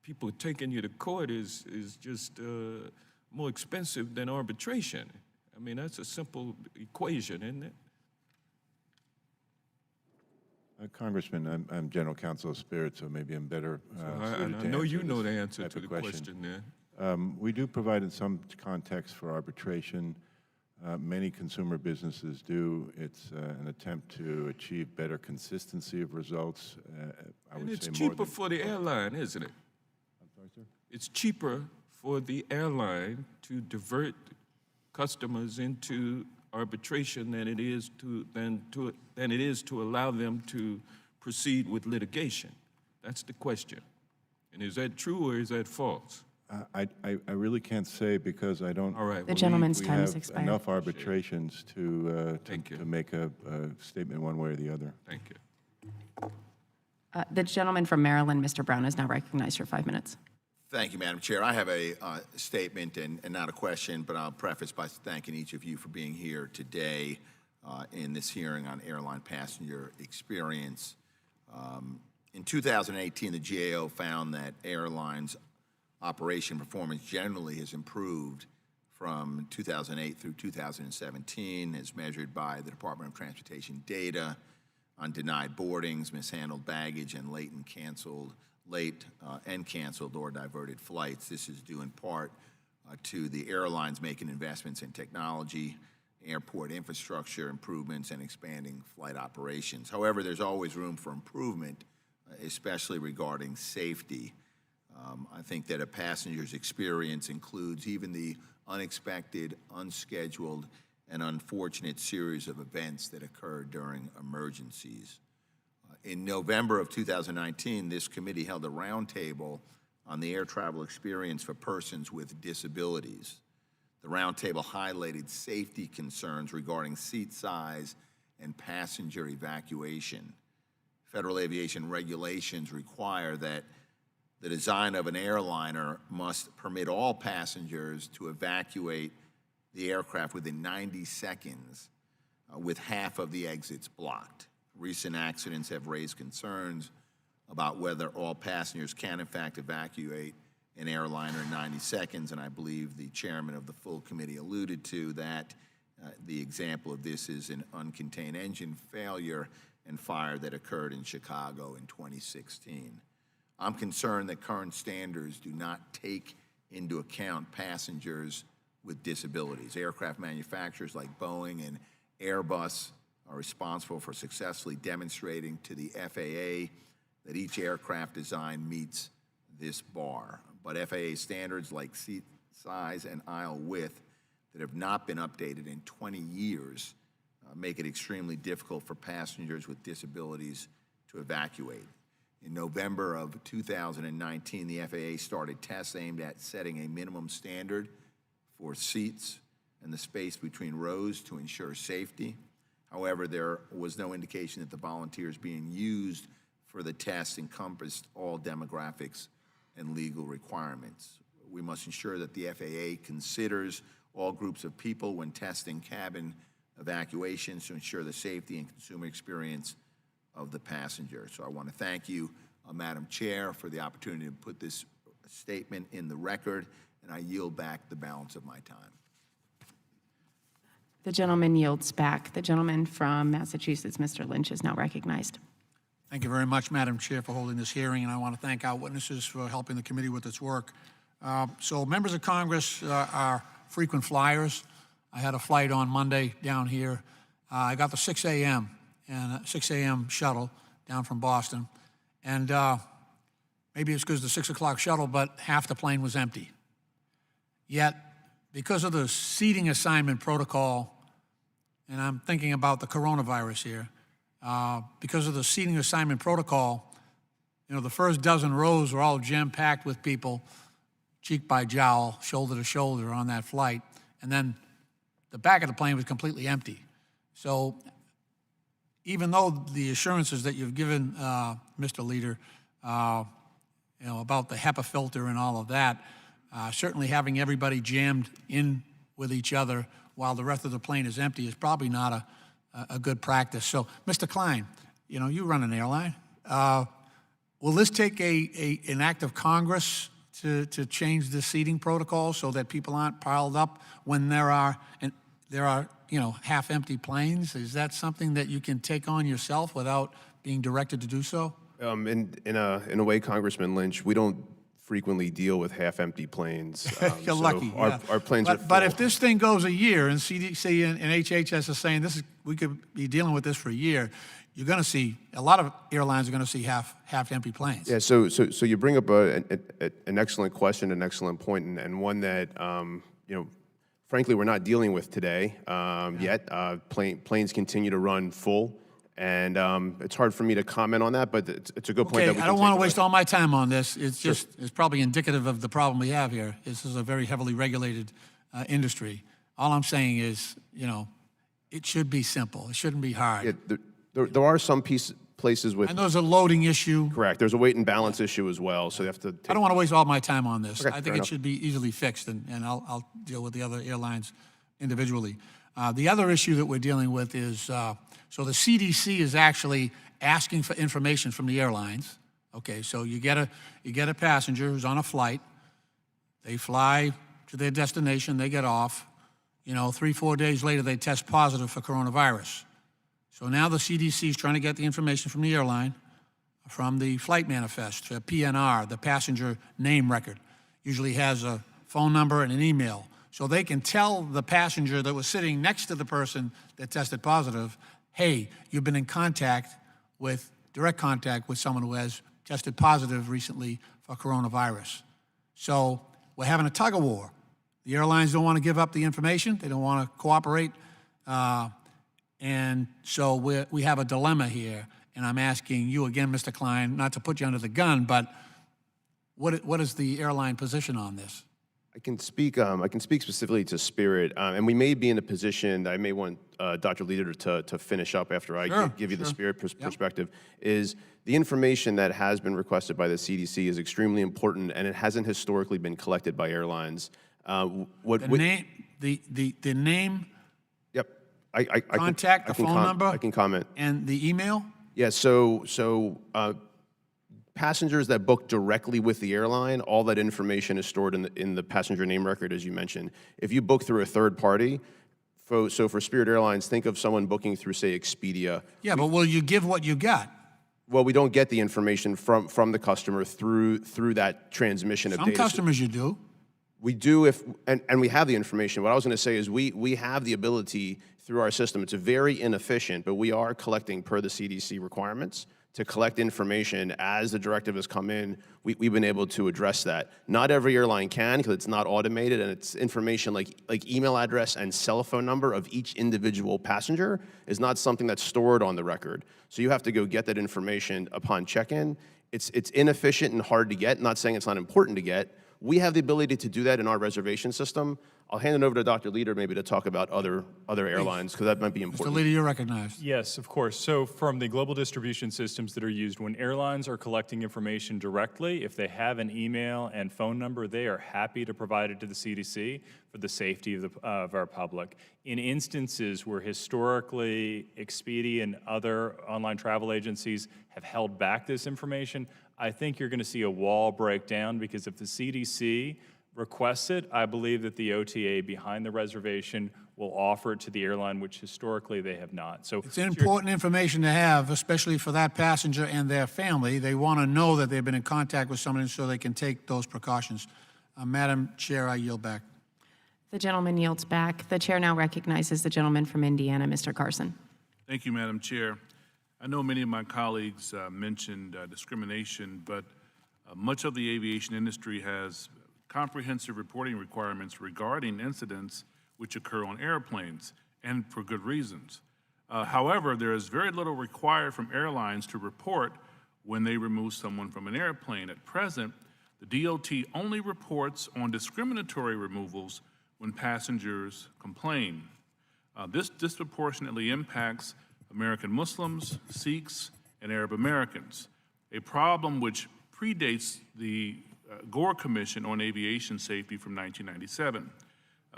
Speaker 18: people taking you to court is just more expensive than arbitration. I mean, that's a simple equation, isn't it?
Speaker 19: Congressman, I'm General Counsel of Spirit, so maybe I'm better suited
Speaker 18: I
Speaker 19: to
Speaker 18: know you
Speaker 19: answer
Speaker 18: know the
Speaker 19: this
Speaker 18: answer
Speaker 19: type
Speaker 18: to
Speaker 19: of
Speaker 18: the
Speaker 19: question.
Speaker 18: question there.
Speaker 19: We do provide in some context for arbitration. Many consumer businesses do. It's an attempt to achieve better consistency of results. I would
Speaker 18: And it's
Speaker 19: say more
Speaker 18: cheaper
Speaker 19: than,
Speaker 18: for the airline, isn't it?
Speaker 19: I'm sorry, sir?
Speaker 18: It's cheaper for the airline to divert customers into arbitration than it is to allow them to proceed with litigation. That's the question. And is that true or is that false?
Speaker 19: I really can't say because I don't.
Speaker 18: All right.
Speaker 10: The gentleman's
Speaker 19: we
Speaker 10: time has
Speaker 19: have
Speaker 10: expired.
Speaker 19: enough arbitrations to make a statement one way or the other.
Speaker 18: Thank you.
Speaker 10: The gentleman from Maryland, Mr. Brown, is now recognized for 5 minutes.
Speaker 20: Thank you, Madam Chair. I have a statement and not a question, but I'll preface by thanking each of you for being here today. in this hearing on airline passenger experience. In 2018, the GAO found that airlines' operation performance generally has improved from 2008 through 2017, as measured by the Department of Transportation data on denied boardings, mishandled baggage, and late and canceled or diverted flights. This is due in part to the airlines making investments in technology, airport infrastructure improvements, and expanding flight operations. However, there's always room for improvement, especially regarding safety. I think that a passenger's experience includes even the unexpected, unscheduled, and unfortunate series of events that occur during emergencies. In November of 2019, this committee held a roundtable on the air travel experience for persons with disabilities. The roundtable highlighted safety concerns regarding seat size and passenger evacuation. Federal aviation regulations require that the design of an airliner must permit all passengers to evacuate the aircraft within 90 seconds, with half of the exits blocked. Recent accidents have raised concerns about whether all passengers can in fact evacuate an airliner in 90 seconds, and I believe the chairman of the full committee alluded to that. The example of this is an uncontained engine failure and fire that occurred in Chicago in 2016. I'm concerned that current standards do not take into account passengers with disabilities. Aircraft manufacturers like Boeing and Airbus are responsible for successfully demonstrating to the FAA that each aircraft design meets this bar. But FAA standards like seat size and aisle width that have not been updated in 20 years make it extremely difficult for passengers with disabilities to evacuate. In November of 2019, the FAA started tests aimed at setting a minimum standard for seats and the space between rows to ensure safety. However, there was no indication that the volunteers being used for the test encompassed all demographics and legal requirements. We must ensure that the FAA considers all groups of people when testing cabin evacuations to ensure the safety and consumer experience of the passenger. So I want to thank you, Madam Chair, for the opportunity to put this statement in the record, and I yield back the balance of my time.
Speaker 10: The gentleman yields back. The gentleman from Massachusetts, Mr. Lynch, is now recognized.
Speaker 4: Thank you very much, Madam Chair, for holding this hearing, and I want to thank our witnesses for helping the committee with its work. So members of Congress are frequent flyers. I had a flight on Monday down here. I got the 6 a.m. Shuttle down from Boston, and maybe it's because the 6 o'clock shuttle, but half the plane was empty. Yet, because of the seating assignment protocol, and I'm thinking about the coronavirus here, because of the seating assignment protocol, the first dozen rows were all jam-packed with people, cheek by jowl, shoulder to shoulder on that flight, and then the back of the plane was completely empty. So even though the assurances that you've given, Mr. Leader, about the HEPA filter and all of that, certainly having everybody jammed in with each other while the rest of the plane is empty is probably not a good practice. So, Mr. Klein, you run an airline. Will this take an act of Congress to change the seating protocol so that people aren't piled up when there are half-empty planes? Is that something that you can take on yourself without being directed to do so?
Speaker 8: In a way, Congressman Lynch, we don't frequently deal with half-empty planes.
Speaker 4: You're lucky.
Speaker 8: Our planes are full.
Speaker 4: But if this thing goes a year, and CDC and HHS are saying we could be dealing with this for a year, you're going to see a lot of airlines are going to see half-empty planes.
Speaker 8: Yeah. So you bring up an excellent question, an excellent point, and one that frankly we're not dealing with today yet. Planes continue to run full. And it's hard for me to comment on that, but it's a good point.
Speaker 4: Okay, I don't want to waste all my time on this. It's just, it's probably indicative of the problem we have here. This is a very heavily regulated industry. All I'm saying is, it should be simple. It shouldn't be hard.
Speaker 8: Yeah, there are some places with...
Speaker 4: And there's a loading issue.
Speaker 8: Correct. There's a weight and balance issue as well, so you have to...
Speaker 4: I don't want to waste all my time on this.
Speaker 8: Okay,
Speaker 4: I think it should be easily fixed, and I'll deal with the other airlines individually. The other issue that we're dealing with is, so the CDC is actually asking for information from the airlines. Okay, so you get a passenger who's on a flight. They fly to their destination, they get off. 3-4 days later, they test positive for coronavirus. So now the CDC is trying to get the information from the airline, from the flight manifest, PNR, the passenger name record. Usually has a phone number and an email. So they can tell the passenger that was sitting next to the person that tested positive, hey, you've been in direct contact with someone who has tested positive recently for coronavirus. So we're having a tug of war. The airlines don't want to give up the information. They don't want to cooperate. And so we have a dilemma here. And I'm asking you again, Mr. Klein, not to put you under the gun, but what is the airline position on this?
Speaker 8: I can speak specifically to Spirit, and we may be in a position that I may want Dr. Leader to finish up after I give you the Spirit perspective, is the information that has been requested by the CDC is extremely important, and it hasn't historically been collected by airlines. The name,
Speaker 4: Yep.
Speaker 8: I
Speaker 4: contact, the phone number?
Speaker 8: I can comment.
Speaker 4: And the email?
Speaker 8: Yeah, so passengers that book directly with the airline, all that information is stored in the passenger name record, as you mentioned. If you book through a third party, so for Spirit Airlines, think of someone booking through, say, Expedia.
Speaker 4: Yeah, but will you give what you got?
Speaker 8: Well, we don't get the information from the customer through that transmission of data.
Speaker 4: Some customers you do.
Speaker 8: We do and we have the information. What I was going to say is we have the ability through our system. It's very inefficient, but we are collecting per the CDC requirements to collect information as the directive has come in. We've been able to address that. Not every airline can because it's not automated, and it's information like email address and cell phone number of each individual passenger is not something that's stored on the record. So you have to go get that information upon check-in. It's inefficient and hard to get. Not saying it's not important to get. We have the ability to do that in our reservation system. I'll hand it over to Dr. Leader maybe to talk about other airlines because that might be important.
Speaker 4: Mr. Leader, you're recognized.
Speaker 7: Yes, of course. So from the global distribution systems that are used, when airlines are collecting information directly, if they have an email and phone number, they are happy to provide it to the CDC for the safety of our public. In instances where historically Expedia and other online travel agencies have held back this information, I think you're going to see a wall break down because if the CDC requests it, I believe that the OTA behind the reservation will offer it to the airline, which historically they have not. So
Speaker 4: it's important information to have, especially for that passenger and their family. They want to know that they've been in contact with someone so they can take those precautions. Madam Chair, I yield back.
Speaker 10: The gentleman yields back. The chair now recognizes the gentleman from Indiana, Mr. Carson.
Speaker 16: Thank you, Madam Chair. I know many of my colleagues mentioned discrimination, but much of the aviation industry has comprehensive reporting requirements regarding incidents which occur on airplanes, and for good reasons. However, there is very little required from airlines to report when they remove someone from an airplane. At present, the DOT only reports on discriminatory removals when passengers complain. This disproportionately impacts American Muslims, Sikhs, and Arab Americans, a problem which predates the Gore Commission on Aviation Safety from 1997.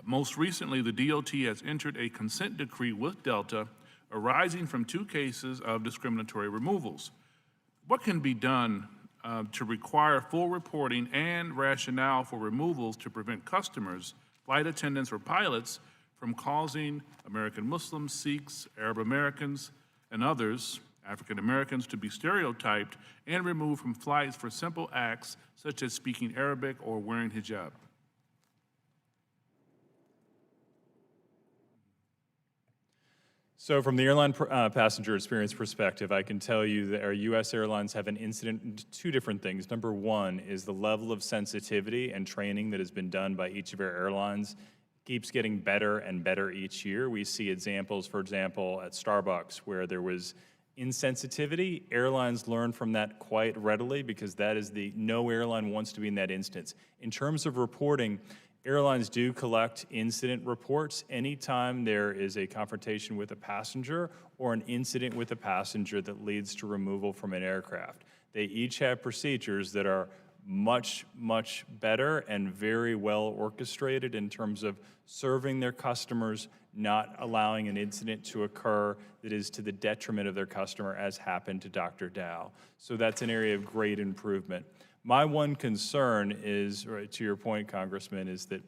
Speaker 16: Most recently, the DOT has entered a consent decree with Delta arising from 2 cases of discriminatory removals. What can be done to require full reporting and rationale for removals to prevent customers, flight attendants, or pilots from causing American Muslims, Sikhs, Arab Americans, and others, African Americans, to be stereotyped and removed from flights for simple acts such as speaking Arabic or wearing hijab?
Speaker 7: So from the airline passenger experience perspective, I can tell you that our U.S. airlines have an incident in 2 different things. Number 1 is the level of sensitivity and training that has been done by each of our airlines keeps getting better and better each year. We see examples, for example, at Starbucks where there was insensitivity. Airlines learn from that quite readily because that is no airline wants to be in that instance. In terms of reporting, airlines do collect incident reports anytime there is a confrontation with a passenger or an incident with a passenger that leads to removal from an aircraft. They each have procedures that are much, much better and very well orchestrated in terms of serving their customers, not allowing an incident to occur that is to the detriment of their customer, as happened to Dr. Dow. So that's an area of great improvement. My one concern is, right, to your point, Congressman, is that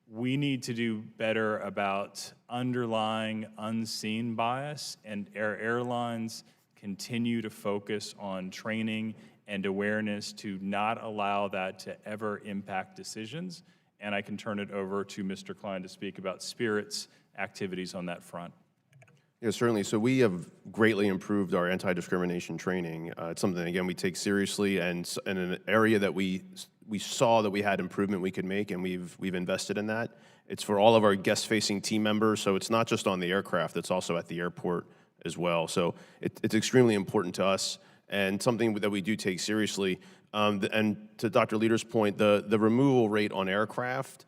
Speaker 7: we need to do better about underlying unseen bias, and our airlines continue to focus on training and awareness to not allow that to ever impact decisions. And I can turn it over to Mr. Klein to speak about Spirit's activities on that front.
Speaker 8: Yeah, certainly. So we have greatly improved our anti-discrimination training. It's something, again, we take seriously, and in an area that we saw that we had improvement we could make, and we've invested in that. It's for all of our guest-facing team members, so it's not just on the aircraft, it's also at the airport as well. So it's extremely important to us, and something that we do take seriously. And to Dr. Leader's point, the removal rate on aircraft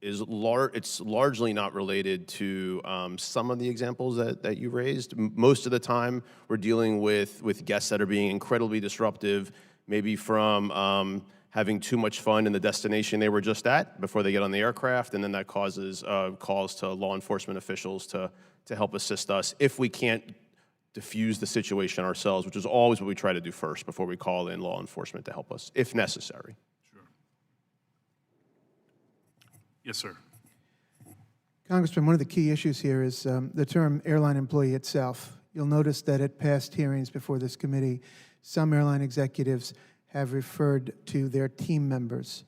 Speaker 8: it's largely not related to some of the examples that you raised. Most of the time, we're dealing with guests that are being incredibly disruptive, maybe from having too much fun in the destination they were just at before they get on the aircraft, and then that causes calls to law enforcement officials to help assist us if we can't diffuse the situation ourselves, which is always what we try to do first before we call in law enforcement to help us, if necessary.
Speaker 1: Yes, sir.
Speaker 5: Congressman, one of the key issues here is the term airline employee itself. You'll notice that at past hearings before this committee, some airline executives have referred to their team members.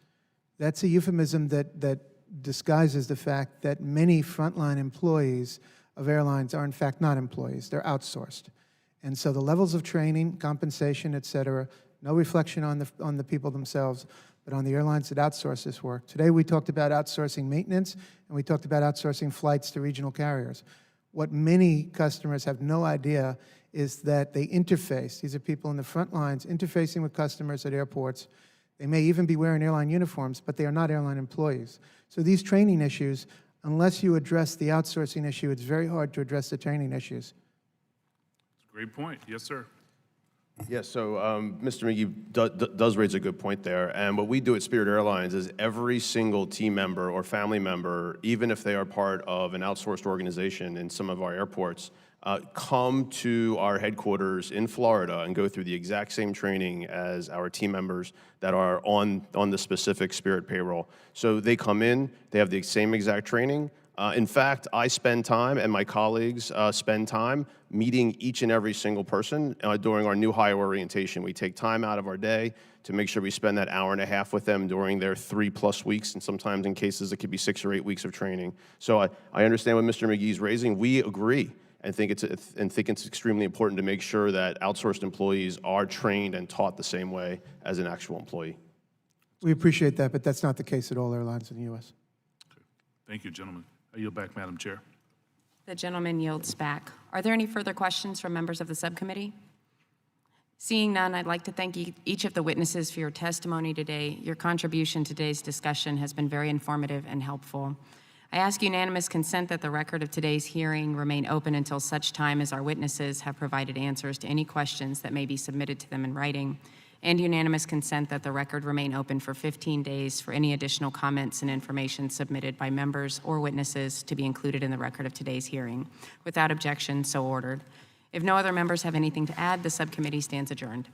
Speaker 5: That's a euphemism that disguises the fact that many frontline employees of airlines are in fact not employees, they're outsourced. And so the levels of training, compensation, et cetera, no reflection on the people themselves, but on the airlines that outsource this work. Today we talked about outsourcing maintenance, and we talked about outsourcing flights to regional carriers. What many customers have no idea is that they interface. These are people in the front lines interfacing with customers at airports. They may even be wearing airline uniforms, but they are not airline employees. So these training issues, unless you address the outsourcing issue, it's very hard to address the training issues.
Speaker 1: That's a great point. Yes, sir.
Speaker 8: Yes, so Mr. McGee does raise a good point there. And what we do at Spirit Airlines is every single team member or family member, even if they are part of an outsourced organization in some of our airports, come to our headquarters in Florida and go through the exact same training as our team members that are on the specific Spirit payroll. So they come in, they have the same exact training. In fact, I spend time, and my colleagues spend time meeting each and every single person during our new hire orientation. We take time out of our day to make sure we spend that hour and a half with them during their 3+ weeks, and sometimes in cases it could be 6 or 8 weeks of training. So I understand what Mr. McGee's raising. We agree and think it's extremely important to make sure that outsourced employees are trained and taught the same way as an actual employee.
Speaker 5: We appreciate that, but that's not the case at all airlines in the U.S.
Speaker 1: Thank you, gentlemen. I yield back, Madam Chair.
Speaker 10: The gentleman yields back. Are there any further questions from members of the subcommittee? Seeing none, I'd like to thank each of the witnesses for your testimony today. Your contribution to today's discussion has been very informative and helpful. I ask unanimous consent that the record of today's hearing remain open until such time as our witnesses have provided answers to any questions that may be submitted to them in writing, and unanimous consent that the record remain open for 15 days for any additional comments and information submitted by members or witnesses to be included in the record of today's hearing. Without objection, so ordered. If no other members have anything to add, the subcommittee stands adjourned.